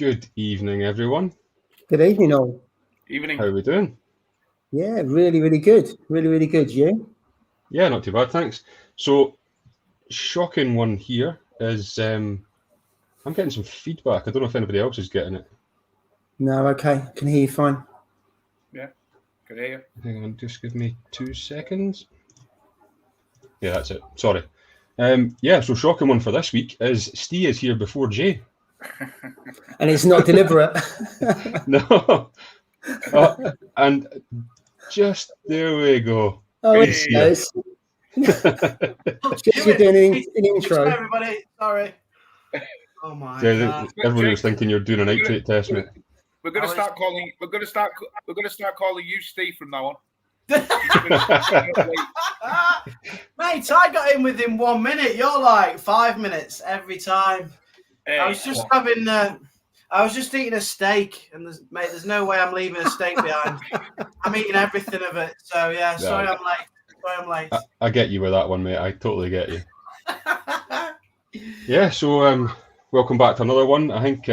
Good evening, everyone. Good evening, all. Evening. How are we doing? Yeah, really, really good. Really, really good. You? Yeah, not too bad, thanks. So, shocking one here is I'm getting some feedback. I don't know if anybody else is getting it. No, okay. Can hear you fine. Yeah, can hear you. Hang on, just give me 2 seconds. Yeah, that's it. Sorry. Yeah, so shocking one for this week is Steve is here before Jay. And it's not deliberate. No. And just there we go. Oh, He's here. it's just you're doing an intro. Everybody, sorry. Oh my god! Everybody was thinking you're doing a nitrate test, mate. We're gonna start calling. We're gonna start calling you Steve from now on. Mate, I got in within 1 minute. You're like 5 minutes every time. Hey, I was just having. I was just eating a steak, and there's no way I'm leaving a steak behind. I'm eating everything of it. So yeah, sorry I'm late. I get you with that one, mate. I totally get you. Yeah, so welcome back to another one. I think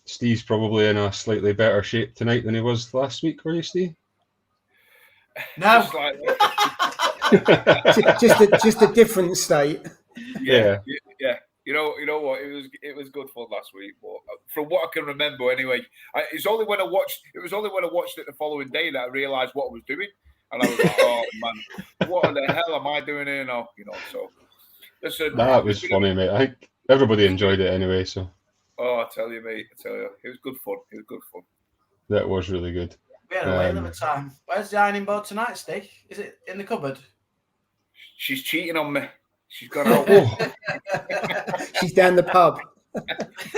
Steve's probably in a slightly better shape tonight than he was last week, were you, Steve? No, just a different state. Yeah. You know what? It was good fun last week, but from what I can remember, anyway, it was only when I watched it the following day that I realised what I was doing, and I was like, "Oh man, what the hell am I doing here now?" You know. So, listen, That was funny, mate. I think everybody enjoyed it anyway. So. Oh, I tell you, mate. It was good fun. That was really good. we had a whale of a time. Where's the ironing board tonight, Steve? Is it in the cupboard? She's cheating on me. She's gone out. She's down the pub.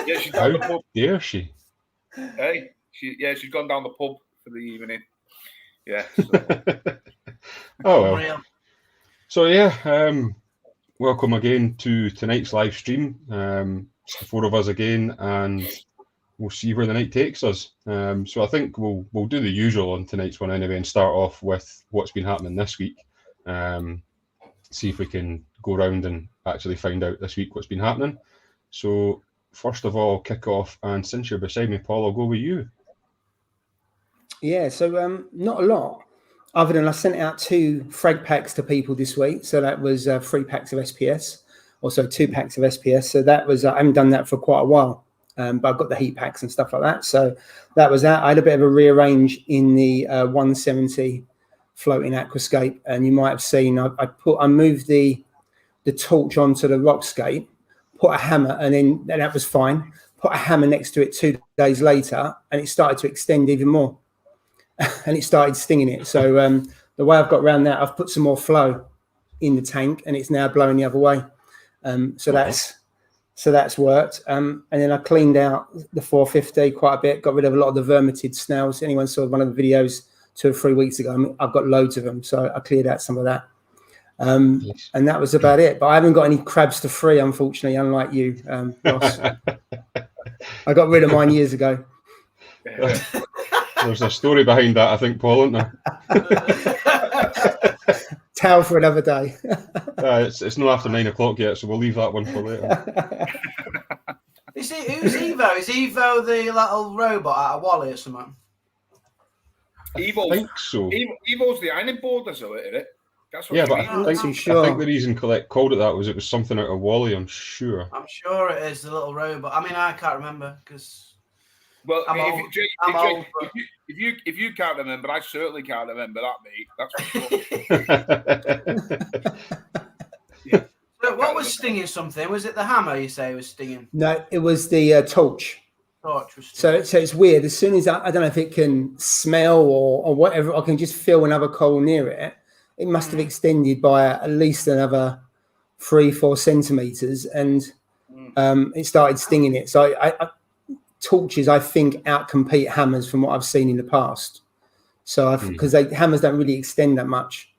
Yeah, she's down the pub. How dare she? Hey, she's gone down the pub for the evening. Yeah. So. Oh well. Unreal. So yeah, welcome again to tonight's live stream. It's the four of us again, and we'll see where the night takes us. So I think we'll do the usual on tonight's one anyway, and start off with what's been happening this week. See if we can go around and actually find out this week what's been happening. So first of all, kick off, and since you're beside me, Paul, I'll go with you. Yeah, so not a lot, other than I sent out 2 frag packs to people this week. So that was 3 packs of SPS, also 2 packs of SPS. So that was I haven't done that for quite a while, but I've got the heat packs and stuff like that. So that was that. I had a bit of a rearrange in the 170 floating aquascape, and you might have seen I moved the torch onto the rockscape, put a hammer, and then that was fine. Put a hammer next to it 2 days later, and it started to extend even more, and it started stinging it. So the way I've got around that, I've put some more flow in the tank, and it's now blowing the other way. So that's worked. And then I cleaned out the 450 quite a bit, got rid of a lot of the vermitid snails. Anyone saw one of the videos 2 or 3 weeks ago? I mean, I've got loads of them, so I cleared out some of that. And that was about it. But I haven't got any crabs to free, unfortunately, unlike you, Ross. I got rid of mine years ago. There's a story behind that, I think, Paul, isn't there? Towel for another day. It's not after 9 o'clock yet, so we'll leave that one for later. Who's Evo? Is Evo the little robot out of Wally or something? I think so. Evo's the ironing board, isn't it? That's what Yeah, but I'm I not too think sure. the reason Colette called it that was it was something out of Wally, I'm sure. I'm sure it is the little robot. I mean, I can't remember because. Well, if you can't remember, I certainly can't remember that, mate. That's for sure. Yeah. So what was stinging something? Was it the hammer you say was stinging? No, it was the torch. Torch was stinging. So it's weird. As soon as I don't know if it can smell or whatever, I can just feel another coal near it. It must have extended by at least another 3-4 centimeters, and it started stinging it. So torches, I think, outcompete hammers from what I've seen in the past. So because hammers don't really extend that much.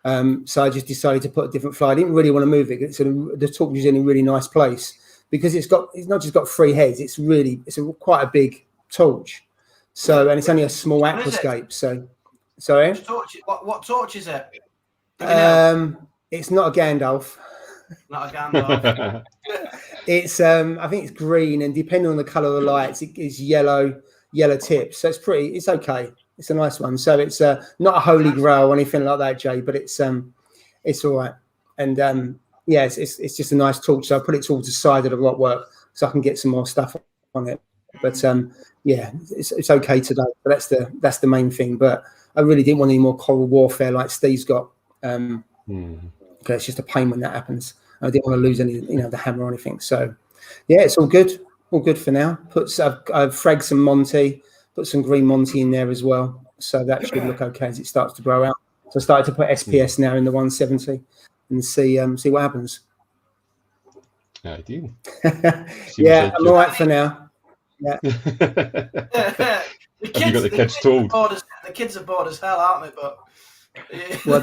So I just decided to put a different fly. I didn't really want to move it. So the torch is in a really nice place because it's not just got 3 heads. It's quite a big torch. So, and it's only a small aquascape. So, sorry. What torch is it? It's not a Gandalf. Not a Gandalf. It's I think it's green, and depending on the colour of the lights, it is yellow tips. So it's okay. It's a nice one. So it's not a holy grail or anything like that, Jay, but it's all right. And yeah, it's just a nice torch. So I put it towards the side of the rock work so I can get some more stuff on it. But yeah, it's okay today. But that's the main thing. But I really didn't want any more coral warfare like Steve's got. Because it's just a pain when that happens. I didn't want to lose any, the hammer or anything. So yeah, it's all good for now. I've fragged some Monty, put some green Monty in there as well. So that should look okay as it starts to grow out. So I started to put SPS now in the 170 and see what happens. Ideal. Yeah, I'm all right for now. Yeah. The kids are bored as hell, aren't they? But well,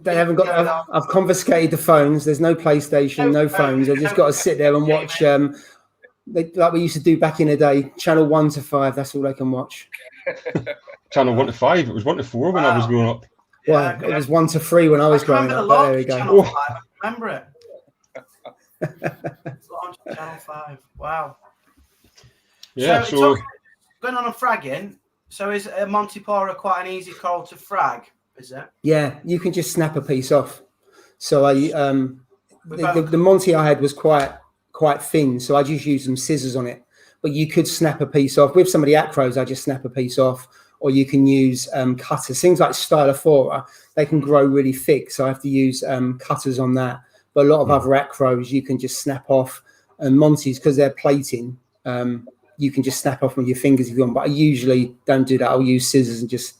they haven't got. I've confiscated the phones. There's no PlayStation, no phones. They've just got to sit there and watch. Like we used to do back in the day, channel 1 to 5. That's all they can watch. Channel 1 to 5. It was 1 to 4 when I was growing up. Well, it was 1 to 3 when I was growing up. But there we go. Channel 5. I remember it. Channel 5. Wow. Yeah. So going on fragging. So is a Montipora quite an easy coral to frag? Is it? Yeah, you can just snap a piece off. So I the Monty I had was quite thin, so I just used some scissors on it. But you could snap a piece off. With some of the acros, I just snap a piece off, or you can use cutters. Things like Stylophora, they can grow really thick, so I have to use cutters on that. But a lot of other acros, you can just snap off. And Monty's, because they're plating, you can just snap off with your fingers if you want. But I usually don't do that. I'll use scissors and just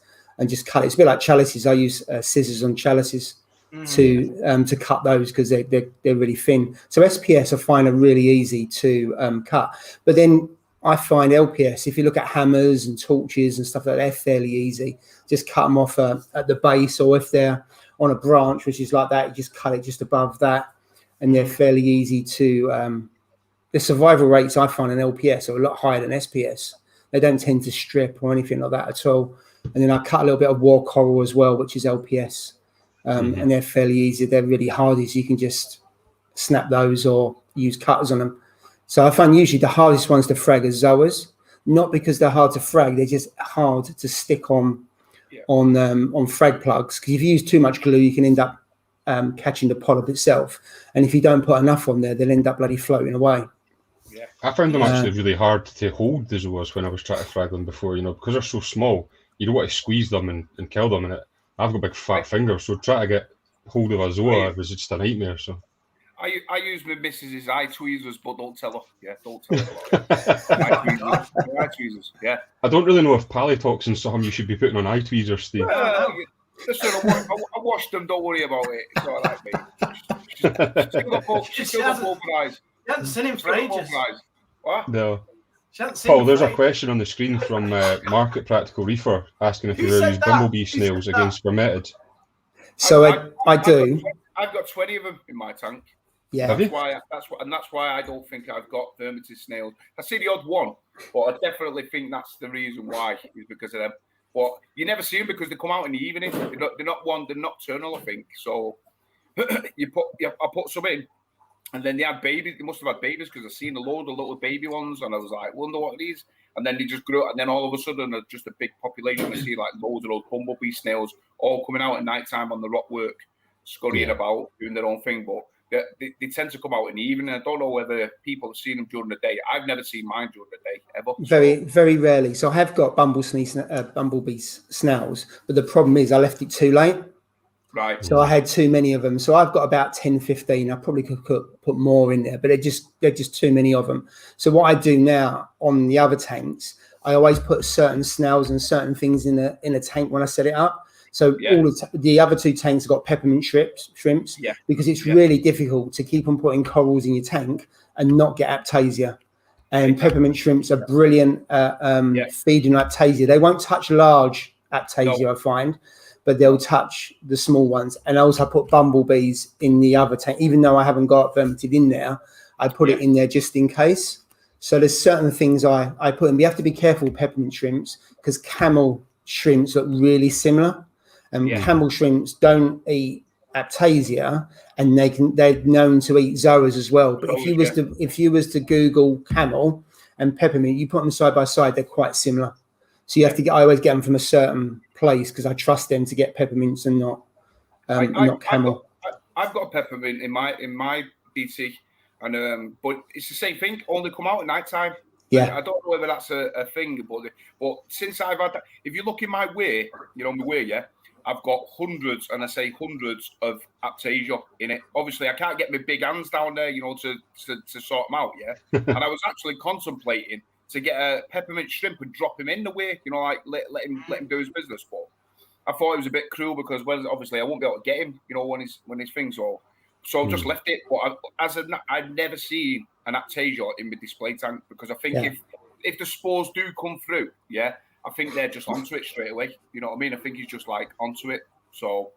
cut it. It's a bit like chalices. I use scissors on chalices to cut those because they're really thin. So SPS I find are really easy to cut. But then I find LPS, if you look at hammers and torches and stuff like that, they're fairly easy. Just cut them off at the base, or if they're on a branch, which is like that, you just cut it just above that, and they're fairly easy to. The survival rates I find in LPS are a lot higher than SPS. They don't tend to strip or anything like that at all. And then I cut a little bit of war coral as well, which is LPS. And they're fairly easy. They're really hardy, so you can just snap those or use cutters on them. So I find usually the hardest ones to frag are Zoas, not because they're hard to frag, they're just hard to stick on frag plugs. Because if you use too much glue, you can end up catching the polyp itself. And if you don't put enough on there, they'll end up bloody floating away. Yeah. I found them actually really hard to hold, the Zoas, when I was trying to frag them before, because they're so small. You don't want to squeeze them and kill them. And I've got big fat fingers, so trying to get hold of a Zoa was just a nightmare. So I use my missus's eye tweezers, but don't tell her. Yeah, don't tell her. Eye tweezers. Yeah. I don't really know if palytoxin's something you should be putting on eye tweezers, Steve. Listen, I washed them. Don't worry about it. It's all right, mate. She's still got open eyes. You haven't seen him for ages. What? No. Paul, there's a question on the screen from Market Practical Reefer asking if you use bumblebee snails against spermatid. So I do. I've got 20 of them in my tank. Yeah. That's why I don't think I've got vermited snails. I see the odd one, but I definitely think that's the reason why, is because of them. But you never see them because they come out in the evening. They're nocturnal, I think. So I put some in. And then they had babies. They must have had babies because I've seen a load of little baby ones, and I was like, wonder what it is. And then they just grew up, and then all of a sudden, just a big population. I see like loads of those bumblebee snails all coming out at night time on the rock work, scurrying about, doing their own thing. But they tend to come out in the evening. I don't know whether people have seen them during the day. I've never seen mine during the day ever. Very rarely. So I have got bumblebee snails, but the problem is I left it too late. Right. So I had too many of them. So I've got about 10, 15. I probably could put more in there, but they're just too many of them. So what I do now on the other tanks, I always put certain snails and certain things in a tank when I set it up. So all the other two tanks have got peppermint shrimps, because it's really difficult to keep on putting corals in your tank and not get aptasia. And peppermint shrimps are brilliant feeding aptasia. They won't touch large aptasia, I find, but they'll touch the small ones. And also I put bumblebees in the other tank, even though I haven't got vermited in there, I put it in there just in case. So there's certain things I put in. We have to be careful with peppermint shrimps because camel shrimps look really similar. And camel shrimps don't eat Aptasia, and they're known to eat zoas as well. But if you was to Google camel and peppermint, you put them side by side, they're quite similar. So you have to I always get them from a certain place because I trust them to get peppermints and not camel. I've got a peppermint in my DT, and but it's the same thing. Only come out at night time. Yeah, I don't know whether that's a thing, but since I've had that, if you look in my way, my way, yeah, I've got hundreds, and I say hundreds of Aptasia in it. Obviously, I can't get my big hands down there, to sort them out, yeah. And I was actually contemplating to get a peppermint shrimp and drop him in the way, like let him do his business. But I thought it was a bit cruel because obviously I won't be able to get him, when his things all. So I just left it. But I've never seen an Aptasia in the display tank because I think if the spores do come through, yeah, I think they're just onto it straight away. You know what I mean? I think he's just like onto it. So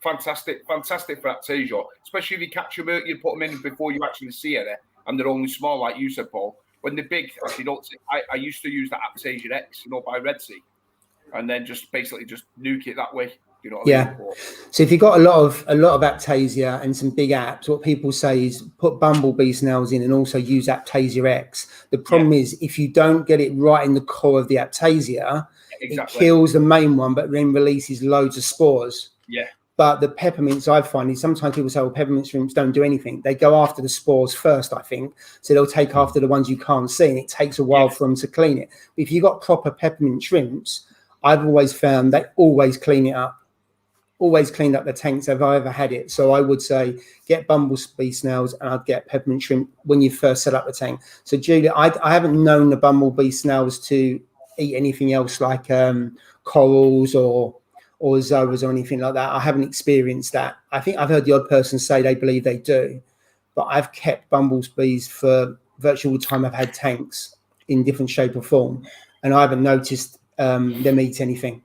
fantastic for Aptasia, especially if you catch them, you put them in before you actually see it, and they're only small, like you said, Paul. When they're big, I used to use that Aptasia X, by Red Sea, and then just basically just nuke it that way. You know what I mean? So if you've got a lot of Aptasia and some big apps, what people say is put bumblebee snails in and also use Aptasia X. The problem is if you don't get it right in the core of the Aptasia, it kills the main one, but then releases loads of spores. Yeah. But the peppermints I find is sometimes people say, well, peppermint shrimps don't do anything. They go after the spores first, I think. So they'll take after the ones you can't see, and it takes a while for them to clean it. But if you've got proper peppermint shrimps, I've always found they always clean it up. Always cleaned up the tanks if I ever had it. So I would say get bumblebee snails and I'd get peppermint shrimp when you first set up the tank. So Julia, I haven't known the bumblebee snails to eat anything else like corals or zoas or anything like that. I haven't experienced that. I think I've heard the odd person say they believe they do, but I've kept bumblebees for virtually all the time I've had tanks in different shape or form, and I haven't noticed them eat anything.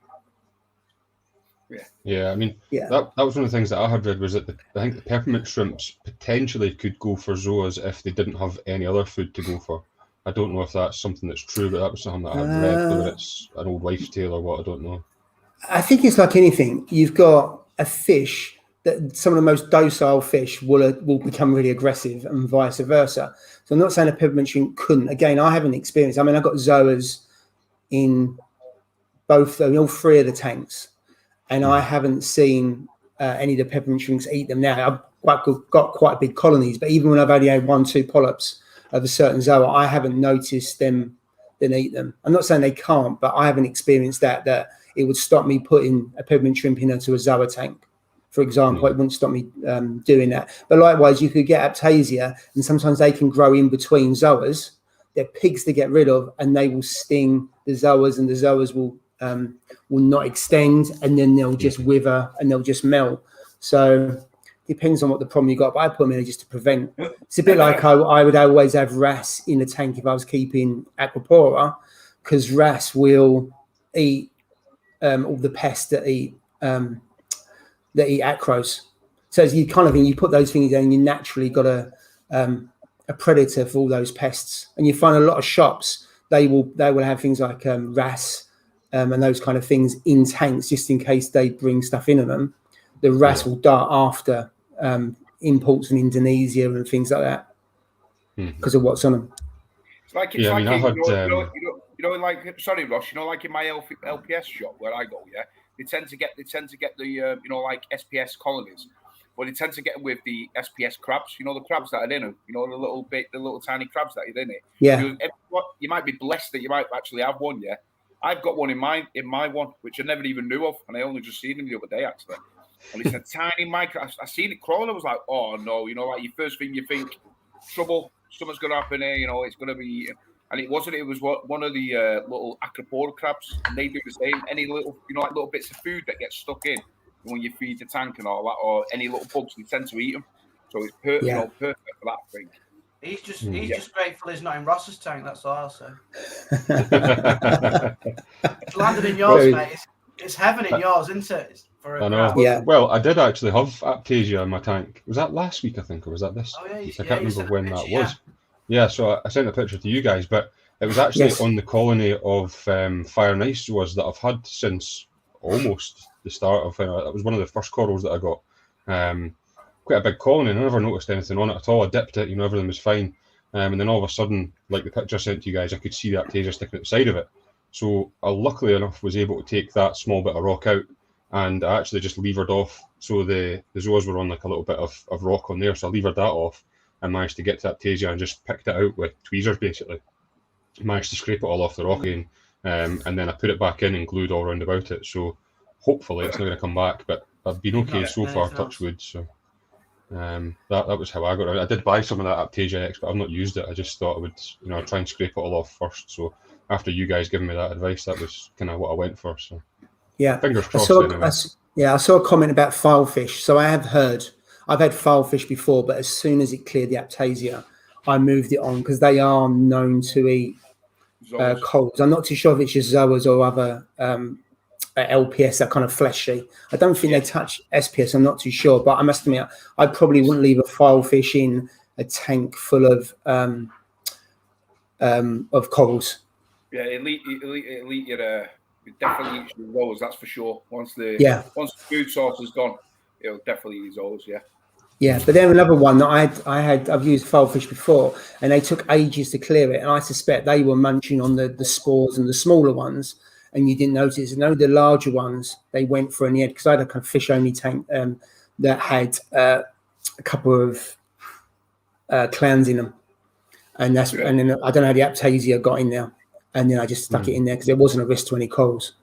Yeah, I mean, that was one of the things that I had read was that I think the peppermint shrimps potentially could go for zoas if they didn't have any other food to go for. I don't know if that's something that's true, but that was something that I had read, whether it's an old wives' tale or what, I don't know. I think it's like anything. You've got a fish that some of the most docile fish will become really aggressive and vice versa. So I'm not saying a peppermint shrimp couldn't. Again, I haven't experienced. I mean, I've got zoas in all three of the tanks. And I haven't seen any of the peppermint shrimps eat them now. I've got quite big colonies, but even when I've only had 1-2 polyps of a certain zoa, I haven't noticed them then eat them. I'm not saying they can't, but I haven't experienced that it would stop me putting a peppermint shrimp into a zoa tank, for example. It wouldn't stop me doing that. But likewise, you could get Aptasia, and sometimes they can grow in between zoas. They're pigs to get rid of, and they will sting the zoas, and the zoas will not extend, and then they'll just wither and they'll just melt. So depends on what the problem you got, but I put them in just to prevent. It's a bit like I would always have wrasse in a tank if I was keeping aquapora, because wrasse will eat all the pests that eat acros. So as you you put those things in, you naturally got a predator for all those pests. And you find a lot of shops, they will have things like wrasse and those kind of things in tanks just in case they bring stuff in them. The wrasse will dart after imports from Indonesia and things like that because of what's on them. It's like sorry, Ross, like in my LPS shop where I go, they tend to get the like SPS colonies, but they tend to get them with the SPS crabs. The crabs that are in them. The little tiny crabs that are in it. Yeah. You might be blessed that you might actually have one. Yeah. I've got one in my one, which I never even knew of, and I only just seen him the other day actually. And it's a tiny micro. I seen it crawling. I was like, oh no, like your first thing you think, trouble, something's gonna happen here. It's gonna be, and it wasn't. It was one of the little acropora crabs, and they do the same. Any little, like little bits of food that get stuck in when you feed the tank and all that, or any little bugs, they tend to eat them. So it's perfect for that, I think. He's just grateful he's not in Ross's tank. That's all I'll say. It's landed in yours, mate. It's heaven in yours, isn't it? I know. Yeah. Well, I did actually have Aptasia in my tank. Was that last week, I think, or was that this? Oh, yeah, I can't remember when that was. Yeah, so I sent a picture to you guys, but it was actually on the colony of fire and ice zoas that I've had since almost the start of. That was one of the first corals that I got. quite a big colony, and I never noticed anything on it at all. I dipped it, everything was fine. And then all of a sudden, like the picture I sent to you guys, I could see the Aptasia sticking out the side of it. So I luckily enough was able to take that small bit of rock out, and I actually just levered off. So the zoas were on like a little bit of rock on there, so I levered that off and managed to get to Aptasia and just picked it out with tweezers basically. Managed to scrape it all off the rock again, and then I put it back in and glued all around about it. So hopefully it's not going to come back, but I've been okay so far, touch wood. So that was how I got it. I did buy some of that Aptasia X, but I've not used it. I just thought I would, I'd try and scrape it all off first. So after you guys giving me that advice, that was kind of what I went for. So yeah, fingers crossed. I saw a comment about filefish. So I've had filefish before, but as soon as it cleared the Aptasia, I moved it on because they are known to eat corals. I'm not too sure if it's just zoas or other LPS that kind of fleshy. I don't think they touch SPS. I'm not too sure, but I must admit I probably wouldn't leave a filefish in a tank full of corals. Yeah, it definitely eats your zoas, that's for sure. Once the food source is gone, it'll definitely eat zoas. Yeah, but then another one that I've used filefish before, and they took ages to clear it, and I suspect they were munching on the spores and the smaller ones, and you didn't notice. The larger ones they went for in the end, because I had a kind of fish only tank that had a couple of clowns in them, and then I don't know how the Aptasia got in there, and then I just stuck it in there because there wasn't a risk to any corals,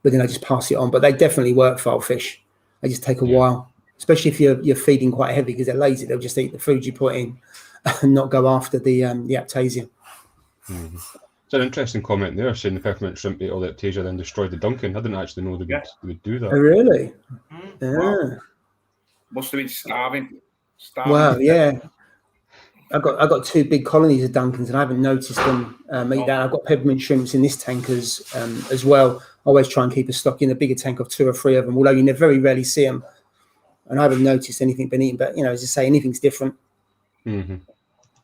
but then I just passed it on. But they definitely work, filefish. They just take a while. Especially if you're feeding quite heavy, because they're lazy, they'll just eat the food you put in and not go after the Aptasia. Mm-hmm. It's an interesting comment there, saying the peppermint shrimp ate all the Aptasia then destroyed the Duncan. I didn't actually know they would do that. Oh, really? Yeah. Wow. Must have been starving. Well, yeah. I've got two big colonies of Duncans, and I haven't noticed them eat that. I've got peppermint shrimps in this tank as well. I always try and keep a stock in a bigger tank of 2 or 3 of them, although you very rarely see them. And I haven't noticed anything been eaten, but as I say, anything's different. Mm-hmm.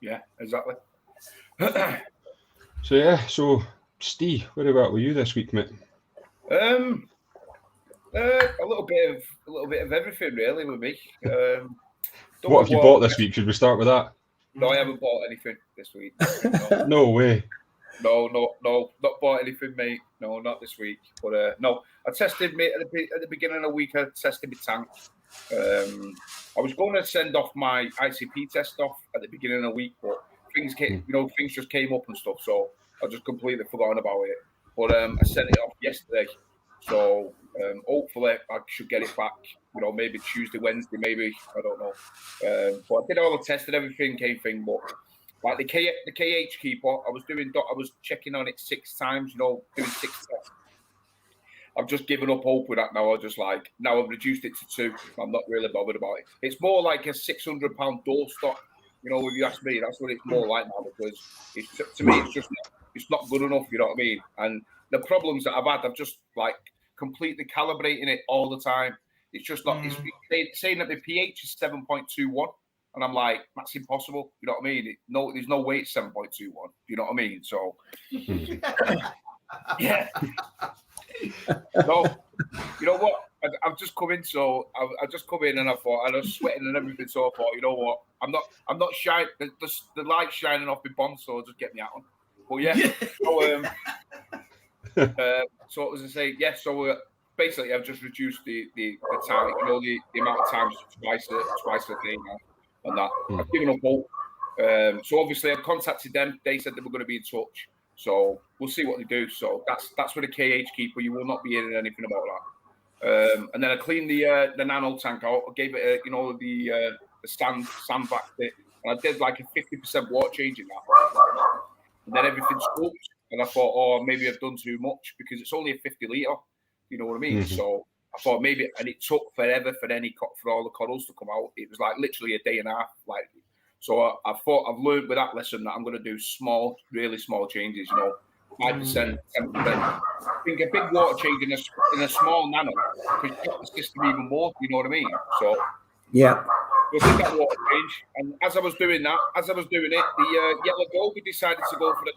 Yeah, exactly. So Steve, where about were you this week, mate? A little bit of everything really with me. What have you bought this week? Should we start with that? No, I haven't bought anything this week. No way. No, not bought anything, mate. No, not this week. But no, I tested, mate, at the beginning of the week. I tested my tank. I was going to send off my ICP test off at the beginning of the week, but things came, things just came up and stuff, so I just completely forgotten about it. But I sent it off yesterday, so hopefully I should get it back. Maybe Tuesday, Wednesday, maybe, I don't know. But I did all the tests and everything came thing, but like the KH keeper, I was checking on it 6 times, doing 6 tests. I've just given up hope with that now. Now I've reduced it to 2. I'm not really bothered about it. It's more like a £600 doorstop. If you ask me, that's what it's more like now, because to me, it's not good enough. You know what I mean? And the problems that I've had, I've just completely calibrating it all the time. It's just not. It's saying that the pH is 7.21, and I'm like, that's impossible. You know what I mean? There's no way it's 7.21. You know what I mean? So, yeah. So, you know what? I've just come in, so I just come in and I thought, I was sweating and everything, so I thought, you know what? I'm not shy. The light's shining off my bond, so just get me out. But yeah, so what was I say? Yeah, so basically, I've just reduced the time, the amount of times twice a day now, and that I've given up hope. So obviously, I've contacted them. They said they were going to be in touch. So we'll see what they do. So that's with a KH keeper. You will not be hearing anything about that. And then I cleaned the nano tank out. I gave it the sandbag bit, and I did like a 50% water change in that. And then everything scoped, and I thought, oh, maybe I've done too much because it's only a 50 litre. You know what I mean? Mm-hmm. So I thought maybe, and it took forever for all the corals to come out. It was like literally a day and a half, So I thought I've learned with that lesson that I'm going to do really small changes, 5%, 10%. I think a big water change in a small nano could shock the system even more, you know what I mean? So yeah. We'll take that water change. And as I was doing it, the yellow goby decided to go for the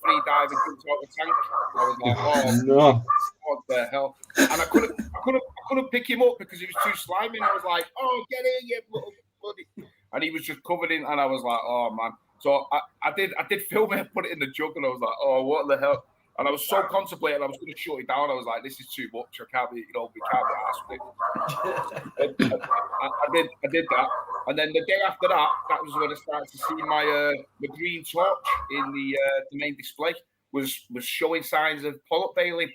free dive and jumped out the tank. I was like, oh, no. What the hell? And I couldn't couldn't pick him up because he was too slimy. And I was like, oh, get in, you little bloody. And he was just covered in, and I was like, oh man. So I did film it and put it in the jug, and I was like, oh, what the hell? And I was so contemplating, I was going to shut it down. I was like, this is too much. I can't be, we can't be asked with it. I did that. And then the day after that, that was when I started to see my green torch in the main display was showing signs of polyp bailing.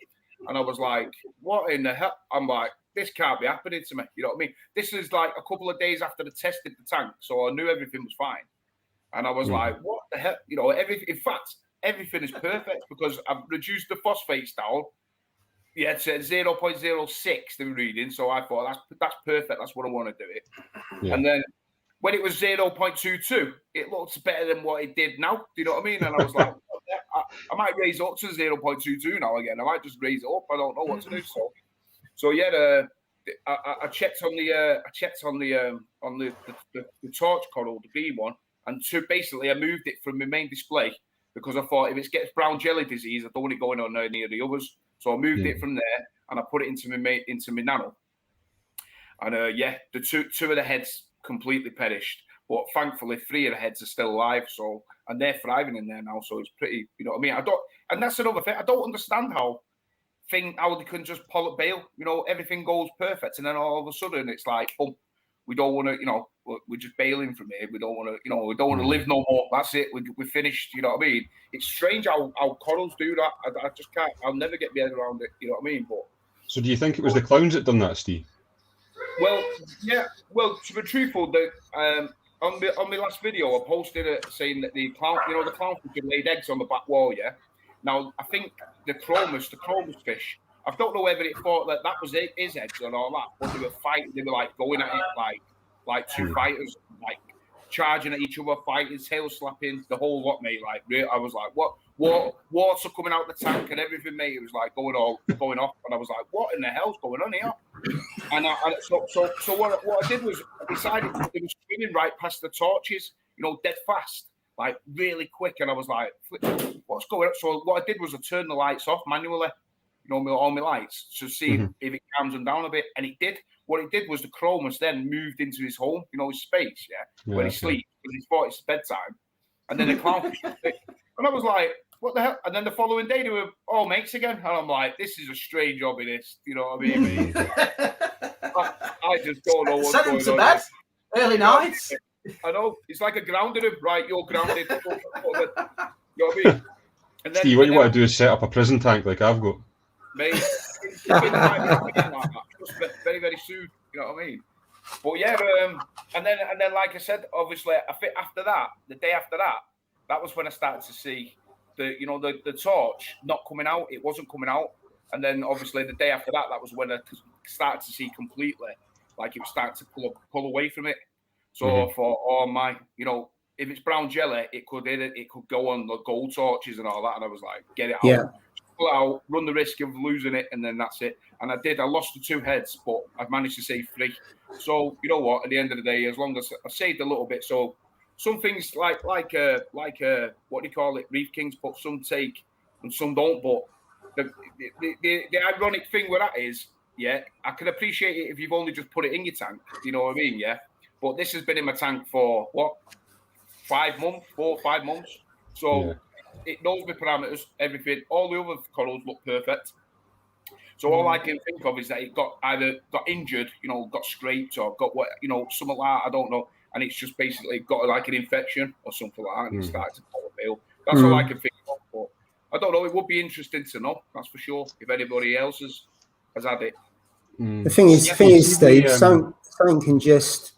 And I was like, what in the hell? I'm like, this can't be happening to me. You know what I mean? This is like a couple of days after I tested the tank. So I knew everything was fine. And I was like, what the hell? In fact, everything is perfect because I've reduced the phosphates down. Yeah, it's 0.06 they were reading. So I thought that's perfect. That's what I want to do it. Yeah. And then when it was 0.22, it looked better than what it did now. Do you know what I mean? And I was like, I might raise it up to 0.22 now again. I might just raise it up. I don't know what to do. So yeah, I checked on the torch coral, the green one, and basically I moved it from my main display because I thought if it gets brown jelly disease, I don't want it going on any of the others. So I moved it from there and I put it into my nano. And the two of the heads completely perished, but thankfully 3 of the heads are still alive. So and they're thriving in there now. So it's pretty, you know what I mean? And that's another thing. I don't understand how they can just polyp bail. Everything goes perfect, and then all of a sudden it's like, boom, we don't want to, we're just bailing from here. We don't want to, we don't want to live no more. That's it. We're finished. You know what I mean? It's strange how corals do that. I just can't. I'll never get my head around it. You know what I mean? But so, do you think it was the clowns that done that, Steve? Well, yeah. Well, to be truthful, on my last video, I posted it saying that the clownfish had laid eggs on the back wall. Yeah. Now I think the chromus fish. I don't know whether it thought that was his eggs and all that, but they were fighting. They were like going at it like two fighters, like charging at each other, fighting, tail slapping, the whole lot, mate. Like I was like, what? Water coming out the tank and everything, mate. It was like going off, and I was like, what in the hell's going on here? And so what I did was I decided it was swimming right past the torches, dead fast, like really quick, and I was like, what's going on? So what I did was I turned the lights off manually. All my lights to see if it calms them down a bit, and it did. What it did was the chromus then moved into his home, his space, where he sleeps because he thought it's bedtime, and then the clownfish, and I was like, what the hell? And then the following day they were all mates again, and I'm like, this is a strange hobby, this, you know what I mean? I just don't know what's going on. To bed early nights. I know it's like a grounded him, right? You're grounded. You know what I mean? And then, Steve, what you want to do is set up a prison tank like I've got. Mate, very, very soon. You know what I mean? But yeah, and then, like I said, obviously, after that, the day after that, that was when I started to see the torch not coming out. It wasn't coming out, and then obviously the day after that, that was when I started to see completely, like it was starting to pull away from it. So I thought, oh my, if it's brown jelly, it could go on the gold torches and all that, and I was like, get it out. Yeah. Out, run the risk of losing it, and then that's it. And I did. I lost the 2 heads, but I've managed to save 3. So you know what? At the end of the day, as long as I saved a little bit, so some things like what do you call it? Reef Kings, but some take and some don't. But the ironic thing with that is, I can appreciate it if you've only just put it in your tank. You know what I mean? Yeah. But this has been in my tank for what? 4 or 5 months. So. Yeah. It knows my parameters, everything. All the other corals look perfect. So all I can think of is that it either got injured, got scraped, or got something like that. I don't know. And it's just basically got like an infection or something like that, and it started to polyp bail. That's all I can think of. But I don't know. It would be interesting to know. That's for sure. If anybody else has had it. The thing is, Steve, something can just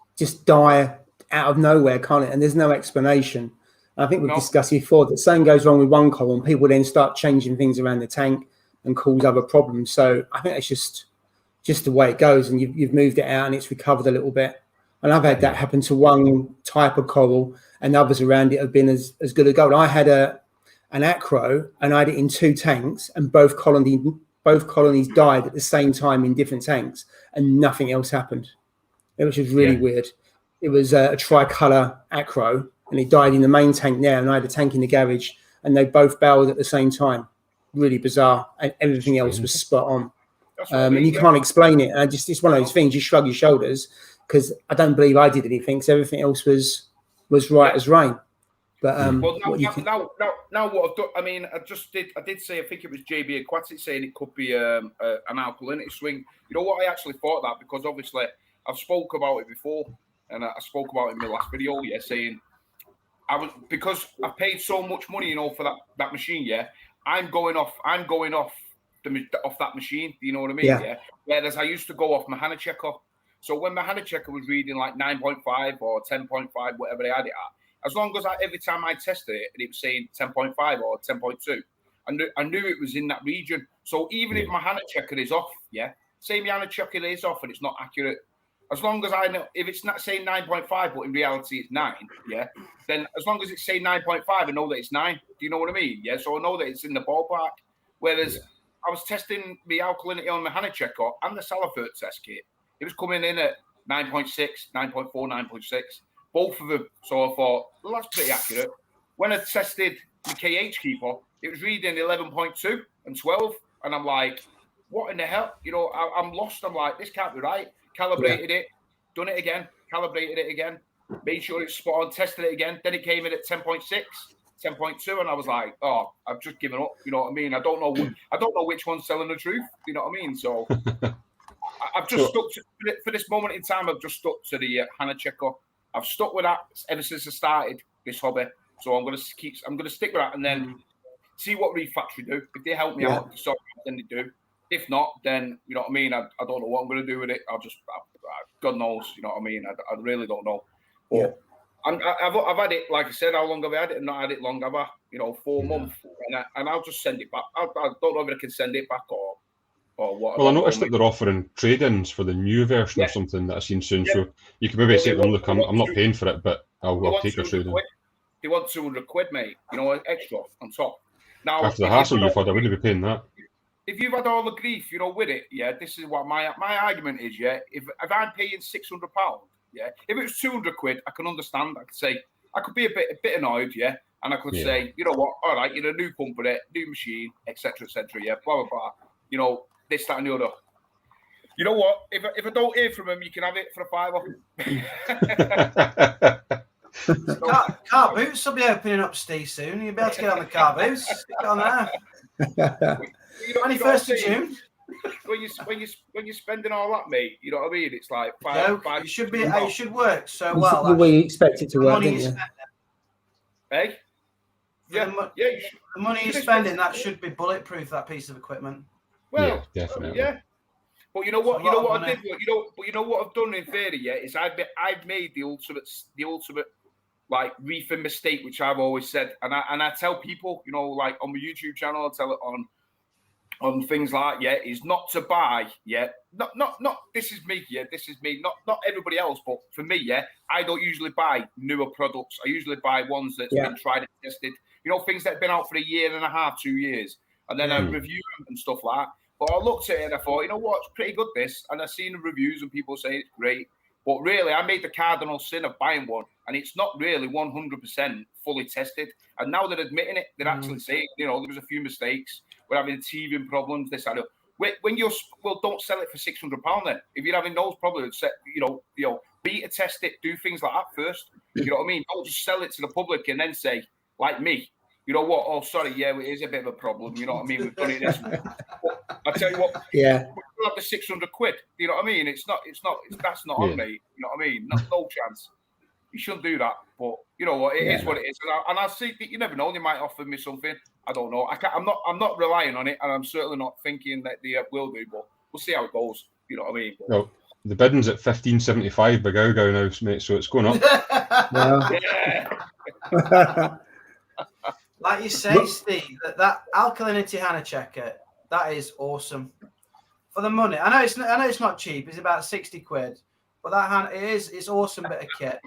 die out of nowhere, can't it? And there's no explanation. I think we've discussed before that something goes wrong with one coral and people then start changing things around the tank and cause other problems. So I think it's just the way it goes, and you've moved it out and it's recovered a little bit. And I've had that happen to one type of coral, and others around it have been as good as gold. I had an acro, and I had it in 2 tanks, and both colonies died at the same time in different tanks, and nothing else happened. It was just really weird. It was a tricolour acro. And he died in the main tank now, and I had a tank in the garage, and they both bailed at the same time. Really bizarre, and everything else was spot on. And you can't explain it. And just it's one of those things. You shrug your shoulders because I don't believe I did anything. So everything else was right as rain. But well, now what I've done, I mean, I did say, I think it was JB Aquatic saying it could be an alkalinity swing. You know what? I actually thought that because obviously I've spoke about it before, and I spoke about it in my last video, saying because I paid so much money, you know, for that machine, I'm going off that machine. Do you know what I mean? Yeah. Whereas I used to go off my HANA checker. So when my HANA checker was reading like 9.5 or 10.5, whatever they had it at, as long as every time I tested it and it was saying 10.5 or 10.2, I knew it was in that region. So even if my HANA checker is off, say my HANA checker is off and it's not accurate, as long as I know, if it's not saying 9.5, but in reality it's 9, then as long as it's saying 9.5, I know that it's 9. Do you know what I mean? So I know that it's in the ballpark. Whereas I was testing the alkalinity on the HANA checker and the Salifert test kit. It was coming in at 9.6, 9.4, 9.6. Both of them. So I thought, well, that's pretty accurate. When I tested the KH keeper, it was reading 11.2 and 12. And I'm like, what in the hell? You know, I'm lost. I'm like, this can't be right. Calibrated it, done it again, calibrated it again, made sure it's spot on, tested it again. Then it came in at 10.6, 10.2. And I was like, oh, I've just given up. You know what I mean? I don't know which one's telling the truth. You know what I mean? So I've just stuck to, for this moment in time, I've just stuck to the HANA checker. I've stuck with that ever since I started this hobby. So I'm going to stick with that and then see what Reef Factory do. If they help me out, then they do. If not, then, you know what I mean? I don't know what I'm going to do with it. God knows, you know what I mean? I really don't know. But I've had it, like I said, how long have I had it? I've not had it long, have I? You know, 4 months. And I'll just send it back. I don't know if I can send it back or what. Well, I noticed that they're offering trade-ins for the new version or something that I've seen soon. So you can maybe say to them, look, I'm not paying for it, but I'll take a trade-in. They want 200 quid, mate, you know, extra on top. Now, after the hassle you've had, I wouldn't be paying that. If you've had all the grief, you know, with it, this is what my argument is, If I'm paying £600, if it was 200 quid, I can understand. I could say, I could be a bit annoyed, and I could say, you know what, all right, you're a new company, new machine, etc., blah, blah, blah, you know, this, that, and the other. You know what? If I don't hear from him, you can have it for a £5. Car boots will be opening up, Steve, soon. You'll be able to get on the car boots. Stick it on there. 21st of June. When you're spending all that, mate, you know what I mean? It's like five. It should be. It should work so well. The way you expect it to work, money didn't you? Hey? The money you're spending, that should be bulletproof. That piece of equipment. Well, definitely. Yeah. But you know what? You know what I did. But you know what I've done in theory, is I've made the ultimate like reefing mistake, which I've always said, and I tell people, you know, like on my YouTube channel, I tell it on things like is not to buy, not this is me, not everybody else, but for me, I don't usually buy newer products. I usually buy ones that's been tried and tested, you know, things that have been out for a year and a half, 2 years, and then I review them and stuff like that. But I looked at it and I thought, you know what, it's pretty good this, and I've seen the reviews and people say it's great. But really, I made the cardinal sin of buying one, and it's not really 100% fully tested. And now they're admitting it. They're actually saying, you know, there was a few mistakes. We're having teething problems. This, I know. When you're, well, don't sell it for £600 then. If you're having those problems, you know, beta test it, do things like that first. You know what I mean? Don't just sell it to the public and then say, like me, you know what? Oh, sorry, it is a bit of a problem. You know what I mean? We've done it this way. I tell you what, we'll have the 600 quid. You know what I mean? That's not on me. You know what I mean? No chance. You shouldn't do that. But you know what? It is what it is. And I see. You never know. They might offer me something. I don't know. I'm not relying on it, and I'm certainly not thinking that they will do. But we'll see how it goes. You know what I mean? But, well, the bidding's at $15.75 by Gao now, mate. So it's going up. Like you say, Steve, that alkalinity HANA checker, that is awesome for the money. I know it's not cheap. It's about 60 quid, but that HANA it's awesome bit of kit.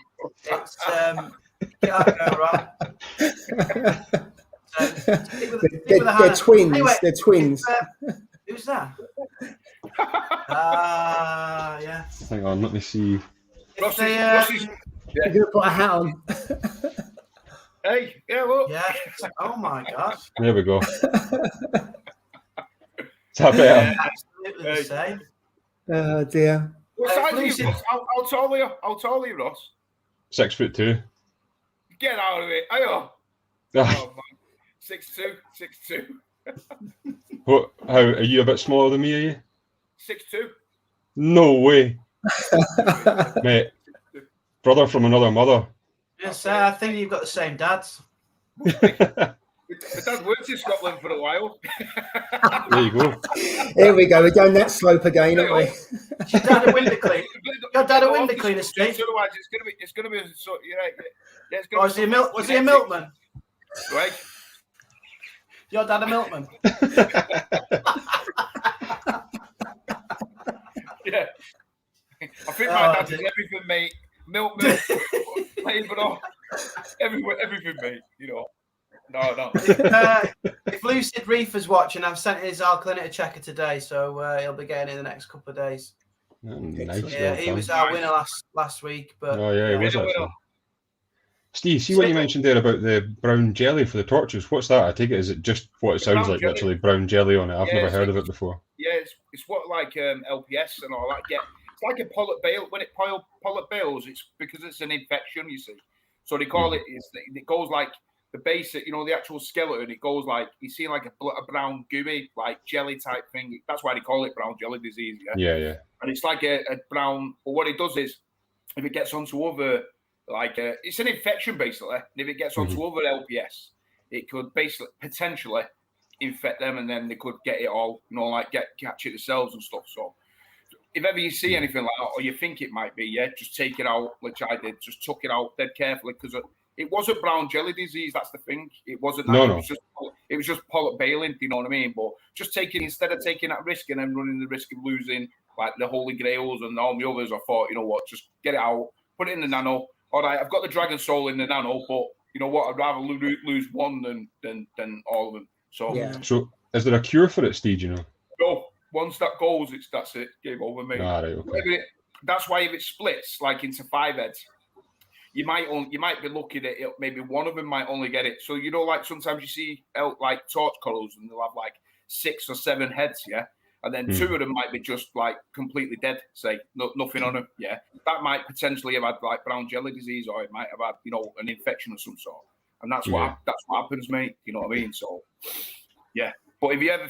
It's can't go wrong. They're twins. Anyway, they're twins. Who's that? Yeah. Hang on, let me see. You're gonna put a hat on. Hey, look. Yeah. Oh my gosh. There we go. Is that better? absolutely the same. Oh dear. What size are you, Ross? How tall are you? How tall are you, Ross? 6'2". Get out of it. Are you? Oh, man. 6'2", 6'2". What? How are you? A bit smaller than me? Are you? 6'2". No way, mate. Brother from another mother. Yes, I think you've got the same dads. My dad worked in Scotland for a while. There you go. Here we go. We're going that slope again, aren't we? Your dad a window cleaner. Your dad a window cleaner, Steve. Otherwise, it's gonna be so. Yeah, it's gonna. Or was he a milkman? Right. Your dad a milkman? Yeah. I think my dad is everything, mate. Milkman, labour, everything, mate. You know. No. If Lucid Reefer's watching, I've sent his alkalinity checker today, so he'll be getting it in the next couple of days. Nice. Yeah, he was our winner last week. But Oh yeah, he was actually. Steve, see what you mentioned there about the brown jelly for the torches. What's that? I take it, is it just what it sounds like, literally brown jelly on it? I've never heard of it before. Yeah, it's what like LPS and all that. Yeah, it's like a polyp bale. When it polyp bales, it's because it's an infection. You see, so they call it. It goes like the basic, the actual skeleton. It goes like you see like a brown gooey like jelly type thing. That's why they call it brown jelly disease. Yeah. And it's like a brown. But what it does is, if it gets onto other it's an infection basically. And if it gets onto other LPS, it could basically potentially infect them, and then they could get it all, catch it themselves and stuff. So if ever you see anything like that, or you think it might be, just take it out, which I did. Just took it out dead carefully because it wasn't brown jelly disease. That's the thing. It wasn't. No. It was just polyp baling. You know what I mean? But just instead of taking that risk and then running the risk of losing like the Holy Grails and all the others, I thought, you know what, just get it out, put it in the nano. All right, I've got the Dragon Soul in the nano, but you know what? I'd rather lose one than all of them. So, So is there a cure for it, Steve? No, once that goes, that's it. Game over, mate. Right, okay. That's why if it splits like into 5 heads, you might be looking at it. Maybe one of them might only get it. So like sometimes you see like torch corals and they'll have like 6 or 7 heads, and then 2 of them might be just like completely dead, say nothing on them. Yeah, that might potentially have had like brown jelly disease, or it might have had an infection of some sort, and that's what happens, mate. You know what I mean? So yeah. But if you ever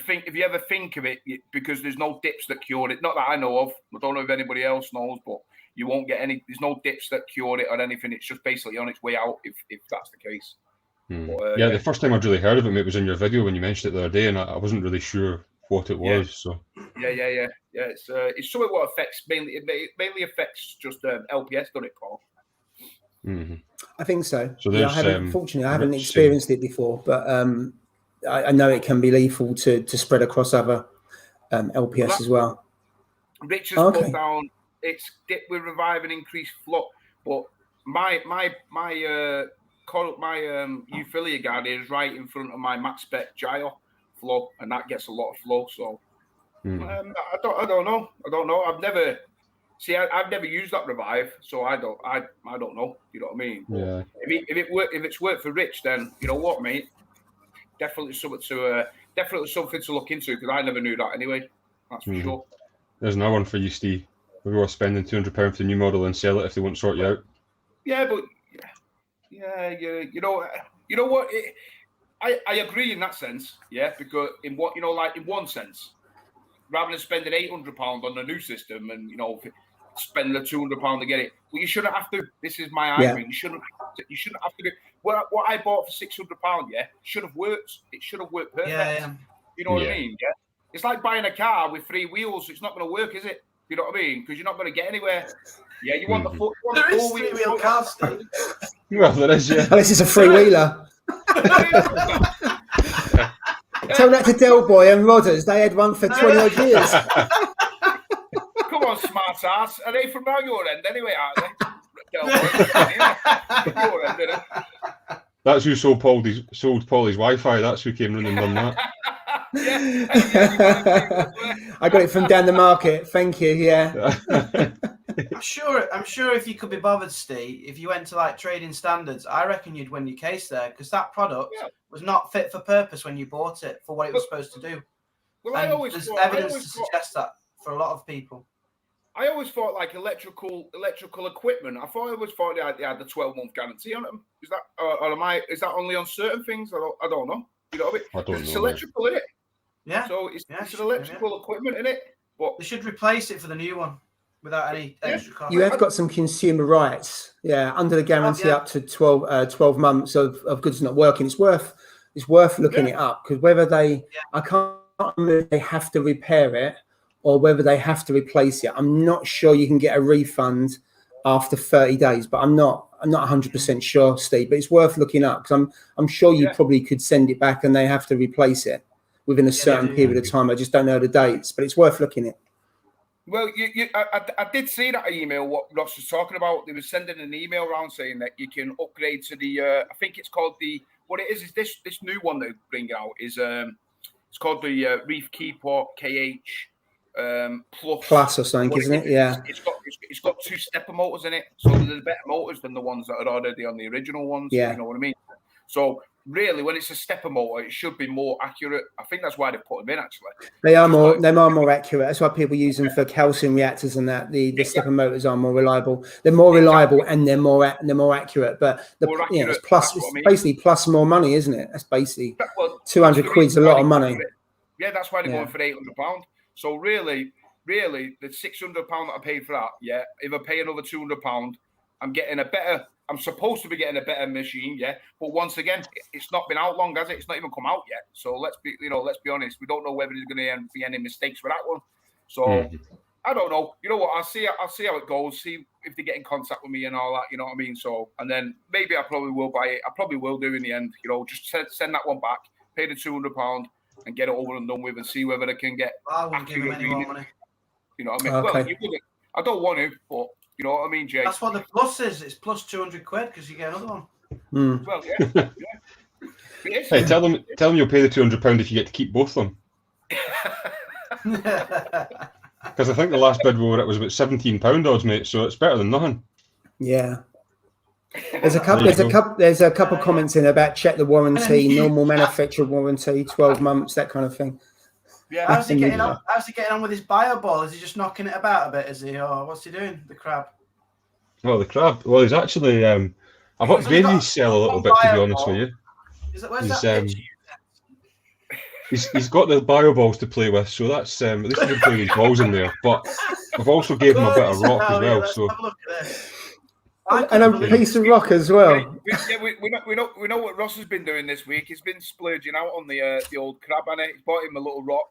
think of it, because there's no dips that cure it. Not that I know of. I don't know if anybody else knows, but you won't get any. There's no dips that cure it or anything. It's just basically on its way out. If that's the case. But, the first time I'd really heard of it was in your video when you mentioned it the other day, and I wasn't really sure what it was. So yeah. It's something what affects mainly. It mainly affects just LPS, doesn't it, Paul? I think so. So unfortunately, I haven't experienced it before, but I know it can be lethal to spread across other LPS as well. Rich has put down it's dip with revive and increased flow, but my Euphilia guard is right in front of my max spec gyro flow, and that gets a lot of flow. So I don't know. I've never used that revive, so I don't know. You know what I mean? Yeah. If it's worked for Rich, then you know what, mate. Definitely something to look into, because I never knew that anyway. That's for sure. There's another one for you, Steve. Maybe worth spending £200 for the new model and sell it if they won't sort you out. Yeah, but you know what? I agree in that sense. Yeah, because in one sense, rather than spending £800 on the new system and spend the £200 to get it, well, you shouldn't have to. This is my argument. You shouldn't have to do what I bought for £600. Yeah, should have worked. It should have worked perfect. Yeah. You know what I mean? Yeah. It's like buying a car with 3 wheels. It's not going to work, is it? You know what I mean? Because you're not going to get anywhere. Yeah, you want the 4-wheel car, Steve. Well, there is, yeah. Oh, this is a freewheeler. Tell that to Del Boy and Rodders. They had one for 20 odd years. Come on, smart ass. Are they from around your end anyway, aren't they? Del Boy, your end, isn't it? That's who sold Paulie's Wi-Fi. That's who came running and done that. I got it from down the market. Thank you. Yeah. I'm sure if you could be bothered, Steve, if you went to like Trading Standards, I reckon you'd win your case there, because that product was not fit for purpose when you bought it for what it was supposed to do. Well, And I there's thought, evidence to suggest that for a lot of people. I always thought like electrical equipment. I always thought they had the 12-month guarantee on them. Is that or is that only on certain things? I don't know. You know what I mean? I don't know. It's electrical, isn't it? Yeah. So it's an electrical equipment, isn't it? But they should replace it for the new one without any extra cost. You have got some consumer rights, under the guarantee up to 12 months of goods not working. It's worth looking it up, because whether I can't remember if they have to repair it or whether they have to replace it. I'm not sure you can get a refund after 30 days, but I'm not 100% sure, Steve. But it's worth looking up, because I'm sure you probably could send it back and they have to replace it within a certain period of time. I just don't know the dates, but it's worth looking at. Well, I did see that email, what Ross was talking about. They were sending an email around saying that you can upgrade to the, I think it's called what it is this new one they bring out is, it's called the Reef Keeper KH Plus or something, isn't it? Yeah. It's got 2 stepper motors in it. So they're better motors than the ones that are already on the original ones. Yeah. You know what I mean? So really, when it's a stepper motor, it should be more accurate. I think that's why they put them in, actually. They are more accurate. That's why people use them for calcium reactors and that. The stepper motors are more reliable. They're more reliable and they're more accurate. But it's plus, basically plus more money, isn't it? That's basically 200 quid's a lot of money. Yeah, that's why they're going for £800. So really, the £600 that I paid for that, if I pay another £200, I'm supposed to be getting a better machine, but once again, it's not been out long, has it? It's not even come out yet. So let's be honest. We don't know whether there's going to be any mistakes with that one. So I don't know. You know what? I'll see how it goes. See if they get in contact with me and all that. You know what I mean? So, and then maybe I probably will buy it. I probably will do in the end. You know, just send that one back, pay the £200, and get it over and done with, and see whether they can get. I wouldn't give them any more money. You know what I mean? Okay. Well, you wouldn't. I don't want to, but. You know what I mean, Jay? That's what the plus is. It's plus 200 quid because you get another one. Well, yeah. Hey, tell them you'll pay the £200 if you get to keep both of them. Because I think the last bid we were at was about £17 odds, mate. So it's better than nothing. Yeah. There's a couple comments in about check the warranty, normal manufacturer warranty, 12 months, that kind of thing. Yeah, how's he getting on with his bio ball? Is he just knocking it about a bit? Is he, or what's he doing? The crab. Well, the crab. Well, he's actually. I've upgraded his cell a little bit, to be honest with you. He's got the bio balls to play with, so that's at least he can play with balls in there. But I've also gave him a bit of rock as well. So. Have a look at this. And a piece of rock as well. We know what Ross has been doing this week. He's been splurging out on the old crab, and he's bought him a little rock,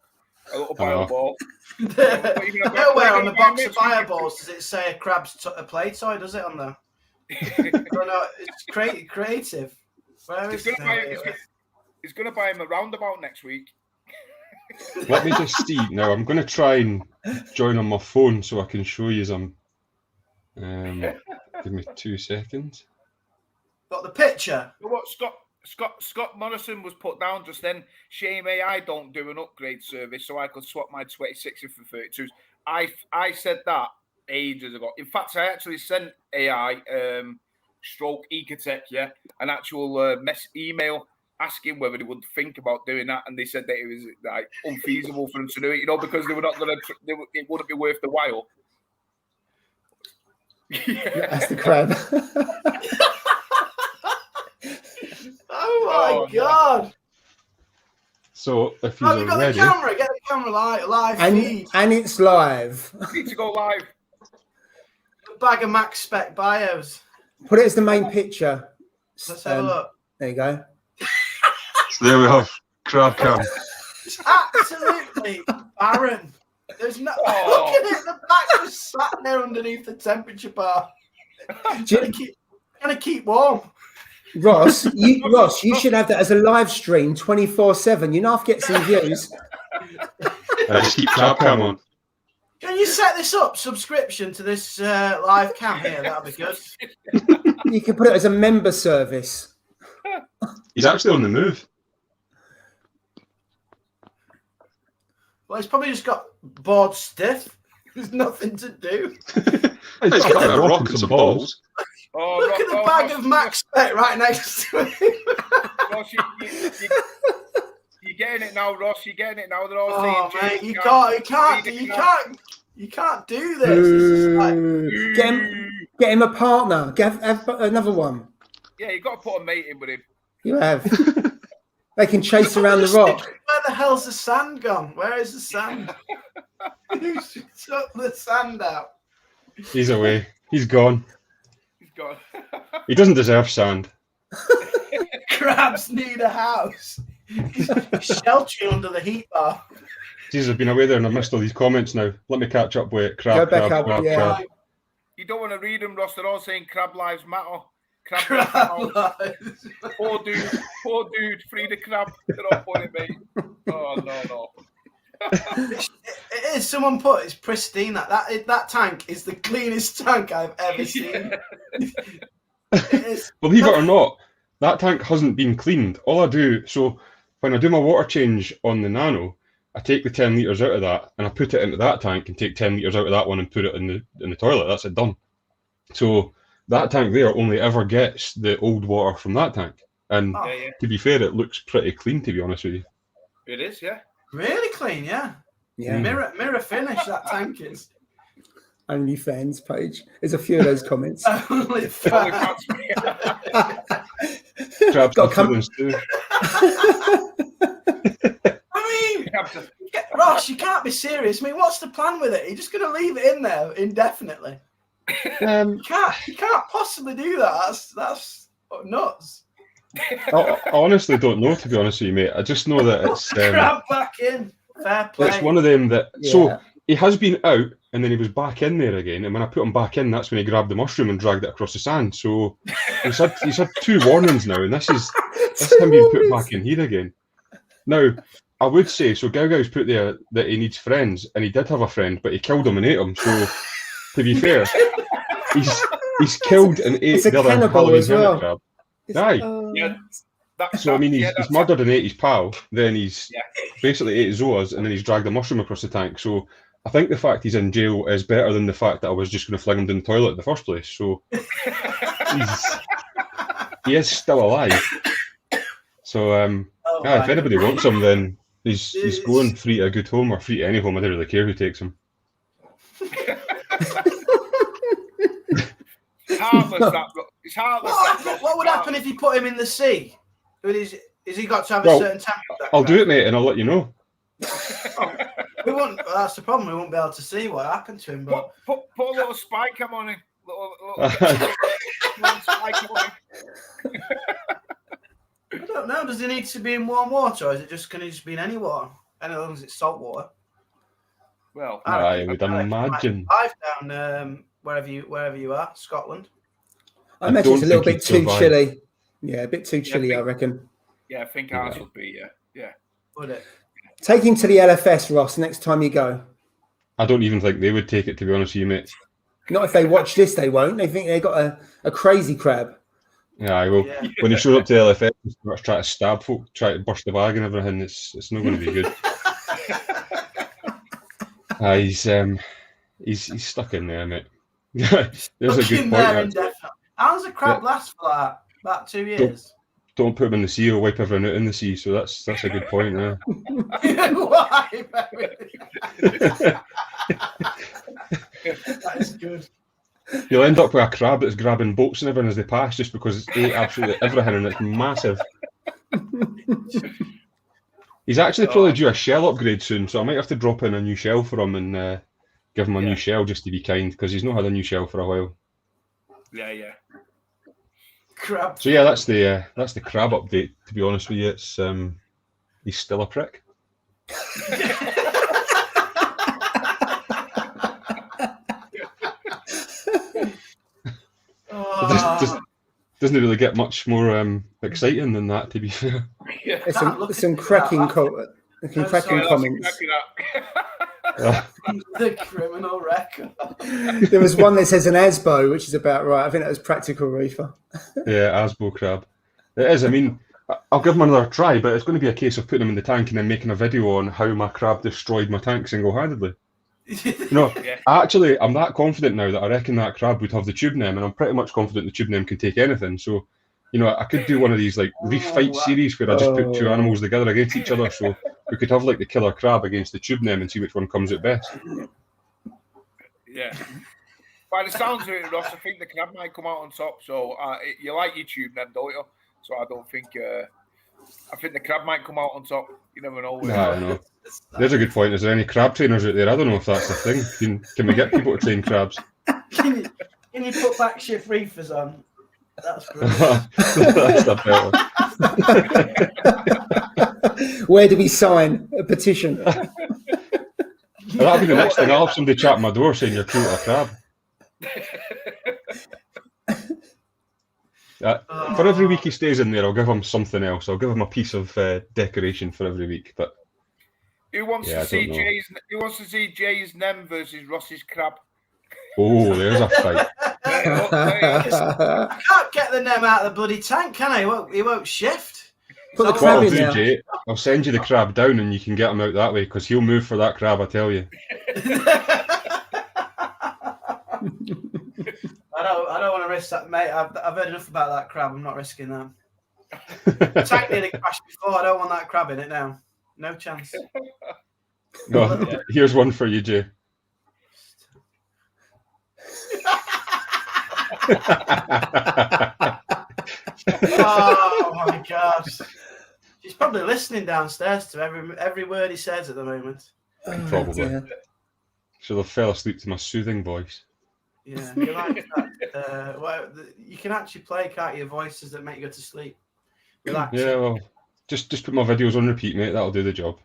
a little bio ball. Nowhere on the box of bio balls does it say a crab's a play toy, does it, on there? No, it's creative. Where is it? He's going to buy him a roundabout next week. Let me just see. Now, I'm going to try and join on my phone so I can show you some. Give me 2 seconds. Got the picture. You know what Scott Morrison was put down just then. Shame AI don't do an upgrade service so I could swap my 26 for 32s. I said that ages ago. In fact, I actually sent AI stroke Ecotech, an actual email asking whether they would think about doing that, and they said that it was like unfeasible for them to do it, because they were not going to. It wouldn't be worth the while. That's the crab. Oh my god! So if you're ready, get the camera live feed, and it's live. You need to go live. A bag of Max Spec bios. Put it as the main picture. Let's have a look. There you go. So there we have crab cam. It's absolutely barren. There's no. Look at it. The back was sat there underneath the temperature bar. Gonna keep warm. Ross, you should have that as a live stream 24/7. You know, get some views. Just keep crab cam on. Can you set this up? Subscription to this live cam here. That'd be good. You can put it as a member service. He's actually on the move. Well, he's probably just got bored stiff. There's nothing to do. He's got a rock and some balls. Look at the bag of Max Spec right next to him. Ross, you You're getting it now, Ross. You're getting it now. They're all Oh, saying, mate, you can't do this. This is like, Get him a partner. Have another one. yeah, you got to put a mate in with him. You have. They can chase around the rock. Where the hell's the sand gone? Where is the sand? Who took the sand out? He's away. He's gone. He's gone. He doesn't deserve sand. Crabs need a house. He's sheltering under the heat bar. Jesus, I've been away there and I've missed all these comments now. Let me catch up with crab. Go back crab, up, crab, yeah. crab. You don't want to read them, Ross. They're all saying crab lives matter. Crab lives. Poor dude, free the crab. They're all putting it, mate. Oh, no. It is. Someone put it's pristine. That tank is the cleanest tank I've ever seen. It is. Believe it or not, that tank hasn't been cleaned. All I do, so when I do my water change on the Nano, I take the 10 litres out of that and I put it into that tank and take 10 litres out of that one and put it in the toilet. That's it, done. So that tank there only ever gets the old water from that tank. And to be fair, it looks pretty clean, to be honest with you. It is, yeah. Really clean, yeah. Yeah. Mirror finish that tank is. OnlyFans page. There's a few of those comments. OnlyFans. Crabs Got to come. too. I mean, Ross, you can't be serious. I mean, what's the plan with it? You're just going to leave it in there indefinitely? You can't possibly do that. That's nuts. I honestly don't know, to be honest with you, mate. I just know that it's Crab back in. Fair play. it's one of them that. Yeah. So he has been out, and then he was back in there again. And when I put him back in, that's when he grabbed the mushroom and dragged it across the sand. So he's had 2 warnings now, and this is him being put back in here again. Now, I would say, so Gau's put there that he needs friends, and he did have a friend, but he killed him and ate him. So, to be fair, he's killed and ate It's a the other cannibal Halloween as well. hermit crab. Aye. Yeah. So, I mean, he's murdered and ate his pal, then he's Yeah. basically ate Zoas, and then he's dragged a mushroom across the tank. So, I think the fact he's in jail is better than the fact that I was just going to fling him down the toilet in the first place. So, he is still alive. So, if anybody wants him, then he's going free to a good home or free to any home. I don't really care who takes him. It's heartless. What would happen if you put him in the sea? Is he got to have Well, a certain tank? I'll do it, mate, and I'll let you know. We won't. That's the problem. We won't be able to see what happened to him. But Put a little spike cam on him. Little spike cam on him. I don't know. Does he need to be in warm water, or is it just can he just be in any water? As long as it's salt water. Well, I would imagine. Dive down wherever you are, Scotland. I imagine it's a little think bit he'd too survive. chilly. Yeah, a bit too chilly, I reckon. Yeah, I think ours would be, yeah. Would it? Take him to the LFS, Ross, next time you go. I don't even think they would take it, to be honest with you, mate. Not if they watch this, they won't. They think they got a crazy crab. Yeah, I will. Yeah. When he shows up to the LFS and starts trying to stab folk, try to burst the bag and everything, it's not going to be good. He's stuck in there, mate. There's a good point. How does a crab last for that? About 2 years. Don't put him in the sea or wipe everyone out in the sea. So that's a good point. Yeah. Why? That is good. You'll end up with a crab that's grabbing boats and everything as they pass, just because it's ate absolutely everything and it's massive. He's actually probably due a shell upgrade soon, so I might have to drop in a new shell for him and give him a new shell just to be kind, because he's not had a new shell for a while. Yeah. Crab. So yeah, that's the crab update. To be honest with you, it's he's still a prick. Doesn't really get much more exciting than that, to be fair. There's some cracking comments. The criminal record. There was one that says an Asbo, which is about right. I think that was Practical Reefer. Yeah, Asbo crab. It is. I mean, I'll give him another try, but it's going to be a case of putting him in the tank and then making a video on how my crab destroyed my tank single-handedly. Actually, I'm that confident now that I reckon that crab would have the tube name, and I'm pretty much confident the tube name can take anything. So You know, I could do one of these like reef fight series where I just put two animals together against each other. So we could have like the killer crab against the tube nem and see which one comes out best. Yeah. By the sounds of it, Ross, I think the crab might come out on top. So you like your tube nem, don't you? So I don't think. I think the crab might come out on top. You never know. I don't know. There's a good point. Is there any crab trainers out there? I don't know if that's the thing. Can we get people to train crabs? Can you put back shift reefers on? That's brilliant. That's the better. Where do we sign a petition? That'll be the next thing. I'll have somebody chat at my door saying you're cute a crab. For every week he stays in there, I'll give him something else. I'll give him a piece of decoration for every week. But who wants to see Jay's nem versus Ross's crab? Oh, there's a fight. I can't get the nem out of the bloody tank, can I? He won't shift. Put the What crab I'll in do, there. Jay, I'll send you the crab down and you can get him out that way because he'll move for that crab, I tell you. I don't want to risk that, mate. I've heard enough about that crab. I'm not risking that. The tank nearly crashed before. I don't want that crab in it now. No chance. No, here's one for you, Jay. Oh my God! She's probably listening downstairs to every word he says at the moment. Probably. Yeah. Should have fell asleep to my soothing voice. Yeah, you like that. Well, you can actually play, can't you? Voices that make you go to sleep. Relax. Yeah, well, just put my videos on repeat, mate. That'll do the job.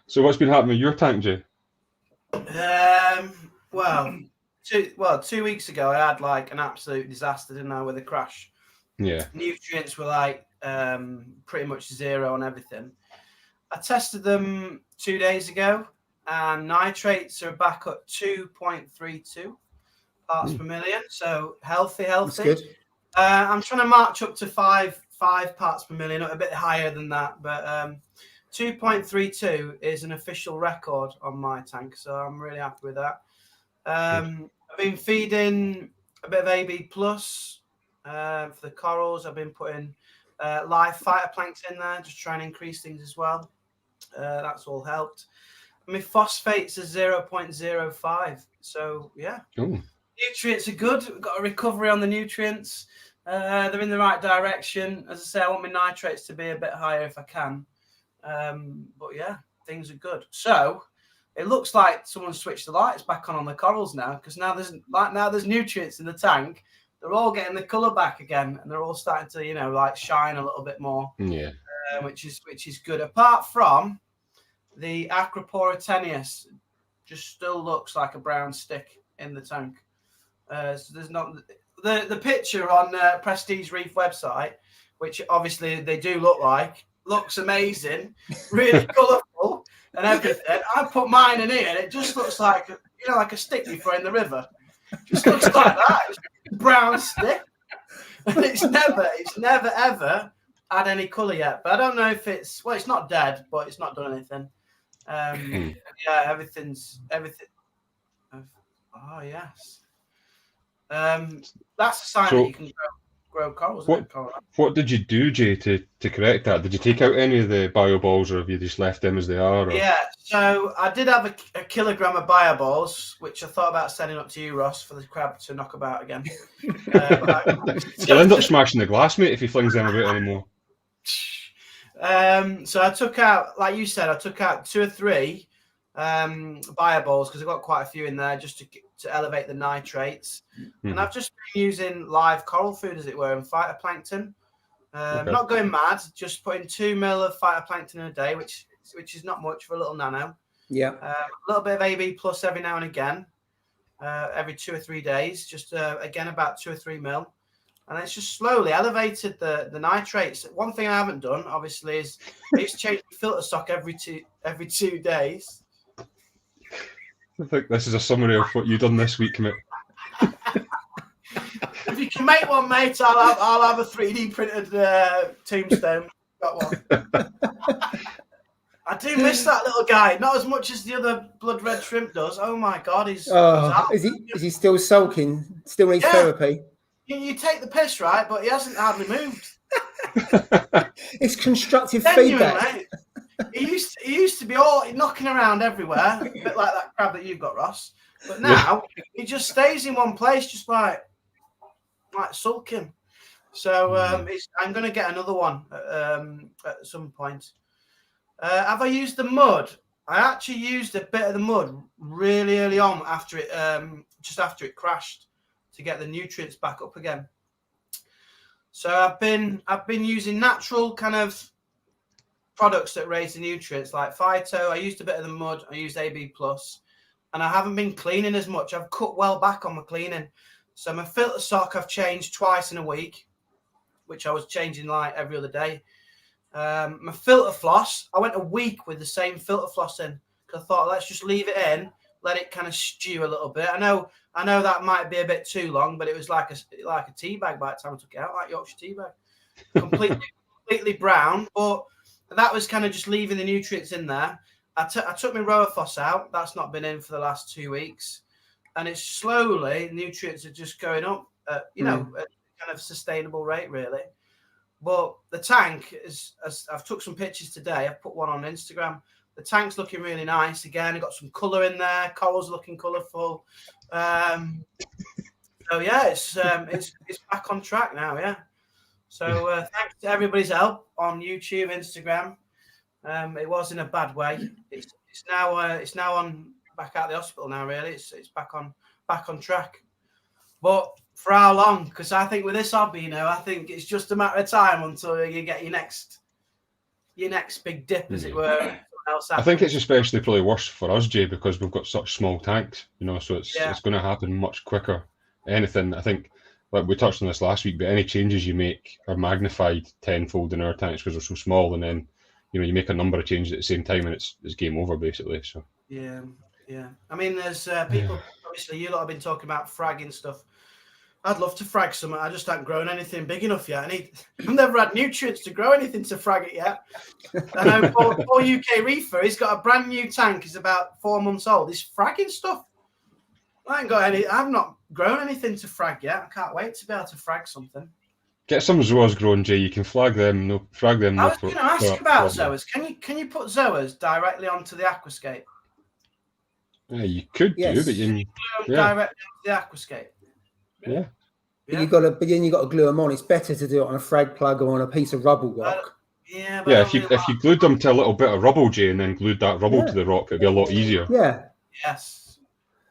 So what's been happening with your tank, Jay? Well, 2 weeks ago I had like an absolute disaster, didn't I, with a crash. Yeah. Nutrients were like pretty much zero on everything. I tested them 2 days ago, and nitrates are back at 2.32 parts per million. So healthy. That's good. I'm trying to march up to five parts per million, a bit higher than that, but 2.32 is an official record on my tank, so I'm really happy with that. I've been feeding a bit of AB plus for the corals. I've been putting live phytoplankton in there, just trying to increase things as well. That's all helped. My phosphates are 0.05, so yeah. Ooh. Nutrients are good. We've got a recovery on the nutrients. They're in the right direction. As I say, I want my nitrates to be a bit higher if I can. But yeah, things are good. So it looks like someone switched the lights back on the corals now, because now there's nutrients in the tank. They're all getting the colour back again, and they're all starting to like shine a little bit more. Yeah. Which is good. Apart from the Acropora tenuis, just still looks like a brown stick in the tank. So there's not the picture on Prestige Reef website, which obviously they do looks amazing, really colourful and everything. I put mine in here, and it just looks like like a stick you throw in the river. Just looks like that. It's a brown stick, and it's never ever had any colour yet. But I don't know if it's not dead, but it's not done anything. Yeah, everything. Oh yes. That's a sign that you can grow corals. What did you do, Jay, to correct that? Did you take out any of the bio balls, or have you just left them as they are? Or? Yeah, so I did have a kilogram of bio balls, which I thought about sending up to you, Ross, for the crab to knock about again. You'll end up smashing the glass, mate, if he flings them about anymore. So I took out, like you said, 2 or 3 bio balls, because I've got quite a few in there just to elevate the nitrates. And I've just been using live coral food, as it were, and phytoplankton. Not going mad, just putting 2 mil of phytoplankton in a day, which is not much for a little nano. Yeah. A little bit of AB plus every now and again, every 2 or 3 days, just again about 2 or 3 mil. And it's just slowly elevated the nitrates. One thing I haven't done, obviously, is I used to change the filter stock every 2 days. I think this is a summary of what you've done this week, mate. If you can make one, mate, I'll have a 3D printed tombstone. Got one. I do miss that little guy. Not as much as the other blood red shrimp does. Oh my God, he's Oh, is he still sulking? Still needs therapy? You take the piss, right? But he hasn't hardly moved. It's constructive feedback. He used to be all knocking around everywhere, a bit like that crab that you've got, Ross. But now he just stays in one place, just like sulking. So I'm going to get another one at some point. Have I used the mud? I actually used a bit of the mud really early on after it, just after it crashed, to get the nutrients back up again. So I've been using natural kind of products that raise the nutrients, like Phyto. I used a bit of the mud. I used AB+, and I haven't been cleaning as much. I've cut well back on my cleaning. So my filter sock I've changed twice in a week, which I was changing like every other day. My filter floss, I went a week with the same filter floss in, because I thought, let's just leave it in, let it kind of stew a little bit. I know that might be a bit too long, but it was like a tea bag by the time I took it out, like Yorkshire tea bag, completely brown. But that was kind of just leaving the nutrients in there. I took my rower floss out. That's not been in for the last 2 weeks, and it's slowly, nutrients are just going up, at kind of sustainable rate, really. But the tank is, as I've took some pictures today, I've put one on Instagram. The tank's looking really nice again. I've got some colour in there. Coral's looking colourful. So yeah, it's back on track now. Yeah. So thanks to everybody's help on YouTube, Instagram. It was in a bad way. It's now on back out of the hospital now. Really, it's back on track. But for how long? Because I think with this hobby, I think it's just a matter of time until you get your next big dip, as it were. I think it's especially probably worse for us, Jay, because we've got such small tanks, so it's going to happen much quicker. Anything, I think, like we touched on this last week, but any changes you make are magnified tenfold in our tanks because they're so small, and then you make a number of changes at the same time, and it's game over basically. So yeah. I mean, there's people. Obviously, you lot have been talking about fragging stuff. I'd love to frag something. I just haven't grown anything big enough yet. I've never had nutrients to grow anything to frag it yet. I know poor UK Reefer, he's got a brand new tank. He's about 4 months old. He's fragging stuff. I've not grown anything to frag yet. I can't wait to be able to frag something. Get some zoas grown, Jay. You can frag them. I was going to ask about zoas. Can you put zoas directly onto the Aquascape? Yeah, you could do, but you directly onto the Aquascape. Yeah. But then you got to glue them on. It's better to do it on a frag plug or on a piece of rubble rock. If you glued them to a little bit of rubble, Jay, and then glued that rubble to the rock, it'd be a lot easier. Yeah. Yes.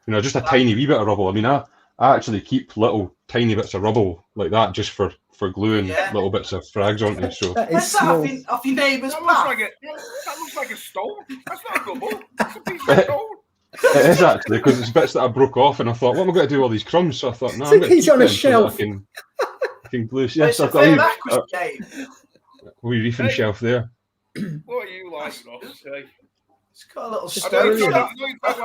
Just a tiny wee bit of rubble. I mean, I actually keep little tiny bits of rubble like that just for gluing little bits of frags onto. So where's that off your neighbour's path? That looks like a stone. That's not a rubble. That's a piece of stone. It is actually, because it's bits that I broke off, and I thought, what am I going to do with all these crumbs? So I thought, no, I'm going to keep on a them shelf. So I can glue. Yes, I've got a wee reefing shelf there. What are you like, Ross? It's got a little I know you talk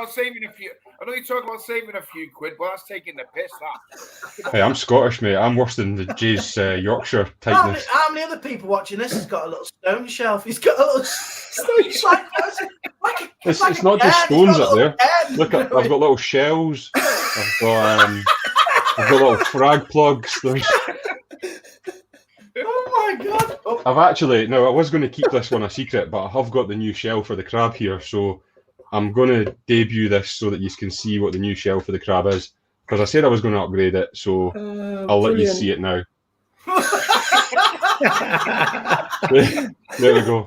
about saving a few quid, but that's taking the piss. That. Hey, I'm Scottish, mate. I'm worse than the Jay's Yorkshire tightness. How many other people watching this has got a little stone shelf? He's got a little stone It's not just stones up there. Look, I've got little shells. I've got little frag plugs. Oh my God! I've actually, I was going to keep this one a secret, but I have got the new shell for the crab here, so I'm going to debut this so that you can see what the new shell for the crab is. Because I said I was going to upgrade it, so I'll let you see it now. There we go.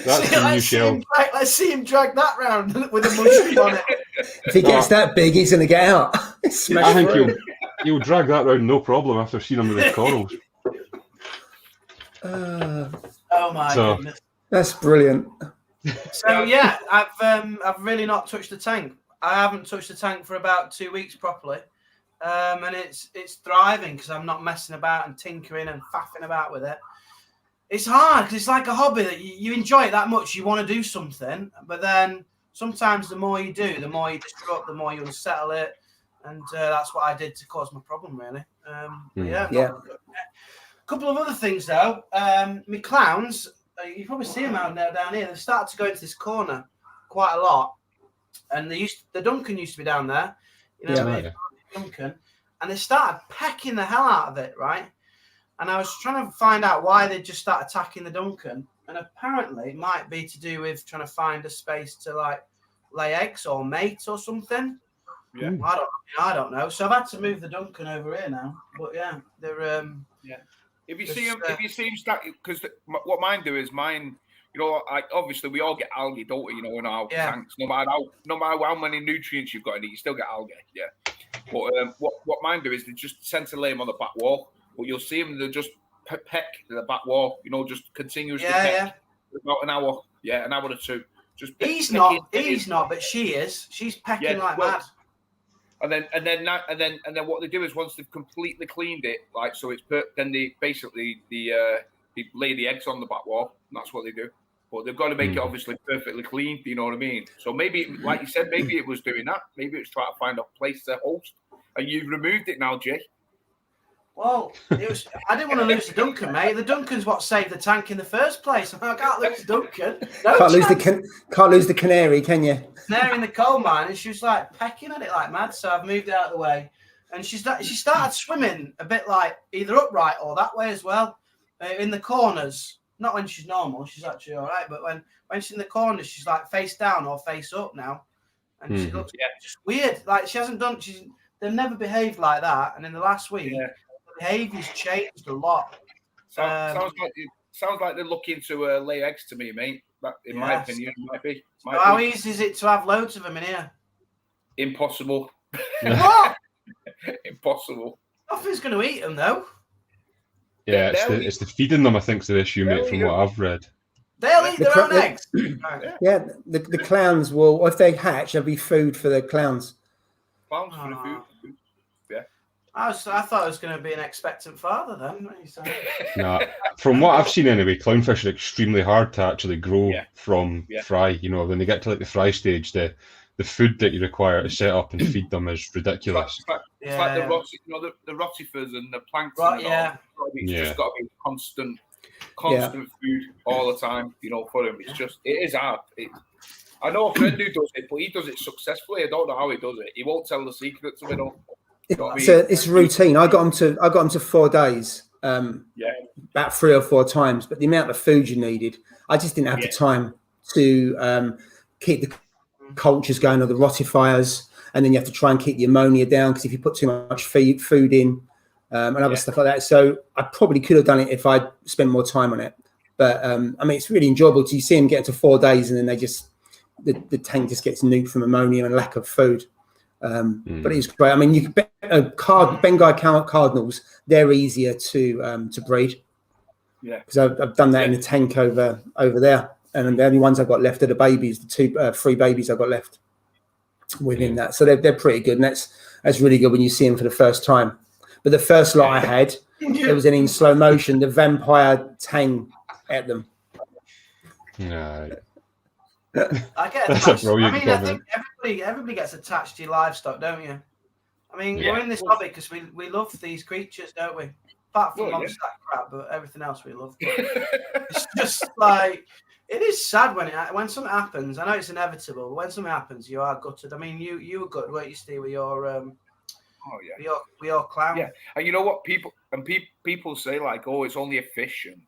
That's the new shell. Let's see him drag that round with a mushroom on it. If he gets that big, he's going to get out. I think he'll drag that round no problem after seeing him with his corals. Oh my goodness, that's brilliant. So yeah, I've really not touched the tank. I haven't touched the tank for about 2 weeks properly, and it's thriving because I'm not messing about and tinkering and faffing about with it. It's hard because it's like a hobby that you enjoy it that much. You want to do something, but then sometimes the more you do, the more you disrupt, the more you unsettle it, and that's what I did to cause my problem, really. A couple of other things though. My clowns, you probably see them out there down here. They've started to go into this corner quite a lot, and the Duncan used to be down there, you know, Duncan, and they started pecking the hell out of it, right? And I was trying to find out why they just start attacking the Duncan, and apparently it might be to do with trying to find a space to like lay eggs or mate or something. Yeah, I don't know. So I've had to move the Duncan over here now. But yeah, they're If you see them, stack, because what mine do is mine. You know, obviously we all get algae, don't we? You know, in our tanks. No matter how many nutrients you've got in it, you still get algae. Yeah. But what mine do is they just tend to lay them on the back wall. But you'll see them; they just peck the back wall. You know, just continuously peck for about an hour. Yeah, an hour or two. Just peck, he's not, but she is. She's pecking like mad. And then what they do is once they've completely cleaned it, like so it's then they basically they lay the eggs on the back wall. And that's what they do. But they've got to make it obviously perfectly clean. Do you know what I mean? So maybe, like you said, maybe it was doing that. Maybe it was trying to find a place to host, and you've removed it now, Jay. Well, it was. I didn't want to lose the Duncan, mate. The Duncan's what saved the tank in the first place. I can't lose the Duncan. Can't lose the canary, can you? Canary in the coal mine, and she was like pecking at it like mad. So I've moved it out of the way, and she started swimming a bit like either upright or that way as well, in the corners. Not when she's normal, she's actually all right. But when she's in the corners, she's like face down or face up now, and she looks just weird. Like she hasn't done. They've never behaved like that, and in the last week. Yeah. Behaviour's changed a lot. Sounds like they're looking to lay eggs to me, mate. That, in my opinion, might be. How easy is it to have loads of them in here? Impossible. What? Impossible. Nothing's going to eat them, though. Yeah, it's the feeding them, I think, is the issue, mate, from what I've read. They'll eat their own eggs. Yeah, the clowns will, if they hatch, there'll be food for the clowns. Clowns for the food. I thought it was going to be an expectant father then. Nah, from what I've seen anyway, clownfish are extremely hard to actually grow from fry. You know, when they get to like the fry stage, the food that you require to set up and feed them is ridiculous. It's like the roti, you know, the rotifers and the plankton. It's just got to be constant food all the time. You know, for them, it is hard. I know a friend who does it, but he does it successfully. I don't know how he does it. He won't tell the secrets of it all. It's routine. I got them to 4 days, about 3 or 4 times. But the amount of food you needed, I just didn't have the time to keep the cultures going or the rotifiers, and then you have to try and keep the ammonia down because if you put too much food in and other stuff like that. So I probably could have done it if I'd spent more time on it. But I mean, it's really enjoyable to see them get to 4 days and then they just the tank just gets nuked from ammonia and lack of food. But it's great. I mean, you can Bengal cardinals. They're easier to breed. Yeah, because I've done that in the tank over there, and the only ones I've got left are the babies. The 3 babies I've got left within that. So they're pretty good, and that's really good when you see them for the first time. But the first lot I had, it was in slow motion. The vampire tang at them. No. I get attached. I mean, I think everybody gets attached to your livestock, don't you? I mean, we're in this hobby because we love these creatures, don't we? Apart from that crap, but everything else we love. It's just like it is sad when something happens. I know it's inevitable, but when something happens, you are gutted. I mean, you were good, weren't you, Steve? With your with your clown. Yeah, and you know what people say like, oh, it's only a fish and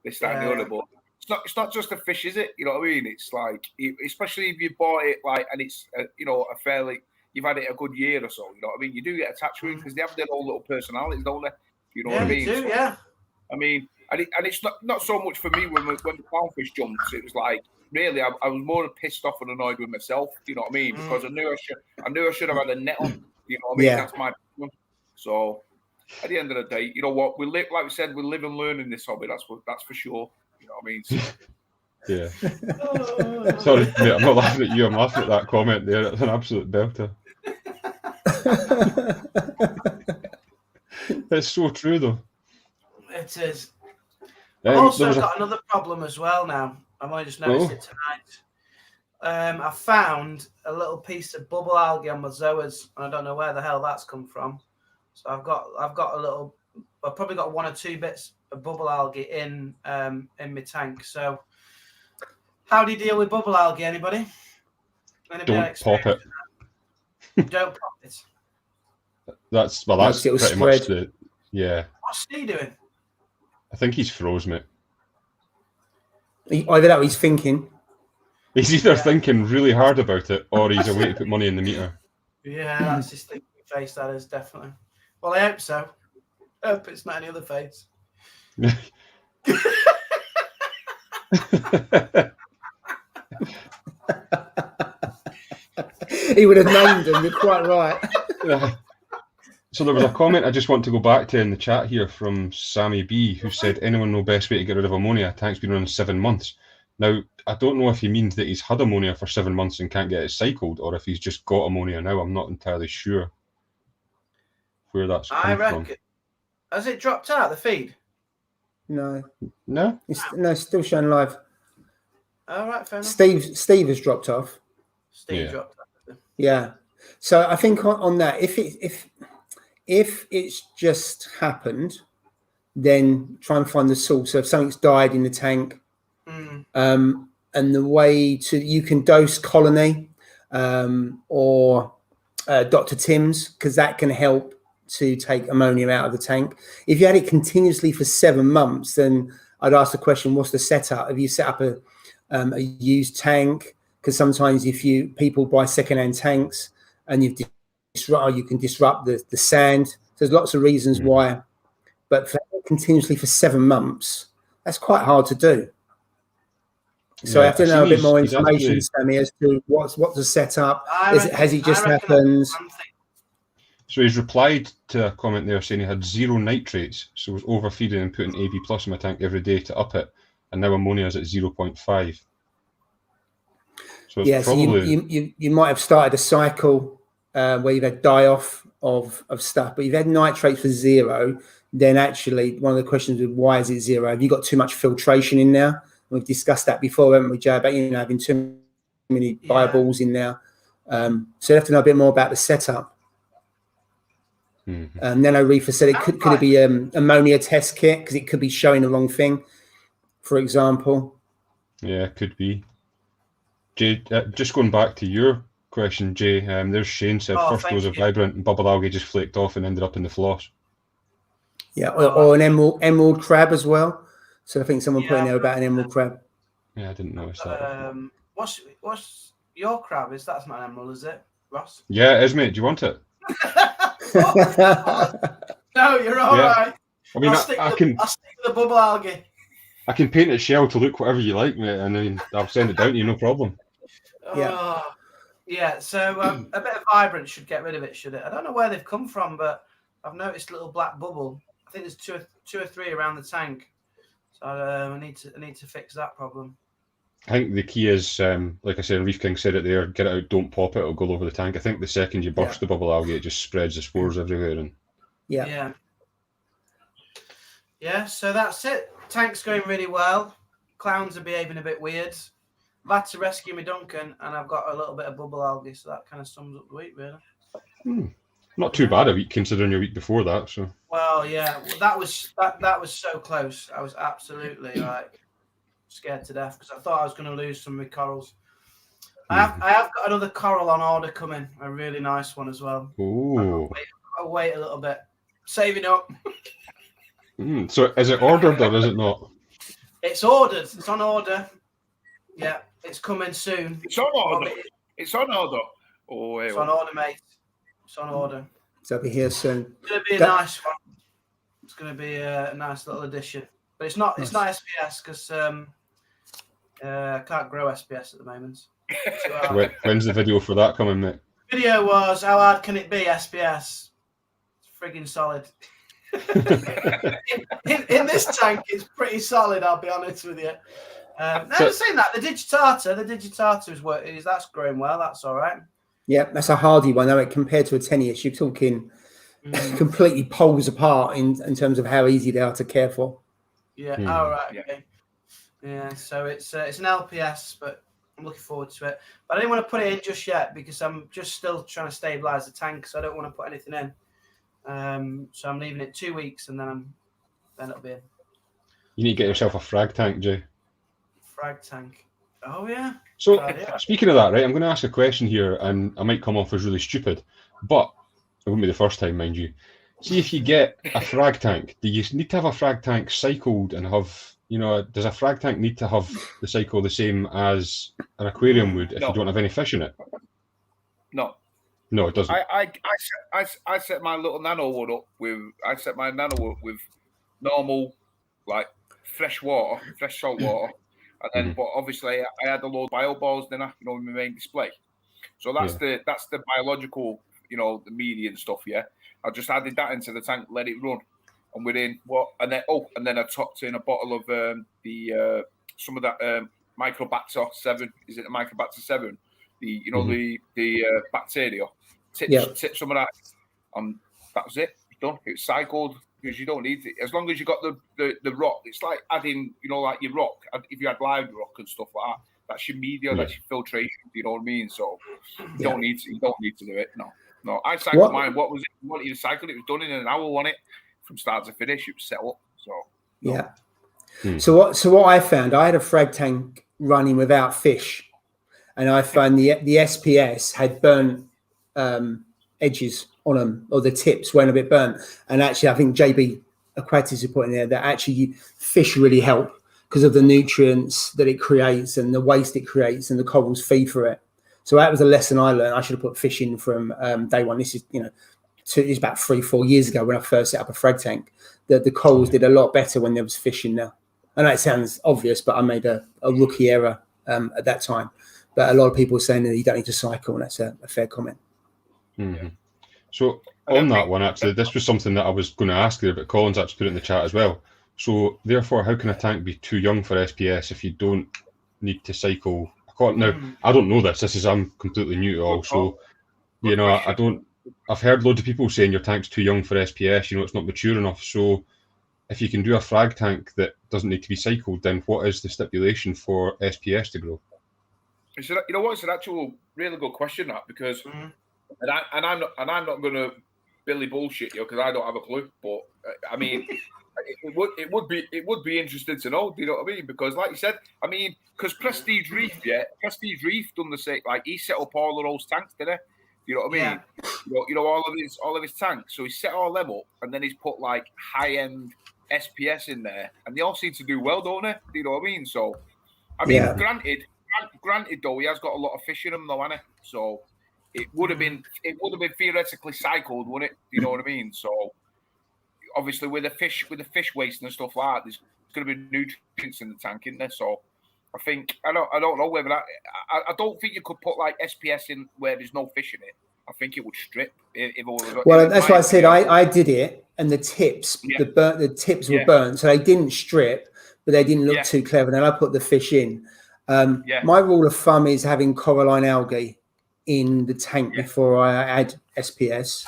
this, that, and the other, but. It's not just a fish, is it? You know what I mean? It's like, especially if you bought it like, and it's you've had it a good year or so. You know what I mean? You do get attached to it because they have their own little personalities, don't they? You know what I mean? They do, yeah. I mean, and it's not so much for me when the clownfish jumped. It was like really, I was more pissed off and annoyed with myself. You know what I mean? Because I knew I should have had a net on. You know what I mean? That's my problem. So at the end of the day, you know what? We live, like we said, we live and learn in this hobby. That's for sure. You know what I mean? So. Yeah. Sorry, mate, I'm not laughing at you. I'm laughing at that comment there. It's an absolute belter. It's so true, though. It is. I've also got another problem as well now. I've only just noticed it tonight. I found a little piece of bubble algae on my zoas, and I don't know where the hell that's come from. So I've got a little. I've probably got 1 or 2 bits a bubble algae in my tank. So, how do you deal with bubble algae? Anybody Don't pop it. Don't pop it. That's Makes it pretty spread. much the What's he doing? I think he's froze, mate. Either that or he's thinking. He's either thinking really hard about it or he's away to put money in the meter. Yeah, that's his thinking face. That is definitely. Well, I hope so. I hope it's not any other face. He would have named him. You're quite right. So there was a comment I just want to go back to in the chat here from Sammy B, who said, anyone know best way to get rid of ammonia? Tank's been running 7 months. Now, I don't know if he means that he's had ammonia for 7 months and can't get it cycled, or if he's just got ammonia now. I'm not entirely sure where that's come from. Has it dropped out, the feed? No. No? It's still showing live. All right, fair enough. Steve has dropped off. Steve dropped out. Yeah. So I think on that, if it's just happened, then try and find the source. So if something's died in the tank, and the way you can dose Colony or Dr. Tim's, because that can help to take ammonia out of the tank. If you had it continuously for 7 months, then I'd ask the question, what's the setup? Have you set up a used tank? Because sometimes people buy secondhand tanks and you can disrupt the sand. There's lots of reasons why, but continuously for 7 months, that's quite hard to do. So I have to know a bit more information, Sammy, as to what's the setup. Has it just happened? So he's replied to a comment there saying he had 0 nitrates, so was overfeeding and putting AB plus in my tank every day to up it, and now ammonia is at 0.5. So it's probably... you might have started a cycle where you've had die-off of stuff, but you've had nitrates for 0, then actually one of the questions is, why is it 0? Have you got too much filtration in there? We've discussed that before, haven't we, Joe, about having too many bioballs in there. So you have to know a bit more about the setup. Nano Reefer said could it be ammonia test kit, because it could be showing the wrong thing, for example. Yeah, it could be. Jay, just going back to your question, Jay, there's Shane said first dose of Vibrant and bubble algae just flaked off and ended up in the floss. Yeah, or an emerald crab as well. So I think someone put in there about an emerald crab. Yeah, I didn't notice that. What's your crab? That's not an emerald, is it, Ross? Yeah, it is, mate. Do you want it? No, you're all right. I mean, I'll stick to the bubble algae. I can paint it shell to look whatever you like, mate, and then I'll send it down to you, no problem. Yeah. So a bit of Vibrant should get rid of it, should it? I don't know where they've come from, but I've noticed a little black bubble. I think there's two or three around the tank. So I need to fix that problem. I think the key is, like I said, Reef King said it there, get it out, don't pop it, it'll go over the tank. I think the second you burst the bubble algae, it just spreads the spores everywhere. And so that's it. Tank's going really well. Clowns are behaving a bit weird. I've had to rescue my Duncan, and I've got a little bit of bubble algae, so that kind of sums up the week, really. Not too bad a week, considering your week before that. So. Well, yeah, that was so close. I was absolutely scared to death because I thought I was going to lose some of my corals. I have got another coral on order coming, a really nice one as well. Ooh. I'll wait a little bit, saving up. So is it ordered or is it not? It's ordered. It's on order. Yeah, it's coming soon. It's on order. It's on order. Oh, it's on order, mate. It's on order. So I'll be here soon. It's going to be a nice one. It's going to be a nice little addition. But it's not SPS because I can't grow SPS at the moment. When's the video for that coming, mate? Video was, how hard can it be, SPS? It's frigging solid. in this tank, it's pretty solid, I'll be honest with you. Saying that, the digitata is that's growing well, that's all right. Yeah, that's a hardy one. Though, compared to a 10-inch, you're talking completely poles apart in terms of how easy they are to care for. Yeah. All right. Okay. Yeah. So it's an LPS, but I'm looking forward to it. But I didn't want to put it in just yet because I'm just still trying to stabilize the tank, so I don't want to put anything in. So I'm leaving it 2 weeks, and then it'll be in. You need to get yourself a frag tank, Jay. Frag tank. Oh yeah. So Yeah. speaking of that, right, I'm going to ask a question here, and I might come off as really stupid, but it won't be the first time, mind you. See, if you get a frag tank, do you need to have a frag tank cycled and have, you know, does a frag tank need to have the cycle the same as an aquarium would if No. you don't have any fish in it? No. No, it doesn't. I set my little nano wood up with normal, like fresh water, fresh salt water, and then but obviously I had a load of bio balls then, you know, in my main display. So that's the biological, you know, the media and stuff. Yeah, I just added that into the tank, let it run, and within and then I topped in a bottle of some of that Microbacter 7. Is it the Microbacter 7? The the bacteria. Tip some of that, and that was it. It's done. It's cycled because you don't need it as long as you got the rock. It's like adding, you know, like your rock. If you had live rock and stuff like that, that's your media, that's your filtration. You know what I mean? So you don't need to. You don't need to do it. No. I cycled mine. What was it? You wanted to cycle? It was done in an hour. On it from start to finish. It was set up. So yeah. So what I found, I had a frag tank running without fish. And I found the SPS had burnt edges on them, or the tips weren't a bit burnt. And actually, I think JB Aquatics is putting there that actually fish really help because of the nutrients that it creates and the waste it creates, and the corals feed for it. So that was a lesson I learned. I should have put fish in from day one. This is, you know, it's about 3-4 years ago when I first set up a frag tank. That the corals did a lot better when there was fish in there. I know it sounds obvious, but I made a rookie error at that time. But a lot of people are saying that you don't need to cycle, and that's a fair comment. So on that one, actually, this was something that I was going to ask there, but Colin's actually put it in the chat as well. So therefore, how can a tank be too young for SPS if you don't need to cycle? Now, I don't know this. I'm completely new to all. So, you know, I've heard loads of people saying your tank's too young for SPS. You know, it's not mature enough. So if you can do a frag tank that doesn't need to be cycled, then what is the stipulation for SPS to grow? You know what? It's an actual really good question, that, because and I'm not going to Billy bullshit you because I don't have a clue. But I mean, it would be interesting to know. Do you know what I mean? Because like you said, I mean, because Prestige Reef done the same. Like he set up all of those tanks, didn't he? You know what I mean? You know all of his tanks. So he set all them up, and then he's put like high end SPS in there, and they all seem to do well, don't they? Do you know what I mean? So I mean, granted though, he has got a lot of fish in him though, hasn't he? So it would have been theoretically cycled, wouldn't it? You know what I mean? So obviously with the fish waste and stuff like that, there's going to be nutrients in the tank, isn't there? So I think I don't know whether that I don't think you could put like SPS in where there's no fish in it. I think it would strip. Well, that's why I said I did it, and the tips, the tips were burnt, so they didn't strip, but they didn't look too clever. Then I put the fish in. My rule of thumb is having coralline algae in the tank before I add SPS.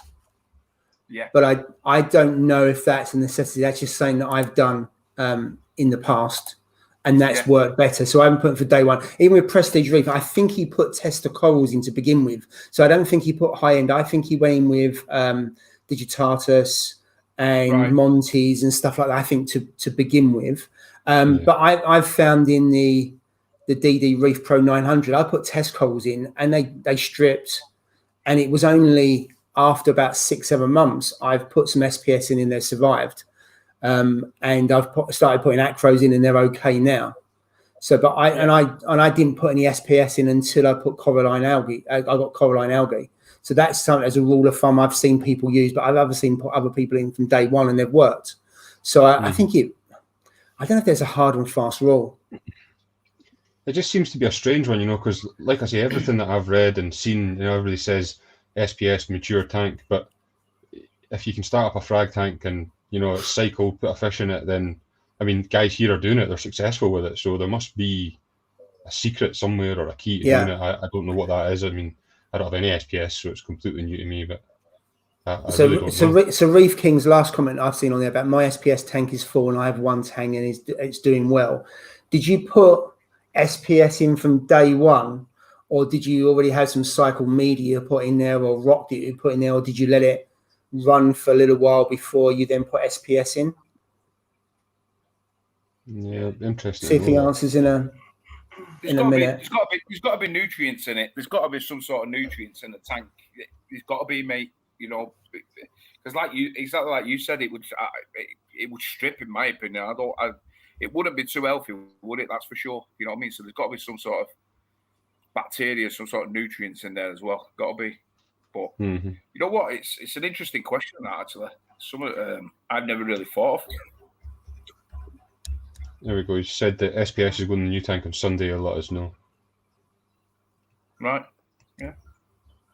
But I don't know if that's a necessity. That's just something that I've done in the past, and that's worked better. So I haven't put it for day one. Even with Prestige Reef, I think he put tester corals in to begin with. So I don't think he put high end. I think he went in with Digitatus and Montes and stuff like that, I think, to begin with. But I've found in the DD Reef Pro 900, I put test corals in, and they stripped, and it was only after about 6-7 months I've put some SPS in and they survived, and I've started putting acros in and they're okay now. So, but I didn't put any SPS in until I put coralline algae. I got coralline algae. So that's something as a rule of thumb I've seen people use, but I've ever seen put other people in from day one and they've worked. So I think I don't know if there's a hard and fast rule. It just seems to be a strange one, you know, because like I say, everything that I've read and seen, you know, everybody says SPS mature tank, but if you can start up a frag tank and, you know, it's cycled, put a fish in it, then, I mean, guys here are doing it, they're successful with it, so there must be a secret somewhere or a key to doing it. I don't know what that is. I mean, I don't have any SPS, so it's completely new to me, but So Reef King's last comment I've seen on there about my SPS tank is full and I have one tank and it's doing well. Did you put SPS in from day one, or did you already have some cycle media put in there or rock that you put in there, or did you let it run for a little while before you then put SPS in? Yeah, interesting. See if he answers in a minute. There's got to be nutrients in it. There's got to be some sort of nutrients in the tank. There's got to be, mate. You know, because exactly like you said, it would strip, in my opinion. It wouldn't be too healthy, would it? That's for sure. You know what I mean? So there's got to be some sort of bacteria, some sort of nutrients in there as well. Got to be. But you know what? It's an interesting question, that actually. Some I've never really thought of. There we go. He said that SPS is going in the new tank on Sunday. He'll let us know. Right. Yeah.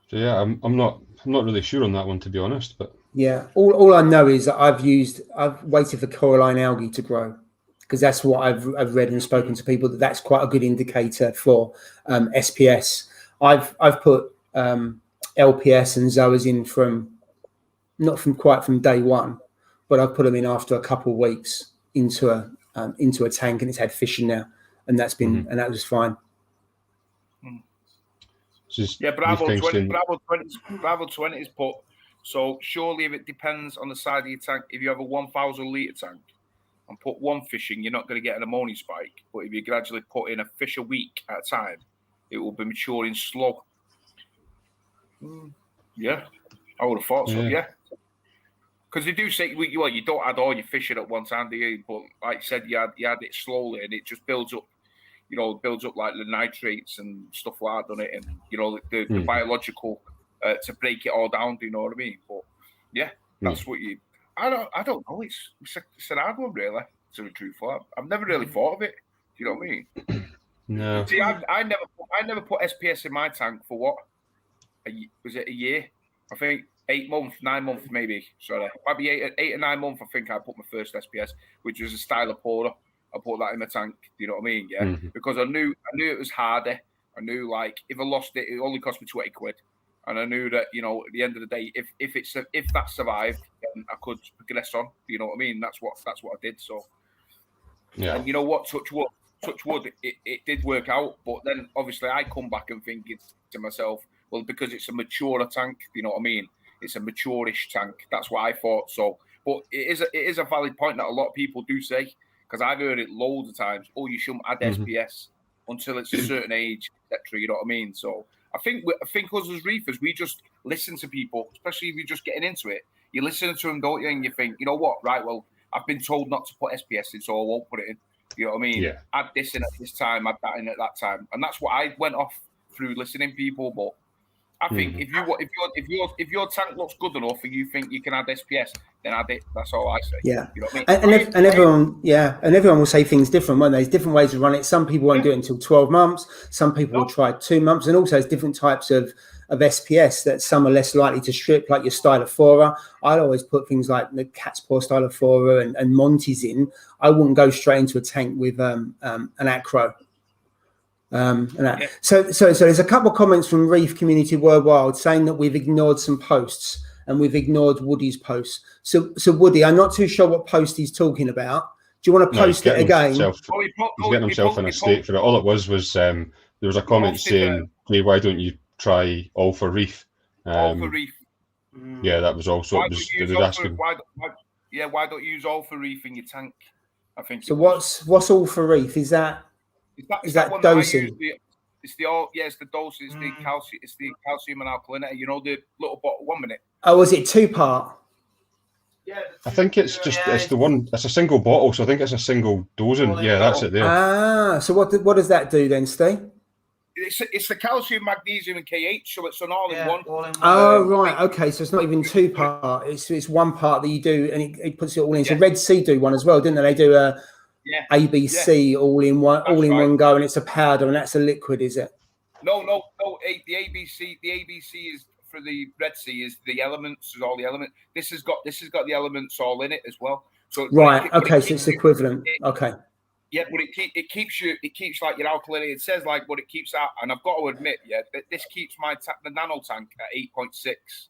So yeah, I'm not really sure on that one, to be honest. But yeah, all I know is that I've waited for coralline algae to grow, because that's what I've read and spoken to people that's quite a good indicator for SPS. I've put LPS and zoas in not from day one, but I've put them in after a couple of weeks into a tank, and it's had fish in there, and that's been and that was fine. Yeah, Bravo 20 is put. So surely, if it depends on the side of your tank, if you have a 1,000 litre tank and put one fish in, you're not going to get an ammonia spike. But if you gradually put in a fish a week at a time, it will be maturing slow. Yeah, I would have thought so. Yeah, because they do say you don't add all your fish in at one time, do you? But like I said, you add it slowly, and it just builds up. You know, it builds up like the nitrates and stuff like that, doesn't it? And you know, the biological to break it all down. Do you know what I mean? But yeah, that's what you. I don't know. It's an hard one, really. To be truthful, I've never really thought of it. Do you know what I mean? No. See, I never put SPS in my tank for what? Was it a year? I think 8 months, 9 months, maybe. Sorry, might be 8 or 9 months. I think I put my first SPS, which was a Stylopoda. I put that in my tank. Do you know what I mean? Yeah, because I knew it was harder. I knew, like, if I lost it, it only cost me 20 quid, and I knew that, you know, at the end of the day, if that survived, then I could progress on. Do you know what I mean? That's what I did. So yeah, and you know what? Touch wood, it did work out. But then obviously I come back and think to myself, well, because it's a mature tank. Do you know what I mean? It's a mature-ish tank. That's what I thought. So, but it is a valid point that a lot of people do say. Because I've heard it loads of times. Oh, you shouldn't add SPS until it's a certain age, etc. You know what I mean? So I think us as reefers, we just listen to people, especially if you're just getting into it. You listen to them, don't you? And you think, you know what? Right, well, I've been told not to put SPS in, so I won't put it in. You know what I mean? Yeah. Add this in at this time, add that in at that time, and that's what I went off through listening to people. But I think if your tank looks good enough and you think you can add SPS, then add it. That's all I say. Yeah, you know what I mean? And everyone will say things different, won't they? There's different ways to run it. Some people won't do it until 12 months. Some people will try 2 months, and also there's different types of SPS that some are less likely to strip, like your Stylophora. I'd always put things like the cat's paw Stylophora and Monty's in. I wouldn't go straight into a tank with an acro. So there's a couple of comments from Reef Community Worldwide saying that we've ignored some posts and we've ignored Woody's posts. So Woody, I'm not too sure what post he's talking about. Do you want to post it again? He's getting himself in a state for it. All it was there was a comment saying, "Hey, why don't you try All for Reef?" All for Reef. Yeah, that was also. Why don't you use All for Reef in your tank? I think. So what's All for Reef? Is that dosing? It's the dose. It's the calcium. It's the calcium and alkalinity. You know, the little bottle. 1 minute. Oh, is it 2-part? Yeah. I think it's just it's the one. It's a single bottle, so I think it's a single dosing. Yeah, that's it there. Ah, so what does that do then, Steve? It's the calcium, magnesium, and KH, so it's an all-in-one. Oh, right. Okay, so it's not even 2-part. It's 1 part that you do, and it puts it all in. So Red Sea do one as well, didn't they? They do a ABC all in one go, and it's a powder, and that's a liquid, is it? No. The ABC is for the Red Sea is the elements, is all the elements. This has got the elements all in it as well. So right. Okay, so it's equivalent. Okay. Yeah, but it keeps like your alkalinity. It says like what it keeps out, and I've got to admit, that this keeps the nano tank at 8.6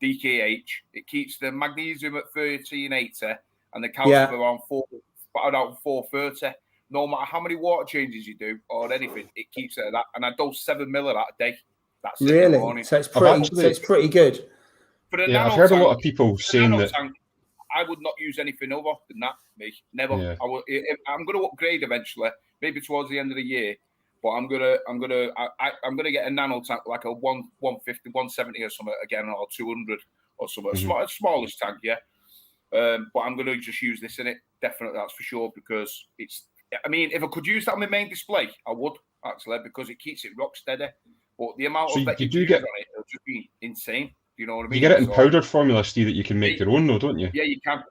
DKH. It keeps the magnesium at 1380 and the calcium around 430. No matter how many water changes you do or anything, it keeps it at that. And I dose 7 ml that a day. That's really. So it's pretty good. For the I've heard a lot of people saying that. Tank, I would not use anything other than that. Me, never. Yeah. I'm going to upgrade eventually, maybe towards the end of the year. But I'm gonna get a nano tank, like a 150, 170 or something again, or 200 or something. Smallish tank, yeah. But I'm gonna just use this in it, definitely, that's for sure. Because it's, I mean, if I could use that on my main display, I would actually, because it keeps it rock steady. But the amount of that you do get on it, it'll just be insane. You know what I mean? You get it in powdered formula, Steve, that you can make your own, though, don't you? Yeah, you can.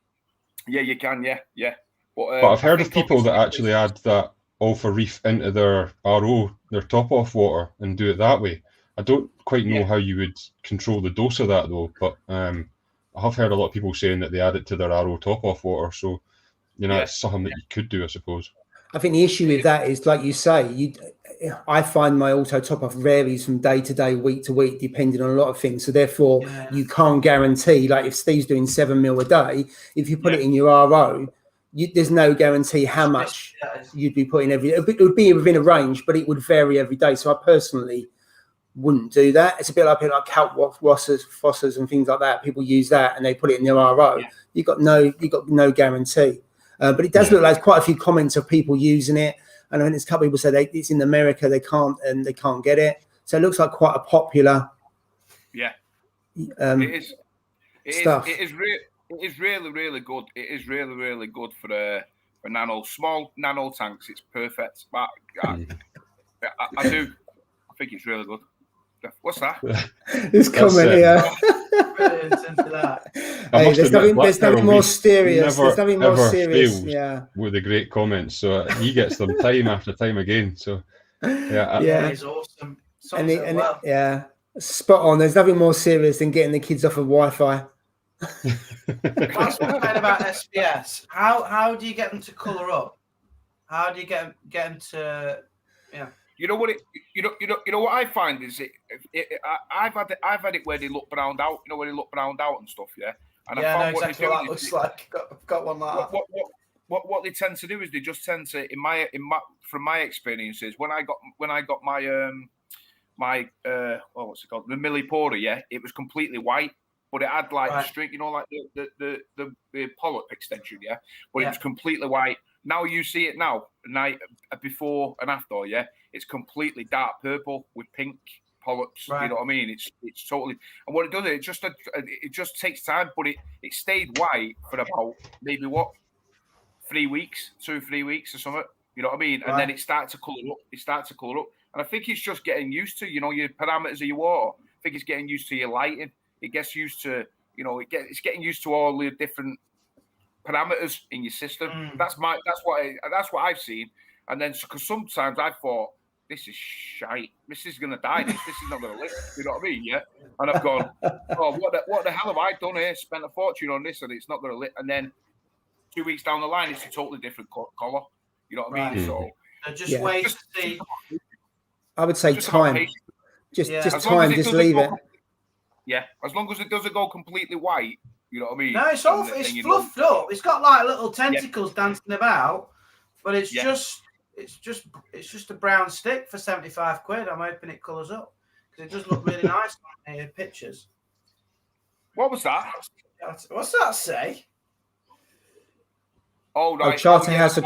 Yeah, you can. Yeah. But I've heard of people that actually add that Alpha Reef into their RO, their top-off water, and do it that way. I don't quite know how you would control the dose of that, though, but I have heard a lot of people saying that they add it to their RO top-off water, so, you know, it's something that you could do, I suppose. I think the issue with that is, like you say, I find my auto top-off varies from day to day, week to week, depending on a lot of things. So therefore, you can't guarantee, like if Steve's doing 7 mil a day, if you put it in your RO, there's no guarantee how much you'd be putting every. It would be within a range, but it would vary every day. So I personally wouldn't do that. It's a bit like kelp fossers and things like that. People use that and they put it in their RO. You've got no guarantee. But it does look like quite a few comments of people using it. And I think there's a couple of people say it's in America, they can't get it. So it looks like quite a popular. It is. Stuff. It is really, really good. It is really, really good for small nano tanks. It's perfect. But I think it's really good. What's that? This comment here. Hey, there's nothing more serious. There's nothing more serious. Yeah. With the great comments, so he gets them time after time again. So it's awesome. Spot on. There's nothing more serious than getting the kids off of Wi-Fi. That's what I'm saying about SPS. How do you get them to colour up? How do you get them to? Yeah. You know what what I find is I've had it where they look browned out. You know, where they look browned out and stuff. Yeah. And I know exactly what that looks like. Got one like that. What they tend to do is they just tend to, from my experiences, when I got my what's it called, the millipora, it was completely white, but it had like the string, you know, like the polyp extension, but it was completely white. Now you see it now, before and after, it's completely dark purple with pink polyps. You know what I mean? It's totally, and what it does, it just takes time, but it stayed white for about maybe 3 weeks, 2-3 weeks or something. You know what I mean? And then it starts to colour up. And I think it's just getting used to, you know, your parameters of your water. I think it's getting used to your lighting. It gets used to, you know, it's getting used to all the different parameters in your system. That's what I've seen. And then, because sometimes I thought, this is shite. This is gonna die. This is not gonna live. You know what I mean? Yeah. And I've gone, oh, what the hell have I done here? Spent a fortune on this, and it's not gonna live. And then 2 weeks down the line, it's a totally different colour. You know what I mean? So just wait to see. I would say time. Just time. Just leave it. Yeah, as long as it doesn't go completely white. You know what I mean? No, it's fluffed up. It's got like little tentacles dancing about, but it's just a brown stick for 75 quid. I'm hoping it colours up because it does look really nice on the pictures. What was that? What's that say? Oh, right. Charterhouse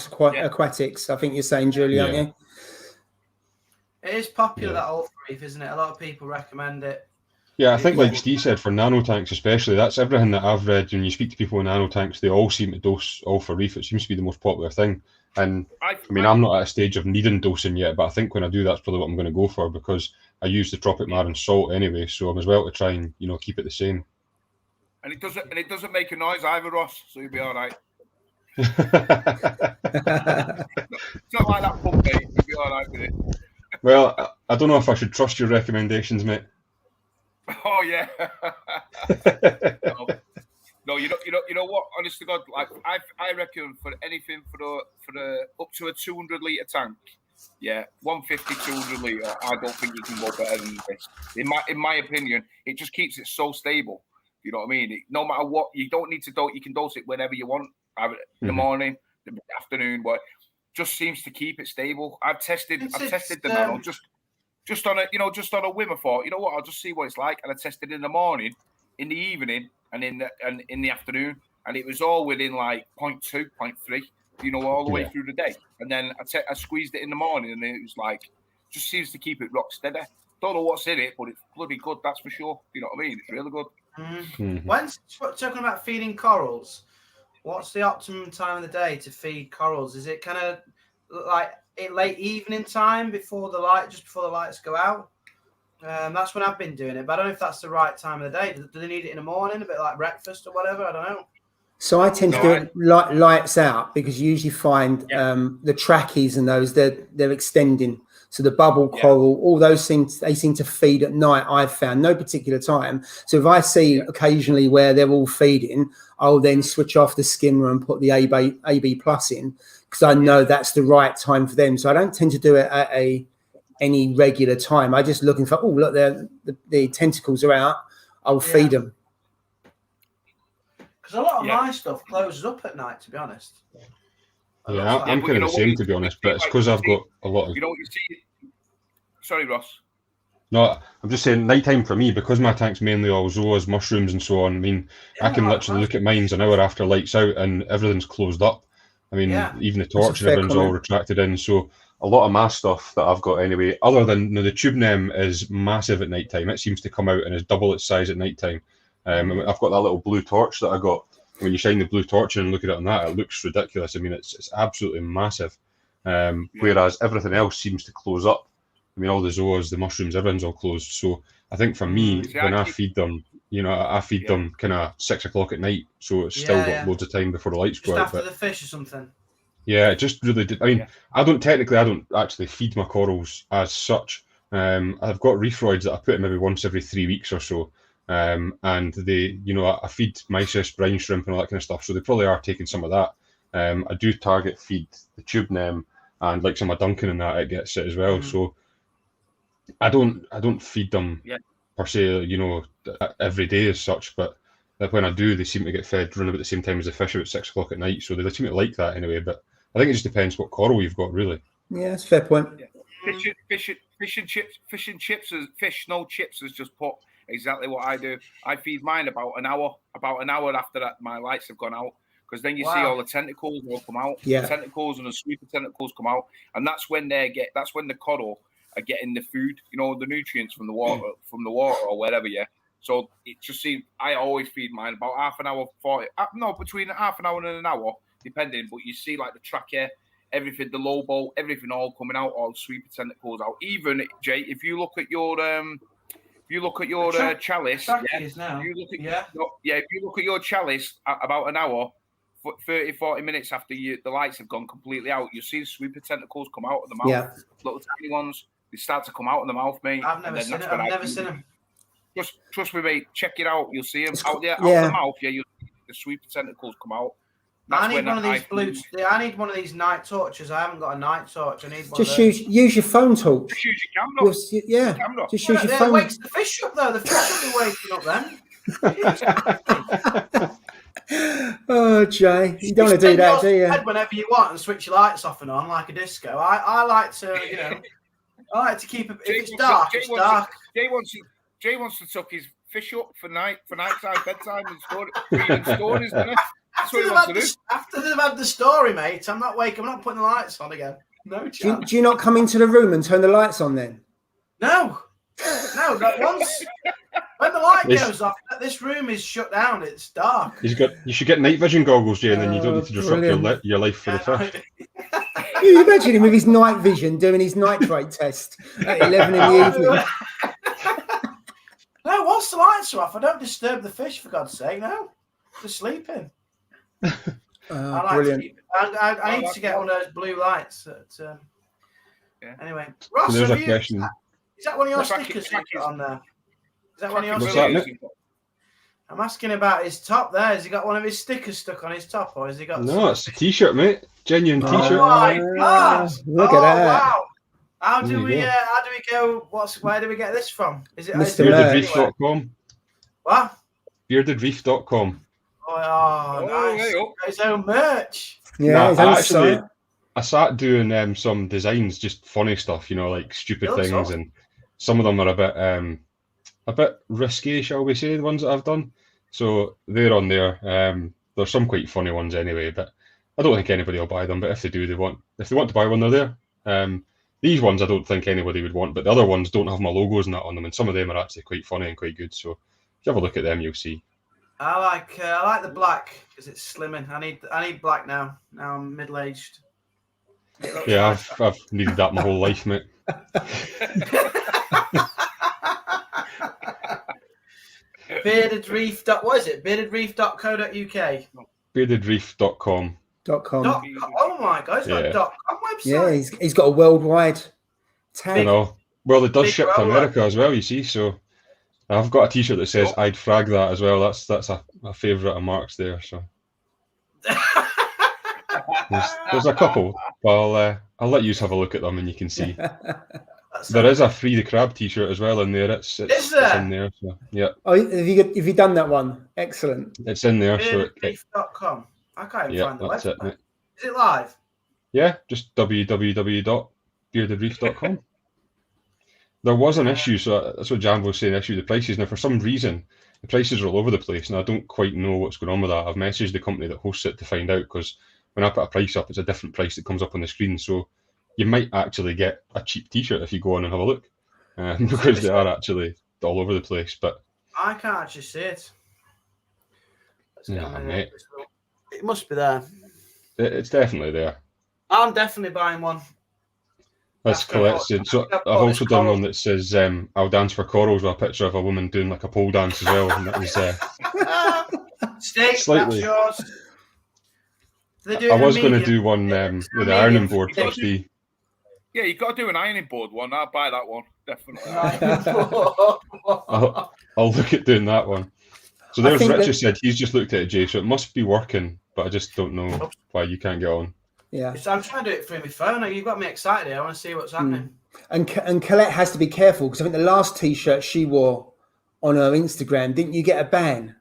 Aquatics. I think you're saying, Julie, aren't you? It is popular, that Alpha Reef, isn't it? A lot of people recommend it. Yeah, I think like Steve said, for nano tanks especially, that's everything that I've read. When you speak to people in nano tanks, they all seem to dose Alpha Reef. It seems to be the most popular thing. And I mean, I'm not at a stage of needing dosing yet, but I think when I do, that's probably what I'm going to go for, because I use the Tropic Marin salt anyway, so I'm as well to try and, you know, keep it the same. And it doesn't make a noise either, Ross, so you'll be all right. It's not like that pump, mate. You'll be all right with it. Well, I don't know if I should trust your recommendations, mate. Oh yeah. No, you know what? Honest to God, like I reckon for anything for the up to a 200 litre tank, 150, 200 litre, I don't think you can go better than this. In my opinion, it just keeps it so stable. You know what I mean? No matter what, you don't need to dose. You can dose it whenever you want. In the morning, the afternoon, but just seems to keep it stable. I've tested the nano just on a whim. I thought, you know what, I'll just see what it's like. And I tested in the morning, in the evening, and in the afternoon, and it was all within like 0.2, 0.3, you know, all the way through the day. And then I squeezed it in the morning, and it was like, just seems to keep it rock steady. Don't know what's in it, but it's bloody good, that's for sure. You know what I mean? It's really good. When talking about feeding corals, what's the optimum time of the day to feed corals? Is it kind of like late evening time before the lights go out? That's when I've been doing it, but I don't know if that's the right time of the day. Do they need it in the morning, a bit like breakfast or whatever? I don't know. So I tend to do it lights out, because you usually find the trackies and those, they're extending. So the bubble coral, all those things, they seem to feed at night, I've found, no particular time. So if I see occasionally where they're all feeding, I'll then switch off the skimmer and put the AB plus in, because I know that's the right time for them. So I don't tend to do it at any regular time. I just looking for, oh, look, the tentacles are out, I'll feed them. Because a lot of my stuff closes up at night, to be honest. Yeah, I'm kind of the same, to be honest, but it's because I've got a lot of... You know what you see? Sorry, Ross. No, I'm just saying, nighttime for me, because my tank's mainly all zoas, mushrooms and so on. I mean, I can literally look at mine's an hour after lights out and everything's closed up. I mean, even the torch and everything's all retracted in. So a lot of my stuff that I've got anyway, other than the tube nem is massive at nighttime. It seems to come out and is double its size at nighttime. I've got that little blue torch that I got. When you shine the blue torch and look at it on that, it looks ridiculous. I mean, it's absolutely massive. Whereas everything else seems to close up. I mean, all the zoas, the mushrooms, everything's all closed. So I think for me, when I feed them, you know, I feed them kind of 6 o'clock at night. So it's still got loads of time before the lights go out. Just after the fish or something. Yeah, it just really did. I mean, I don't actually feed my corals as such. I've got reefroids that I put in maybe once every 3 weeks or so. And they, you know, I feed mysis, brine shrimp and all that kind of stuff. So they probably are taking some of that. I do target feed the tube nem and like some of Duncan and that, it gets it as well. So I don't feed them per se, you know, every day as such, but when I do, they seem to get fed around about the same time as the fish, about 6 o'clock at night. So they seem to like that anyway. But I think it just depends what coral you've got, really. Yeah, that's a fair point. Fish no chips has just put exactly what I do. I feed mine about an hour after that my lights have gone out, because then you see all the tentacles will come out. The tentacles and the sweeper tentacles come out, and that's when the coral are getting the food, you know, the nutrients from the water or whatever. So it just seems I always feed mine about half an hour, between half an hour and an hour, depending. But you see like the trachea, everything, the lobo, everything all coming out, all sweeper tentacles out. Even Jay, if you look at your chalice, if you look at your chalice about an hour, 30-40 minutes after the lights have gone completely out, you see the sweeper tentacles come out of the mouth. Little tiny ones, they start to come out of the mouth, mate. I've never seen them. Just trust me, mate. Check it out. You'll see them out there, out of the mouth. Yeah, you'll see the sweeper tentacles come out. I need one of these blues. I need one of these night torches. I haven't got a night torch. I need one. Just use your phone torch. Just use your camera. Just use your phone. It wakes the fish up though. The fish will be waking up then. Oh, Jay, you don't want to do that, do you? Whenever you want and switch your lights off and on like a disco. I like to, you know, I like to keep it. If it's dark, it's dark. Jay wants to tuck his fish up for nighttime, bedtime, and stories, doesn't he? After they've had the story, mate, I'm not putting the lights on again. No chance. Do you not come into the room and turn the lights on then? No, not once. When the light goes off, this room is shut down. It's dark. You should get night vision goggles, Jay, and then you don't need to disrupt your life for the fish. Can you imagine him with his night vision doing his nitrate test at 11 in the evening? No, once the lights are off, I don't disturb the fish, for God's sake. No, they're sleeping. Brilliant. I need to get one of those blue lights. Anyway, Ross, so there's a question. Is that one of your stickers you've got on there? Is that one of your stickers? I'm asking about his top there. Has he got one of his stickers stuck on his top, or has he got? No, it's a t-shirt, mate. Genuine t-shirt. Oh my God! Look at that! Wow. How do we go? Where do we get this from? Is it beardedreef.com? What? beardedreef.com. Oh, nice. His own merch. Yeah, I sat doing some designs, just funny stuff, you know, like stupid things, and some of them are a bit risky, shall we say, the ones that I've done. So they're on there. There's some quite funny ones anyway, but I don't think anybody will buy them. But if they do, if they want to buy one, they're there. These ones I don't think anybody would want, but the other ones don't have my logos and that on them, and some of them are actually quite funny and quite good. So if you have a look at them, you'll see. I like the black because it's slimming. I need black now. Now I'm middle aged. Yeah, I've needed that my whole life, mate. Bearded Reef. What is it? beardedreef.co.uk. Beardedreef.com. Oh my god, he's got a .com website. Yeah, he's got a worldwide tag. You know, well, it does Big ship to roller. America as well. You see, so I've got a T-shirt that says "I'd frag that" as well. That's a favourite of Mark's there. So there's a couple, but I'll let you have a look at them and you can see. There is a Free the Crab T-shirt as well in there. It's in there. So yeah. Oh, have you done that one? Excellent. It's in there. So beardedreef.com. I can't even find the that's website. it, mate. Is it live? Yeah, just www.beardedreef.com. There was an issue, so that's what Jan was saying, issue with the prices. Now, for some reason, the prices are all over the place, and I don't quite know what's going on with that. I've messaged the company that hosts it to find out, because when I put a price up, it's a different price that comes up on the screen. So you might actually get a cheap T-shirt if you go on and have a look, because they are actually all over the place. But I can't actually see it. mate. It must be there. It's definitely there. I'm definitely buying one. That's collected. So I've also done one that says "I'll dance for corals" with a picture of a woman doing like a pole dance as well, and that was Steak, slightly. that's yours. I was going to do one with the ironing board for Steve. Yeah, you've got to do an ironing board one. I'll buy that one, definitely. I'll look at doing that one. So there's Richard said he's just looked at it, Jay, so it must be working, but I just don't know why you can't get on. Yeah, I'm trying to do it through my phone. You've got me excited here. I want to see what's happening. And Colette has to be careful, because I think the last T-shirt she wore on her Instagram, didn't you get a ban?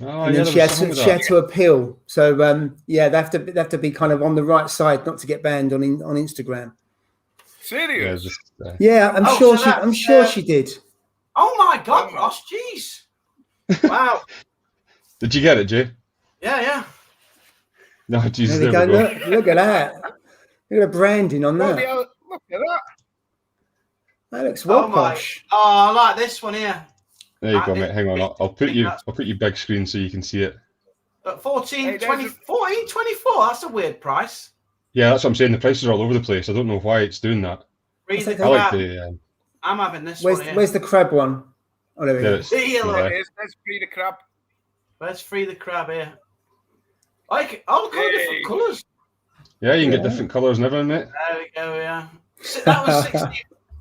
Oh, and then she had to appeal. So they have to be kind of on the right side, not to get banned on Instagram. Serious? Yeah, I'm sure she did. Oh my God, Ross! Jeez. Wow. Did you get it, Jay? Yeah. No, Jesus. There we go. Look at that. Look at the branding on that. Look at that. That looks well posh. Oh, I like this one here. There you go, mate. Hang on. I'll put you big screen so you can see it. 14.24. That's a weird price. Yeah, that's what I'm saying. The prices are all over the place. I don't know why it's doing that. I'm having this one. Where's the crab one? Oh, there we go. Let's free the crab. Let's free the crab here. Look at all the different colours. Yeah, you can get different colours and everything, mate. There we go, yeah. That was 16.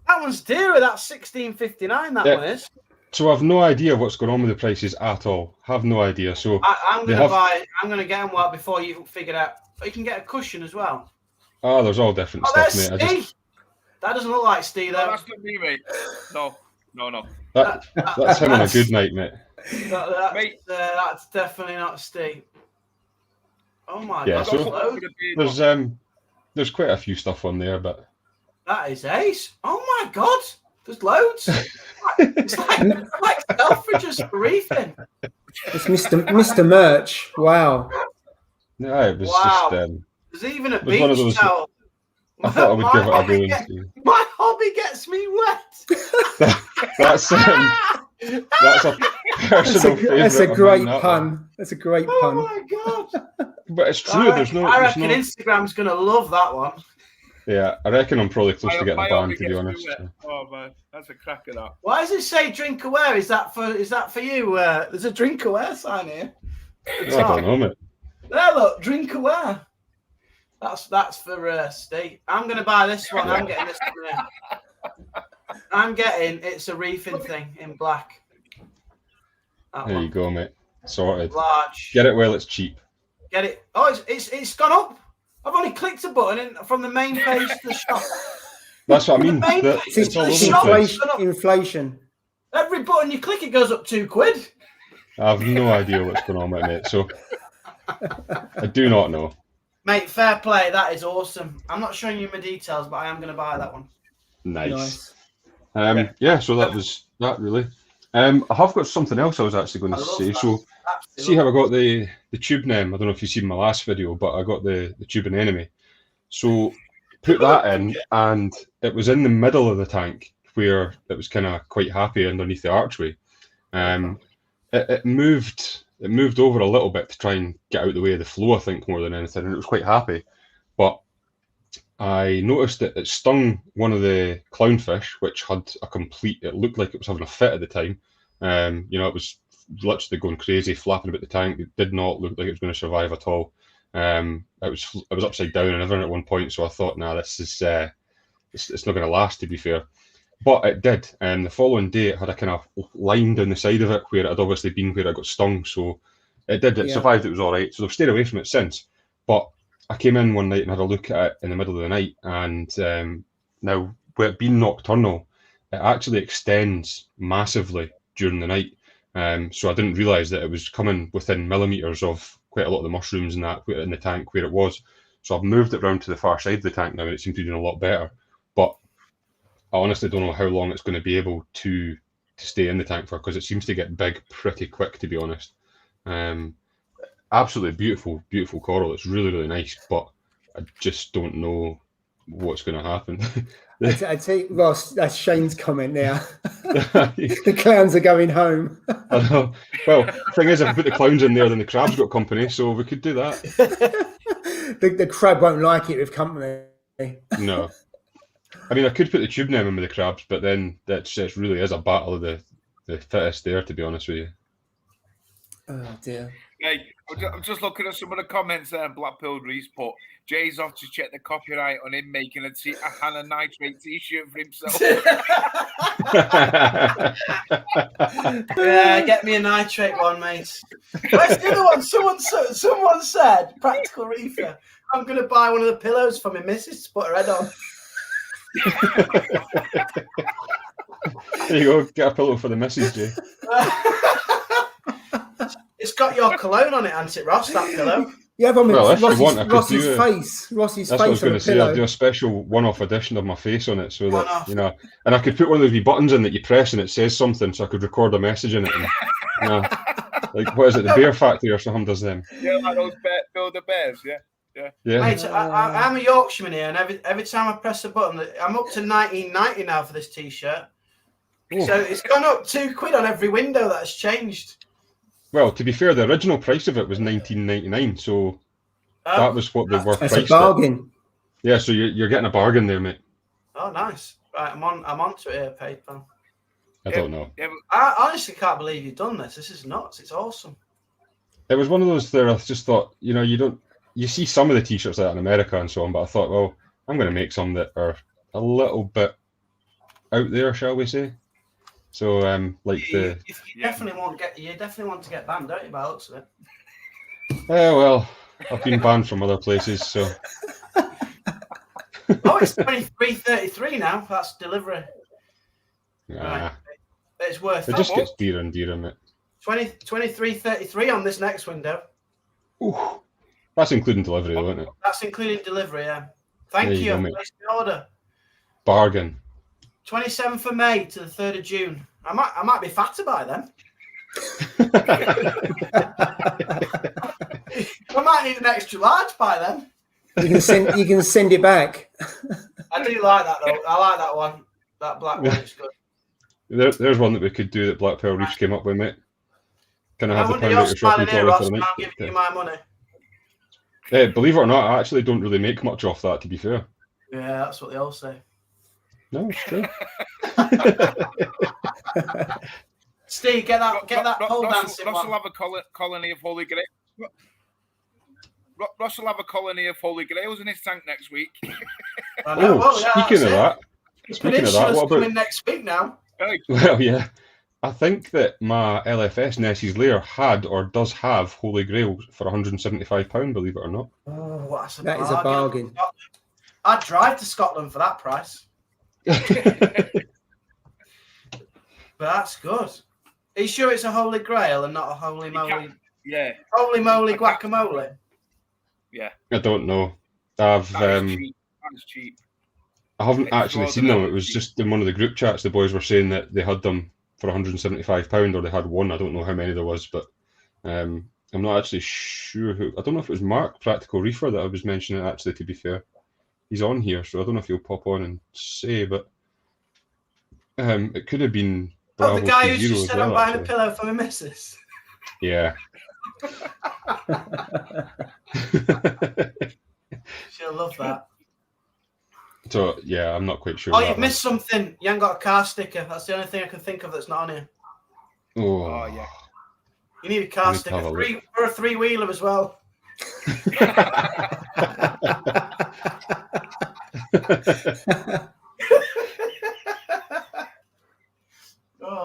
That one's dearer. That's $16.59. That one is. So I've no idea what's going on with the prices at all. Have no idea. So I'm going to get them before you figure out. You can get a cushion as well. Oh, there's all different stuff, mate. That doesn't look like Steve, though. No, that's not me, mate. No. That's him on a good night, mate. That's definitely not Steve. Oh my God! So there's quite a few stuff on there, but that is ace. Oh my God! There's loads. It's like Selfridges for reefing. It's Mr. Merch. Wow. Yeah, it was just. There's even a beach towel. I thought I would give it a go. My hobby gets me wet. That's a personal favourite. That's a great pun. That's a great pun. Oh my God! But it's true. I reckon Instagram's going to love that one. Yeah, I reckon I'm probably close to getting a ban, to be honest. Oh man, that's a crack of that. Why does it say drink aware? Is that for you? There's a drink aware sign here. I don't know, mate. There, look, drink aware. That's for Steve. I'm going to buy this one. I'm getting this one. It's a reefing thing in black. There you go, mate. Sorted. Large. Get it while it's cheap. Get it. Oh, it's gone up. I've only clicked a button from the main page to the shop. That's what I mean. It's all over the place. Inflation. Every button you click, it goes up £2. I have no idea what's going on, mate. So I do not know. Mate, fair play. That is awesome. I'm not showing you my details, but I am going to buy that one. Nice. Yeah, so that was that, really. I have got something else I was actually going I to love say. that. So, see how I got the tube name? I don't know if you've seen my last video, but I got the tube anemone. So, put that in, and it was in the middle of the tank where it was kind of quite happy underneath the archway. It moved over a little bit to try and get out the way of the flow, I think, more than anything, and it was quite happy. But I noticed that it stung one of the clownfish, which had a complete, it looked like it was having a fit at the time. You know, it was literally going crazy, flapping about the tank. It did not look like it was going to survive at all. It was upside down and everything at one point, so I thought, nah, this is it's not going to last, to be fair. But it did, and the following day it had a kind of line down the side of it where it had obviously been where it got stung, so it survived, it was all right. So they've stayed away from it since. But I came in one night and had a look at it in the middle of the night, and now, with it being nocturnal, it actually extends massively during the night. So I didn't realise that it was coming within millimetres of quite a lot of the mushrooms and that in the tank where it was. So I've moved it round to the far side of the tank now, and it seems to be doing a lot better. But I honestly don't know how long it's going to be able to stay in the tank for, because it seems to get big pretty quick, to be honest. Absolutely beautiful coral. It's really, really nice, but I just don't know what's going to happen. I tell you, Ross, that's Shane's comment now. The clowns are going home. I know. Well, the thing is, if we put the clowns in there, then the crab's got company, so we could do that. The crab won't like it with company. No. I mean, I could put the tube name in with the crabs, but then it really is a battle of the fittest there, to be honest with you. Oh, dear. Hey, I'm just looking at some of the comments there. Black-pilled Reese put, Jay's off to check the copyright on him making a Hannah Nitrate t-shirt for himself. Yeah, get me a nitrate one, mate. Where's the other one? Someone said, Practical Reefer, I'm going to buy one of the pillows for my missus to put her head on. There you go, get a pillow for the missus, Jay. It's got your cologne on it, hasn't it, Ross, that pillow? Yeah, but Ross's face. Ross's that's face. What I was going to say. I'll do a special one-off edition of my face on it, so that you know, and I could put one of those wee buttons in that you press and it says something, so I could record a message in it. And, you know, like what is it, the Bear Factory or something does them? Yeah, like those build the bears. Yeah. Mate, I'm a Yorkshireman here, and every time I press a button, I'm up to 19.90 now for this t-shirt. Oh. So it's gone up £2 on every window. That's changed. Well, to be fair, the original price of it was $19.99, so that was what they were priced. That's a bargain. Yeah, so you're getting a bargain there, mate. Oh, nice. Right, I'm onto it here, PayPal. I don't know. Yeah, I honestly can't believe you've done this. This is nuts. It's awesome. It was one of those there. I just thought, you know, you see some of the t-shirts out in America and so on, but I thought, well, I'm going to make some that are a little bit out there, shall we say? So, like you definitely want to get banned, don't you, by the looks of it? Well, I've been banned from other places, so. Oh, it's 23.33 now. That's delivery. Nah. Right. It's worth it. Just gets dearer and dearer, mate. 23.33 on this next window. Ooh, that's including delivery, though, isn't it? That's including delivery, yeah. Thank you. Place the order. Bargain. 27th of May to the 3rd of June. I might be fatter by then. I might need an extra large by then. You can send it back. I do like that though. I like that one. That black one is good. There's one that we could do that Black Pearl Reefs came up with, mate. Can I have the pound out your shopping trolley for the night? I'm giving you my money. Believe it or not, I actually don't really make much off that, to be fair. Yeah, that's what they all say. No, it's true. Steve, get that pole dancing Ross one. will have a colony of holy grail. Ross will have a colony of holy grails in his tank next week. I know. Speaking of that, what about next week now? Well, yeah, I think that my LFS Nessie's lair had or does have holy grails for £175. Believe it or not. Oh, that is a bargain. I'd drive to Scotland for that price. But that's good. Are you sure it's a holy grail and not a holy moly? Yeah. Holy moly guacamole. Yeah. I don't know. That's cheap. I haven't actually seen them. It was just in one of the group chats the boys were saying that they had them for £175, or they had one. I don't know how many there was, but I'm not actually sure who. I don't know if it was Mark, Practical Reefer, that I was mentioning. Actually, to be fair, he's on here, so I don't know if he'll pop on and say, but it could have been Bravo the guy who 20 just as said well, I'm buying actually. a pillow for my missus. Yeah. She'll love that. So yeah, I'm not quite sure. Oh, you've missed something. You haven't got a car sticker. That's the only thing I can think of that's not on here. Oh yeah. You need a car sticker for a 3-wheeler as well.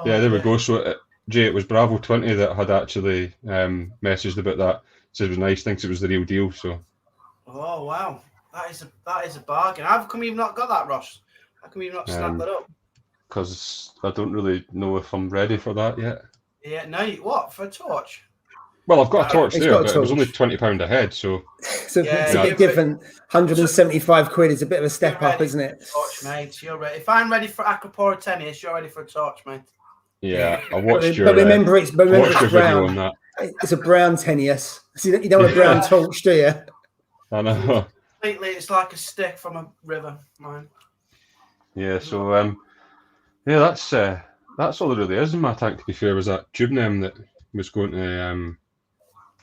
Yeah, there we go. So Jay, it was Bravo 20 that had actually messaged about that. Said it was nice. Thinks it was the real deal. So. Oh wow, that is a bargain. How come you've not got that, Ross? How come you've not snapped that up? Because I don't really know if I'm ready for that yet. Yeah, no. What, for a torch? Well, I've got a torch there, but it was only torch. £20 ahead. So it's a bit different. 175 quid is a bit of a step up, isn't it? Torch, mate. You're ready. If I'm ready for Aquapora tennis, you're ready for a torch, mate. Yeah, I watched your. But remember, it's video brown. on that. It's a brown tennis. So you don't want a brown torch, do you? I know. Completely, it's like a stick from a river, mine. Yeah. So yeah, that's all there really is in my tank. To be fair, was that tube nem that was going to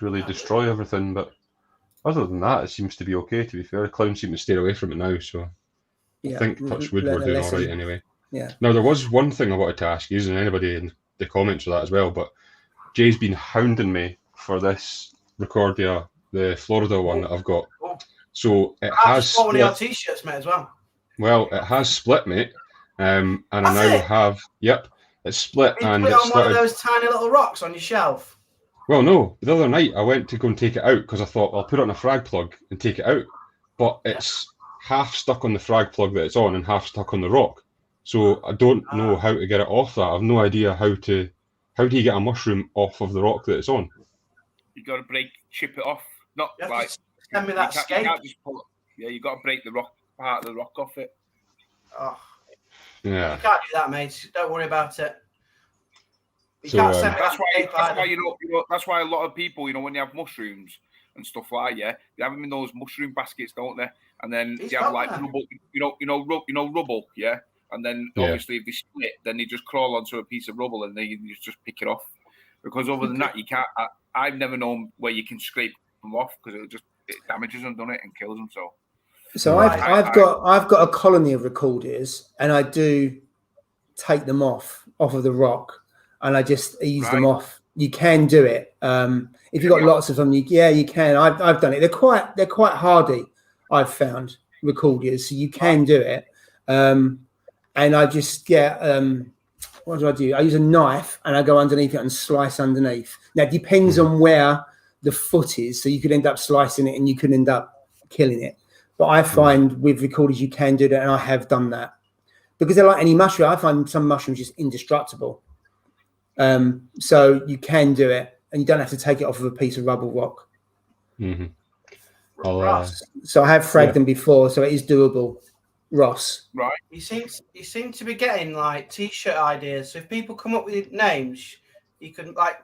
really destroy everything. But other than that, it seems to be okay. To be fair, the clowns seem to stay away from it now. So I think touch wood, we're doing all right anyway. Yeah. Now there was one thing I wanted to ask you, and anybody in the comments for that as well. But Jay's been hounding me for this Recordia, the Florida one that I've got. So it has split. One of your t-shirts, mate, as well. Well, it has split, mate. And I now have. Yep, it's split. You and put it it's on one of those tiny little rocks on your shelf. Well, no. The other night I went to go and take it out because I thought I'll put it on a frag plug and take it out, but it's half stuck on the frag plug that it's on and half stuck on the rock. So I don't know how to get it off that. I have no idea how do you get a mushroom off of the rock that it's on? You got to chip it off. Not like send me that skate. You can't just pull it. Yeah, you got to break the rock part of the rock off it. Oh, yeah. You can't do that, mate. Don't worry about it. You so, can't send that's why a lot of people, when you have mushrooms and stuff like that, they have them in those mushroom baskets, don't they? And then they have like rubble, rubble, yeah. And then obviously if they split, then they just crawl onto a piece of rubble and you just pick it off. Because other than that, you can't. I've never known where you can scrape them off because it damages them, doesn't it, and kills them. So I've got a colony of Recordias, and I do take them off of the rock, and I just ease them off. You can do it if you've got lots of them. You can. I've done it. They're quite hardy. I've found Recordias, so you can do it. And I just get, what do? I use a knife and I go underneath it and slice underneath. Now, it depends on where the foot is. So you could end up slicing it and you could end up killing it. But I find with Recordias, you can do that. And I have done that because they're like any mushroom. I find some mushrooms just indestructible. So you can do it and you don't have to take it off of a piece of rubble rock. Mm-hmm. So I have fragged them before. So it is doable. Ross, right? You seem to be getting like t-shirt ideas. So if people come up with names, you can like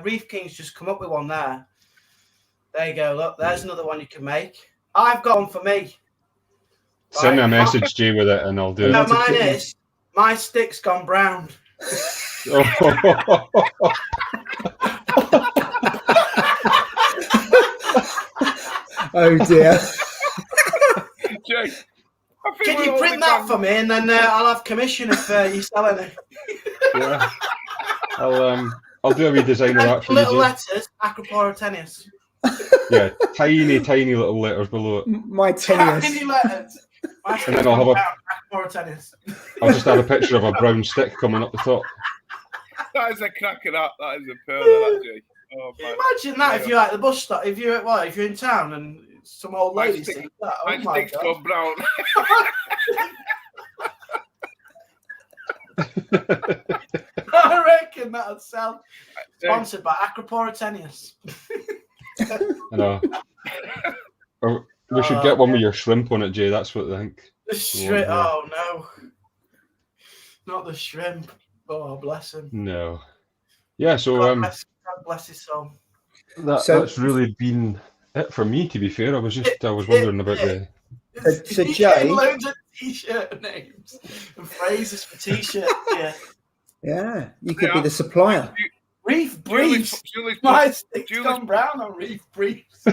Reef King's just come up with one there. There you go. Look, there's another one you can make. I've got one for me. Send me a message, Jay, with it, and I'll do it. No, mine is my stick's gone brown. Oh dear. Jay. Can you print that for me, and then I'll have commission if you're selling it. Yeah, I'll do a wee design of that for little you. Little letters, Aquapora tennis. Yeah, tiny little letters below it. My tennis. Tiny letters. And then I'll have Aquapora tennis. I'll just have a picture of a brown stick coming up the top. That is a cracker. That is a pearl. That, Jay. Oh, can you imagine that if you're at the bus stop, if you're in town and some old lady sees that. Oh my stick's gone brown. I reckon that'll sell. Sponsored by Aquapora tennis. I know. We should get one with your shrimp on it, Jay. That's what I think. The shrimp. Oh no, not the shrimp. Oh, bless him. No. Yeah, so God bless his soul. that's really been it for me, to be fair. I was wondering about the... So Jay... loads of t-shirt names and phrases for t-shirt. Yeah, you could be the supplier. Reef briefs. My stick's gone brown on reef briefs.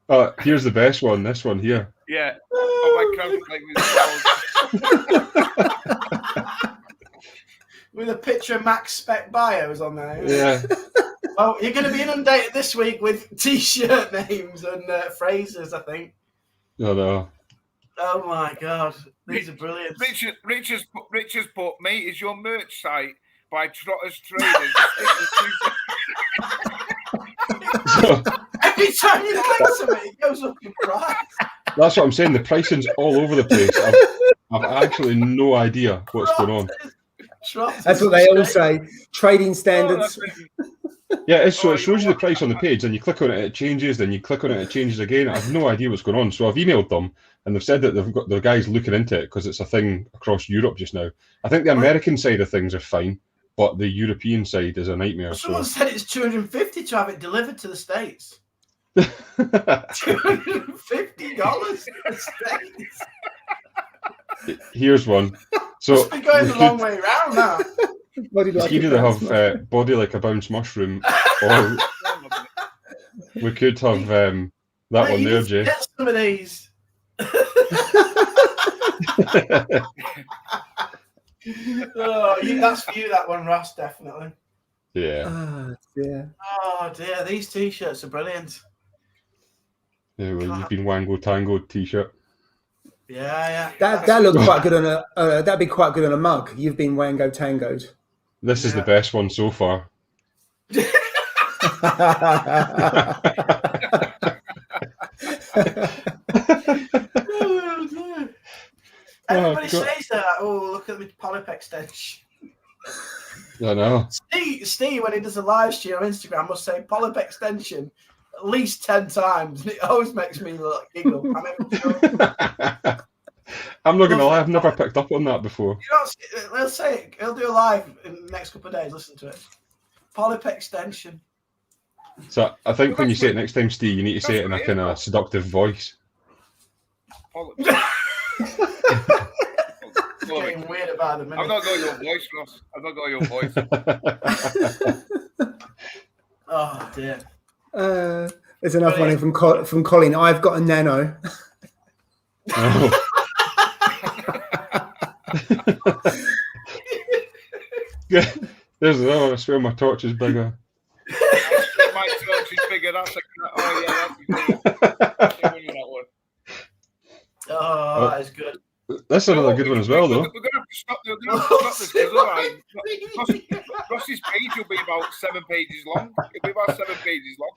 Oh, here's the best one. This one here. Yeah. Oh, my with a picture of Max Spec bios on there. Yeah. Well, you're going to be inundated this week with t-shirt names and phrases, I think. Oh, no. Oh, my God. These are brilliant. Richard's put, mate, is your merch site by Trotters Traders. Every time you click something, it goes up in price. That's what I'm saying. The pricing's all over the place. I've actually no idea what's going on. That's what they all say. Trading standards. Yeah, so it shows you the price on the page, then you click on it, it changes, then you click on it, it changes again. I have no idea what's going on. So I've emailed them, and they've said that they've got their guys looking into it because it's a thing across Europe just now. I think the American side of things are fine, but the European side is a nightmare. Someone said it's $250 to have it delivered to the States. $250 to the States. Here's one. So it's been going the long way round now. You either have body like a bounced mushroom, or we could have that one there, Jay. Get some of these. That's for you, that one, Ross, definitely. Yeah. Oh dear. Oh dear, these t-shirts are brilliant. Yeah, well, you've been Wango Tango t-shirt. Yeah. That looked quite good on a. That'd be quite good on a mug. You've been Wango Tangoed. This is the best one so far. Everybody says that. Oh, look at the polyp extension. I know. Steve, when he does a live stream on Instagram, must say polyp extension at least 10 times, and it always makes me giggle. I'm not going to lie, I've never picked up on that before. He'll say it. He'll do a live in the next couple of days. Listen to it. Polyp extension. So I think when you say it next time, Steve, you need to say it in a kind of seductive voice. Getting weird about the minute. I've not got your voice, Ross. I've not got your voice. Oh dear. There's another one from Colin. I've got a nano. Oh. Yeah, there's another one. I swear my torch is bigger. My torch is bigger. That's that one. Oh, that is good. That's another good one as well, though. We're going to have to stop this because Ross's page will be about 7 pages long. It'll be about 7 pages long.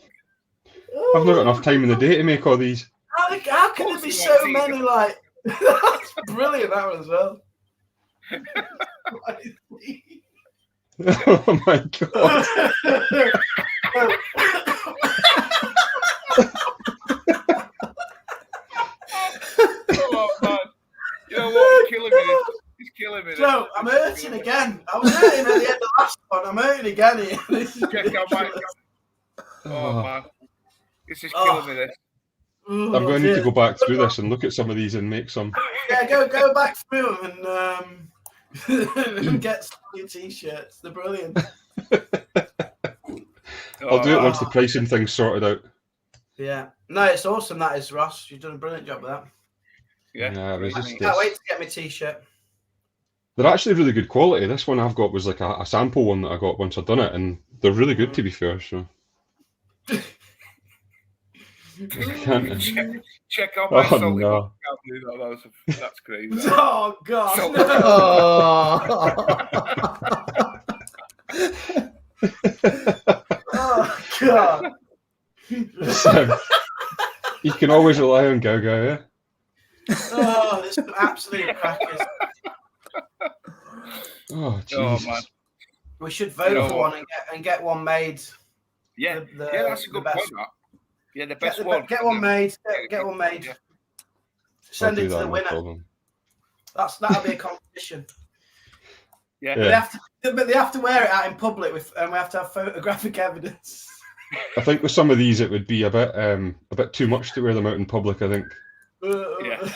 I've not got enough time in the day to make all these. How can there be so many? That's brilliant. That one as well. Oh my god. Oh man. You know what? He's killing me. Joe, I'm hurting again. I was hurting at the end of the last one. I'm hurting again here. Check out my... Oh man. This is killing me, this. I'm going to need to go back through this and look at some of these and make some. Yeah, go back through them and get some new t-shirts. They're brilliant. I'll do it once the pricing thing's sorted out. Yeah. No, it's awesome. That is, Ross. You've done a brilliant job with that. Yeah. Can't wait to get my t-shirt. They're actually really good quality. This one I've got was like a sample one that I got once I'd done it, and they're really good, to be fair. So. Check out my salty. No. That's crazy. Oh god. Oh god. You can always rely on Go-Go, yeah? Oh, there's some absolute crackers. Oh, Jesus. Man. We should vote for one and get one made. Yeah, that's a good point. Yeah, the best one. Get one made. Get one made. Yeah. Send it to the winner. That'll be a competition. Yeah. But they have to wear it out in public and we have to have photographic evidence. I think with some of these it would be a bit too much to wear them out in public, I think. Yeah.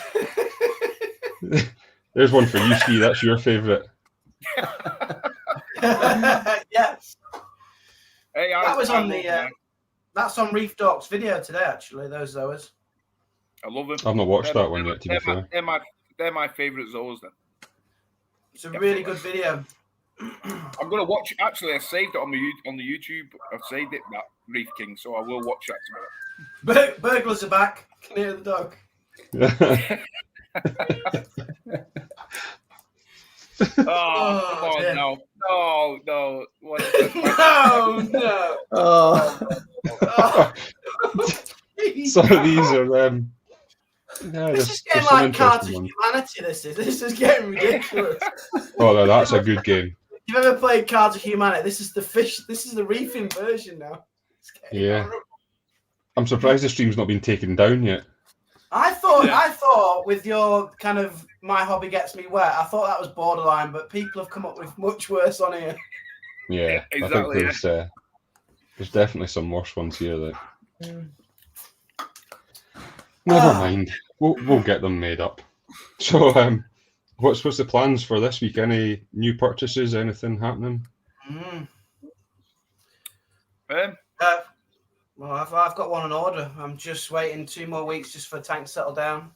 There's one for you, Steve. That's your favourite. Yes. Hey, That was on the. That's on Reef Doc's video today, actually. Those zoas. I love them. I've not watched that one yet, to be fair. They're my favourite zoas then. It's a really good video. I'm gonna watch. Actually, I saved it on the YouTube. I've saved it, that Reef King, so I will watch that tomorrow. Burglars are back. Can hear the dog. Oh, come on, dear. no. No. Some of these are. This is getting like Cards of Humanity. This is getting ridiculous. Oh, no, that's a good game. If you've ever played Cards of Humanity, this is the reefing version now. Yeah. Horrible. I'm surprised the stream's not been taken down yet. I thought with your kind of my hobby gets me wet, I thought that was borderline, but people have come up with much worse on here. Yeah, exactly, I think there's definitely some worse ones here. That never mind, we'll get them made up. So, what's the plans for this week? Any new purchases? Anything happening? Well, I've got one on order. I'm just waiting 2 more weeks just for the tank to settle down.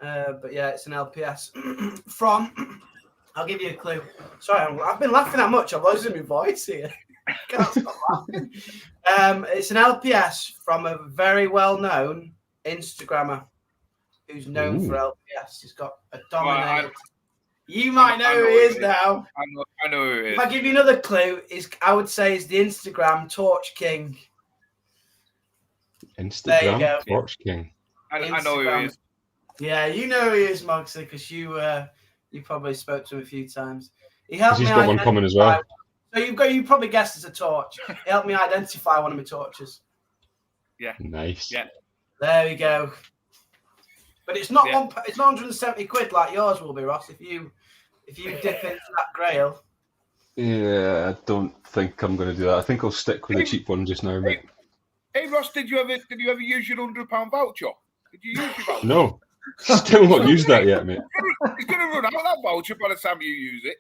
But yeah, it's an LPS from. I'll give you a clue. Sorry, I've been laughing that much. I'm losing my voice here. Can't stop laughing. It's an LPS from a very well-known Instagrammer who's known for LPS. He's got a dominated. You might know who he is now. I know who he is. If I give you another clue, I would say is the Instagram Torch King. Instagram Torch King. I know who he is. Yeah, you know who he is, Mogsy, because you probably spoke to him a few times. He helped me. He's got one coming as well. So you probably guessed it's a torch. He helped me identify one of my torches. Yeah. Nice. Yeah. There we go. But it's not it's not 170 quid like yours will be, Ross. If you dip into that grail. Yeah, I don't think I'm going to do that. I think I'll stick with the cheap one just now, mate. Hey Ross, did you ever use your £100 voucher? Did you use your voucher? No, still not used that yet, mate. He's going to run out of that voucher by the time you use it.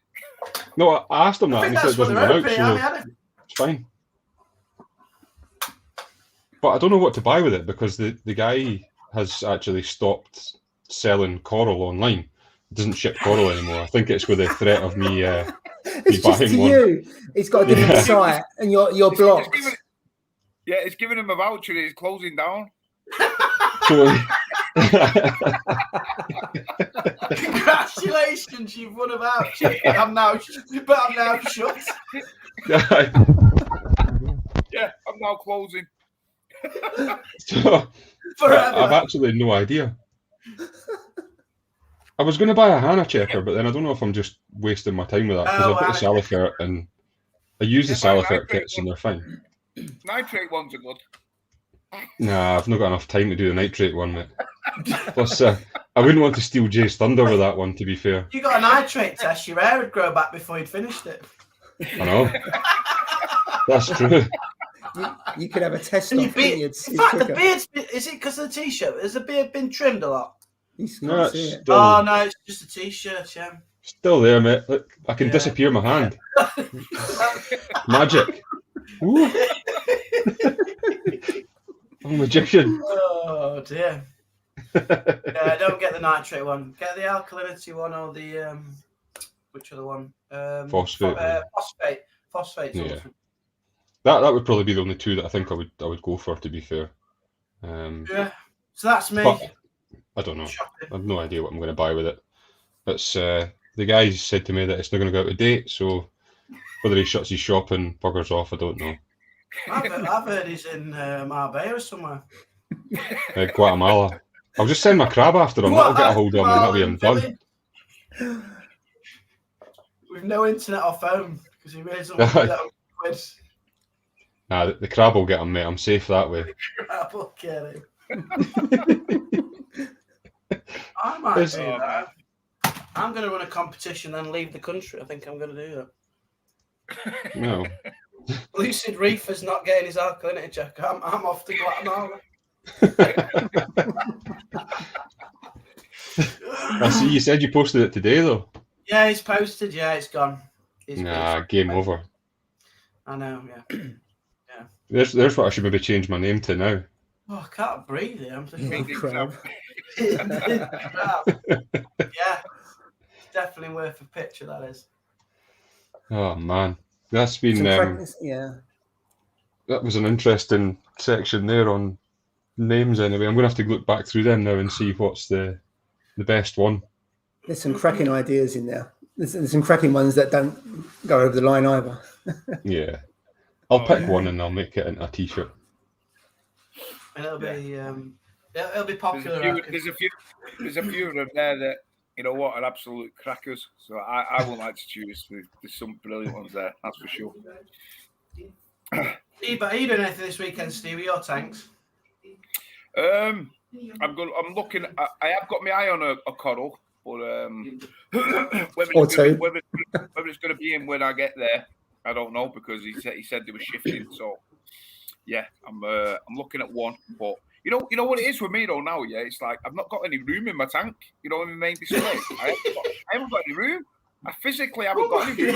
No, I asked him that and he said it doesn't run out, so it's fine. But I don't know what to buy with it because the guy has actually stopped selling coral online. He doesn't ship coral anymore. I think it's with the threat of me it's just to one. you. It's got a different site and you're blocked. Yeah, it's giving him a voucher. It's closing down. Congratulations, you've won a voucher. I'm now shut. Yeah, I'm now closing. So, I've actually no idea. I was going to buy a Hannah checker, but then I don't know if I'm just wasting my time with that because I've got the Salifert and I use the Salifert kits and they're fine. Nitrate ones are good. Nah, I've not got enough time to do the nitrate one, mate. Plus, I wouldn't want to steal Jay's thunder with that one, to be fair. You got a nitrate test, your hair would grow back before you'd finished it. I know. That's true. You could have a test and off. In fact, the beard's is it because of the t-shirt? Has the beard been trimmed a lot? No, it's still, oh no, it's just a t-shirt, yeah. Still there, mate. Look, I can disappear my hand. Magic. Ooh. I'm a magician. Oh dear. Yeah, don't get the nitrate one. Get the alkalinity one or the which other one? Phosphate. Phosphate. Yeah. That would probably be the only two that I think I would go for, to be fair. Yeah. So that's me. But I don't know. Shopping. I have no idea what I'm going to buy with it. It's the guy said to me that it's not going to go out of date, so whether he shuts his shop and buggers off, I don't know. I've heard he's in Marbella or somewhere. Guatemala. I'll just send my crab after him. That'll get a hold of him and that'll be him done. With no internet or phone, because he raised $100 quid. Nah, the crab will get him, mate. I'm safe that way. The crab will get him. I might do that. I'm going to run a competition and leave the country. I think I'm going to do that. No. Lucid Reefer's not getting his alkalinity check. I'm off to Guatemala. I see you said you posted it today, though. Yeah, it's posted. Yeah, it's gone. Game over. I know, yeah. There's what I should maybe change my name to now. Oh, I can't breathe here. I'm thinking crap. Yeah, definitely worth a picture, that is. Oh, man. That's been... yeah. That was an interesting section there on names anyway. I'm going to have to look back through them now and see what's the best one. There's some cracking ideas in there. There's some cracking ones that don't go over the line either. Yeah. I'll pick one and I'll make it into a t-shirt. And it'll be popular. There's a few of them there that, you know what, are absolute crackers. So I would like to choose. There's some brilliant ones there, that's for sure. Are you doing anything this weekend, Steve, with your tanks? I'm looking. I have got my eye on a coral, but whether it's going to be in when I get there, I don't know, because he said they were shifting. So yeah, I'm looking at one, but you know what it is with me though now. Yeah, it's like I've not got any room in my tank. You know, in the main display, I haven't got any room. I physically haven't got any room.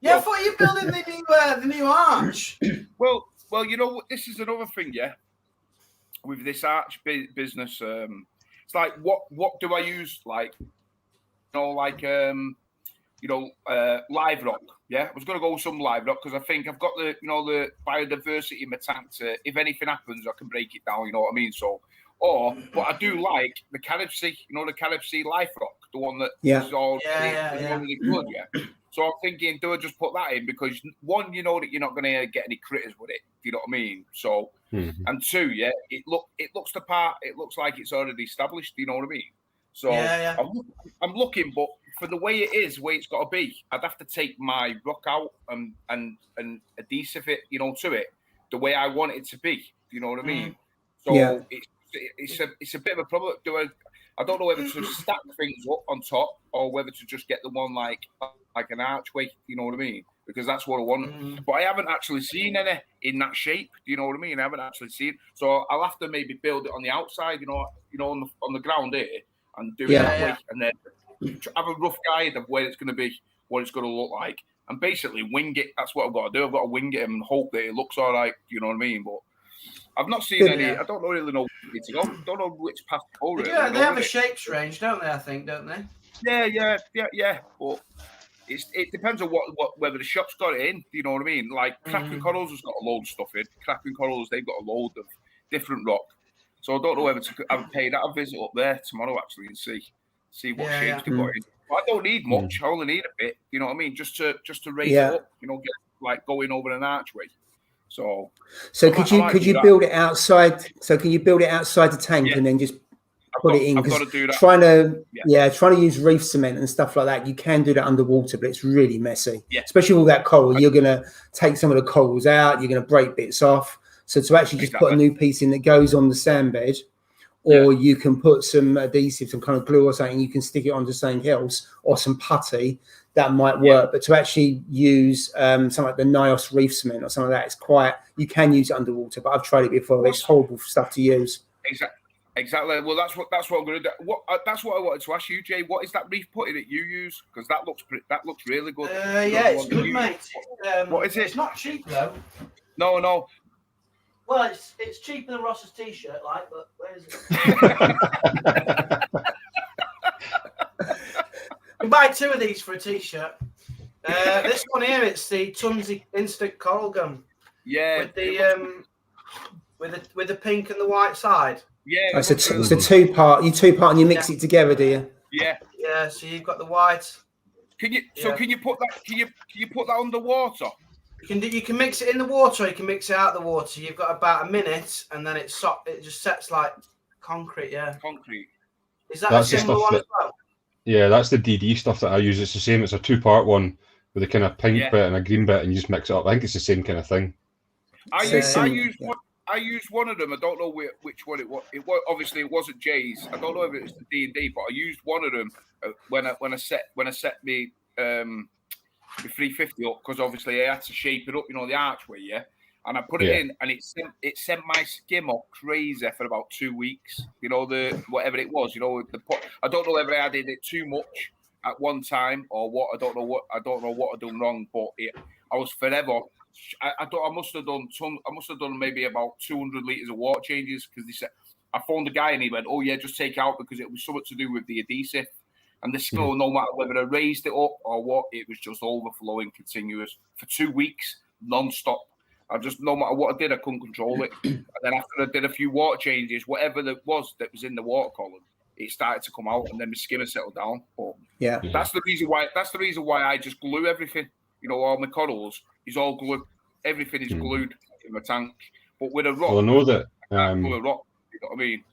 Yeah, I thought you were building the new arch. Well, you know what? This is another thing, yeah. With this arch business, it's like what do I use? Like, live rock. Yeah, I was going to go with some live rock because I think I've got the biodiversity in my tank to, if anything happens, I can break it down. You know what I mean? So, but I do like the Carib Sea. You know, the Carib Sea life rock, the one that is all really good. Yeah. So I'm thinking, do I just put that in? Because one, you know that you're not going to get any critters with it. You know what I mean? So, and two, yeah, it looks the part. It looks like it's already established. You know what I mean? So I'm looking, but for the way it is, the way it's got to be, I'd have to take my rock out and adhesive it, you know, to it the way I want it to be. You know what I mean? So it's a bit of a problem. I don't know whether to stack things up on top or whether to just get the one like an archway. You know what I mean? Because that's what I want. But I haven't actually seen any in that shape. Do you know what I mean? I haven't actually seen. So I'll have to maybe build it on the outside. You know, on the ground here, and do it that way, and then have a rough guide of where it's going to be, what it's going to look like, and basically wing it. That's what I've got to do. I've got to wing it and hope that it looks all right. You know what I mean? But I've not seen any. I don't really know where to go. Don't know which path to go. Really, they have a shapes range, don't they? I think, don't they? Yeah. But it depends on whether the shop's got it in. You know what I mean? Like Cracking Corals has got a load of stuff in. Cracking Corals, they've got a load of different rock. So I don't know whether to. I've paid that a visit up there tomorrow actually and see what shapes they've got in. But I don't need much. I only need a bit. You know what I mean? Just to raise it up. You know, get like going over an archway. So could you build it outside? So can you build it outside the tank and then just put it in? I've got to do that. Trying to use reef cement and stuff like that. You can do that underwater, but it's really messy. Yeah. Especially with all that coral, you're gonna take some of the corals out. You're gonna break bits off. So to actually just put a new piece in that goes on the sand bed, or you can put some adhesive, some kind of glue or something. You can stick it onto something else, or some putty. That might work, but to actually use something like the Nios reef cement or something like that, it's quite. You can use it underwater, but I've tried it before. It's horrible stuff to use. Exactly. Well, that's what I'm going to do. That's what I wanted to ask you, Jay. What is that reef putty that you use? Because that looks really good. It's good, mate. What is it? It's not cheap though. No. Well, it's cheaper than Ross's t-shirt, but where is it? You buy 2 of these for a t-shirt. This one here, it's the Tunzi Instant Coral Gun. Yeah. With the pink and the white side. Yeah. It's a two-part. You two-part and you mix it together, do you? Yeah. Yeah. So you've got the white. Can you put that? Can you put that underwater? You can mix it in the water, or you can mix it out of the water. You've got about a minute, and then it just sets like concrete. Yeah. Concrete. Is that a similar one as well? Yeah, that's the DD stuff that I use. It's the same. It's a 2-part one with a kind of pink bit and a green bit, and you just mix it up. I think it's the same kind of thing. I I used one of them. I don't know which one it was. Obviously it wasn't Jay's. I don't know if it was the D&D, but I used one of them when I set me 350 up, because obviously I had to shape it up, the archway, yeah. And I put it in, and it sent my skim up crazy for about 2 weeks. The whatever it was, I don't know whether I added it too much at one time or what. I don't know what I done wrong, but I was forever. I must have done maybe about 200 liters of water changes, because they said, I phoned the guy and he went, "Oh yeah, just take it out because it was something to do with the adhesive." And the snow, no matter whether I raised it up or what, it was just overflowing continuous for 2 weeks, non-stop. No matter what I did, I couldn't control it. And then after I did a few water changes, whatever that was in the water column, it started to come out, and then my skimmer settled down. But that's the reason why I just glue everything. All my corals is all glue. Everything is glued in my tank. But with a rock, well, I know that glue a rock. You know what I mean?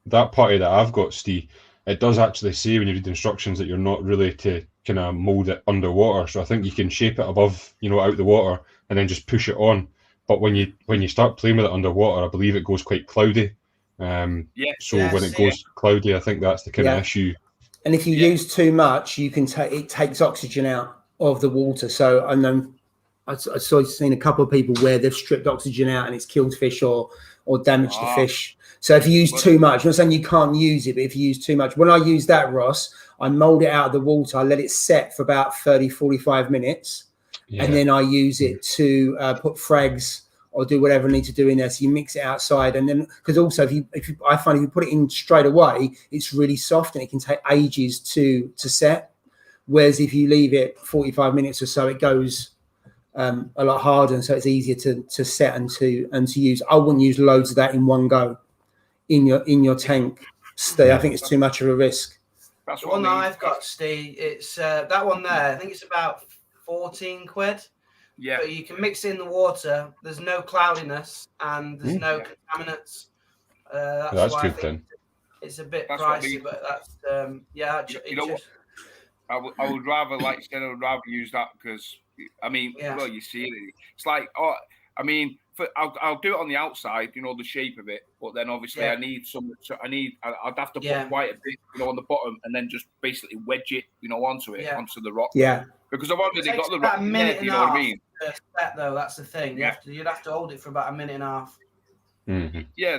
That putty that I've got, Steve, it does actually say when you read the instructions that you're not really to kind of mold it underwater. So I think you can shape it above, out the water, and then just push it on. But when you start playing with it underwater, I believe it goes quite cloudy. When it goes cloudy, I think that's the kind of issue. And if you use too much, you can it takes oxygen out of the water. So I've seen a couple of people where they've stripped oxygen out and it's killed fish or damaged the fish. So if you use too much, I'm not saying you can't use it, but if you use too much, when I use that, Ross, I mold it out of the water. I let it set for about 30, 45 minutes. Yeah. And then I use it to put frags or do whatever I need to do in there. So you mix it outside, and then because also I find if you put it in straight away, it's really soft and it can take ages to set. Whereas if you leave it 45 minutes or so, it goes a lot harder, and so it's easier to set and to use. I wouldn't use loads of that in one go in your tank, Steve. I think it's too much of a risk. That's the one that I've got, Steve. It's that one there. I think it's about 14 quid. Yeah. But you can mix it in the water. There's no cloudiness and there's no contaminants. That's why good then. It's a bit pricey, but that's I would rather I would rather use that because well, you see it. It's like I'll do it on the outside, the shape of it. But then obviously I need I'd have to put quite a bit, on the bottom, and then just basically wedge it, onto it, onto the rock. Yeah. Because I've already got the rock. You know what I mean? Set, though, that's the thing. You'd have to hold it for about a minute and a half. Mm-hmm. Yeah.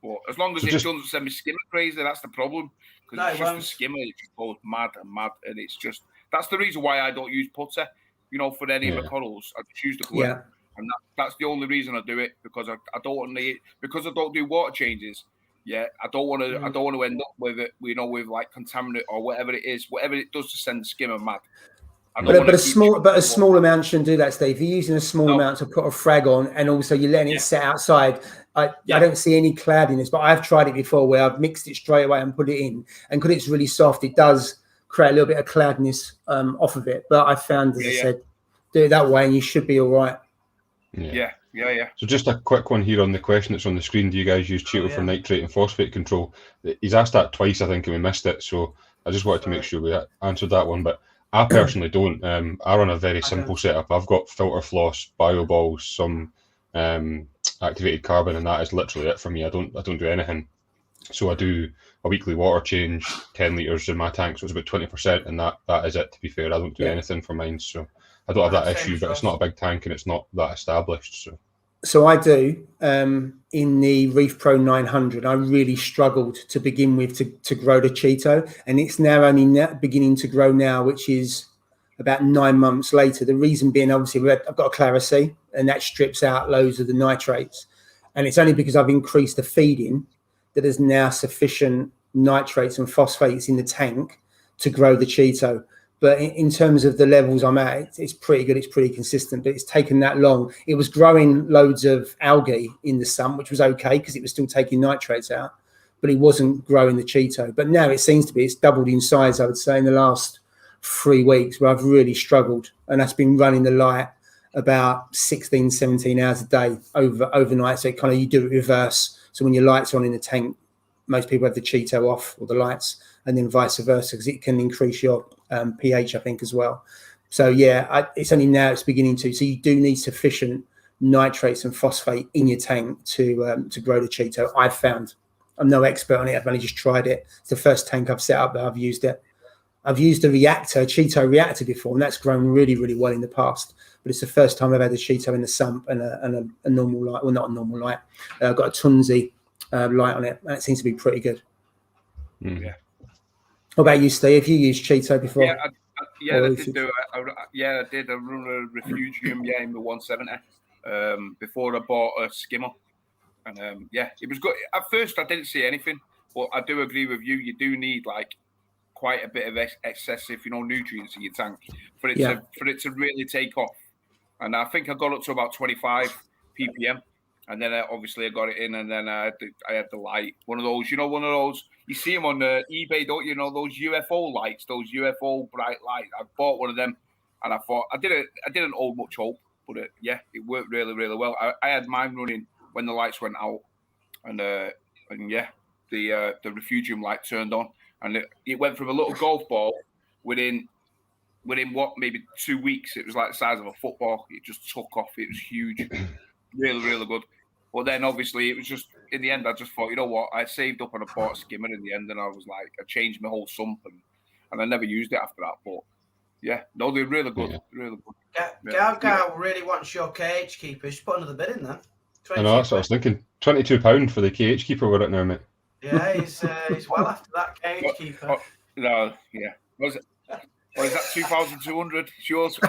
But as long as it doesn't send me skimmer crazy, that's the problem. Because it's just a skimmer, it just goes mad, and it's just that's the reason why I don't use putter. For any of the corals, I just use the glue. Yeah. And that's the only reason I do it, because I don't want to, because I don't do water changes. Yeah, I don't want to end up with it, with like contaminant or whatever it is, whatever it does to send the skimmer mad. But a small amount shouldn't do that, Steve. If you're using a small amount to put a frag on, and also you're letting it set outside, I don't see any cloudiness. But I've tried it before where I've mixed it straight away and put it in, and because it's really soft, it does create a little bit of cloudiness off of it. But I found, as I said, do it that way, and you should be all right. Yeah. So just a quick one here on the question that's on the screen. Do you guys use Cheeto for nitrate and phosphate control? He's asked that twice, I think, and we missed it. So I just wanted to make sure we answered that one. But I personally don't. I run a very simple setup. I've got filter floss, bio balls, some activated carbon, and that is literally it for me. I don't do anything. So I do a weekly water change, 10 litres in my tank, so it's about 20%, and that is it, to be fair. I don't do anything for mine, so I don't have that issue, but it's not a big tank and it's not that established. So I do, in the Reef Pro 900, I really struggled to begin with to grow the Cheeto, and it's now only beginning to grow now, which is about 9 months later. The reason being, obviously, I've got a Clara C, and that strips out loads of the nitrates, and it's only because I've increased the feeding that there's now sufficient nitrates and phosphates in the tank to grow the Cheeto. But in terms of the levels I'm at, it's pretty good. It's pretty consistent, but it's taken that long. It was growing loads of algae in the sun, which was okay because it was still taking nitrates out, but it wasn't growing the Cheeto. But now it seems to be, it's doubled in size, I would say, in the last 3 weeks, where I've really struggled. And that's been running the light about 16, 17 hours a day overnight. So you do it reverse. So when your lights on in the tank, most people have the Cheeto off or the lights, and then vice versa, because it can increase your pH, I think, as well. So it's only now it's beginning to. So you do need sufficient nitrates and phosphate in your tank to grow the Cheeto. I've found. I'm no expert on it. I've only just tried it. It's the first tank I've set up that I've used it. I've used a Cheeto reactor before, and that's grown really, really well in the past. But it's the first time I've had a Cheeto in the sump and a normal light. Well, not a normal light. I've got a Tunzi light on it. That seems to be pretty good. Yeah. What about you, Steve? Have you used Cheeto before? Yeah, I did do it. I did. I run a Refugium, in the 170 before I bought a skimmer. And it was good. At first, I didn't see anything, but I do agree with you. You do need like quite a bit of excessive, nutrients in your tank for it to really take off. And I think I got up to about 25 ppm, and then obviously I got it in, and then I had the light, one of those, you see them on eBay, don't you? Those UFO lights, those UFO bright lights. I bought one of them, and I thought I didn't hold much hope, but it worked really, really well. I had mine running when the lights went out, and the Refugium light turned on, and it went from a little golf ball within what, maybe 2 weeks, it was like the size of a football. It just took off. It was huge, really, really good. But then obviously it was just, in the end, I just thought, you know what, I saved up on a port skimmer in the end, and I was like, I changed my whole sump, and I never used it after that. But they're really good, really good. Gal really wants your KH keeper. Just put another bid in there. I know, that's what I was thinking. £22 for the KH keeper we're at now, mate. Yeah, he's well after that KH keeper. No, yeah. What is that, 2,200? It's yours.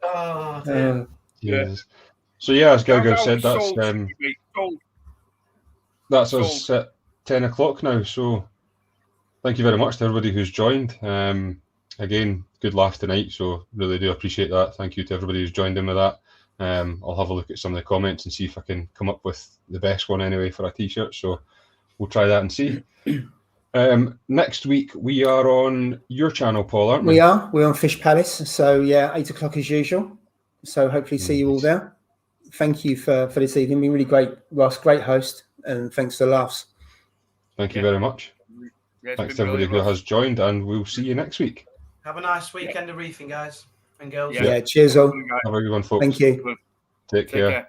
Oh, dear. Yes. So as Gago said, that's us at 10 o'clock now. So thank you very much to everybody who's joined. Again, good laugh tonight, so really do appreciate that. Thank you to everybody who's joined in with that. I'll have a look at some of the comments and see if I can come up with the best one anyway for a t-shirt. So we'll try that and see. Next week we are on your channel, Paul, aren't we? We're on Fishpalace. So 8 o'clock as usual. So hopefully see you all there. Thank you for this evening. Been really great, Ross. Great host, and thanks for the laughs. Thank you very much. Thanks to everybody who has joined, and we'll see you next week. Have a nice weekend of reefing, guys and girls. Yeah, cheers all. Have a good one, folks. Thank you. Take care.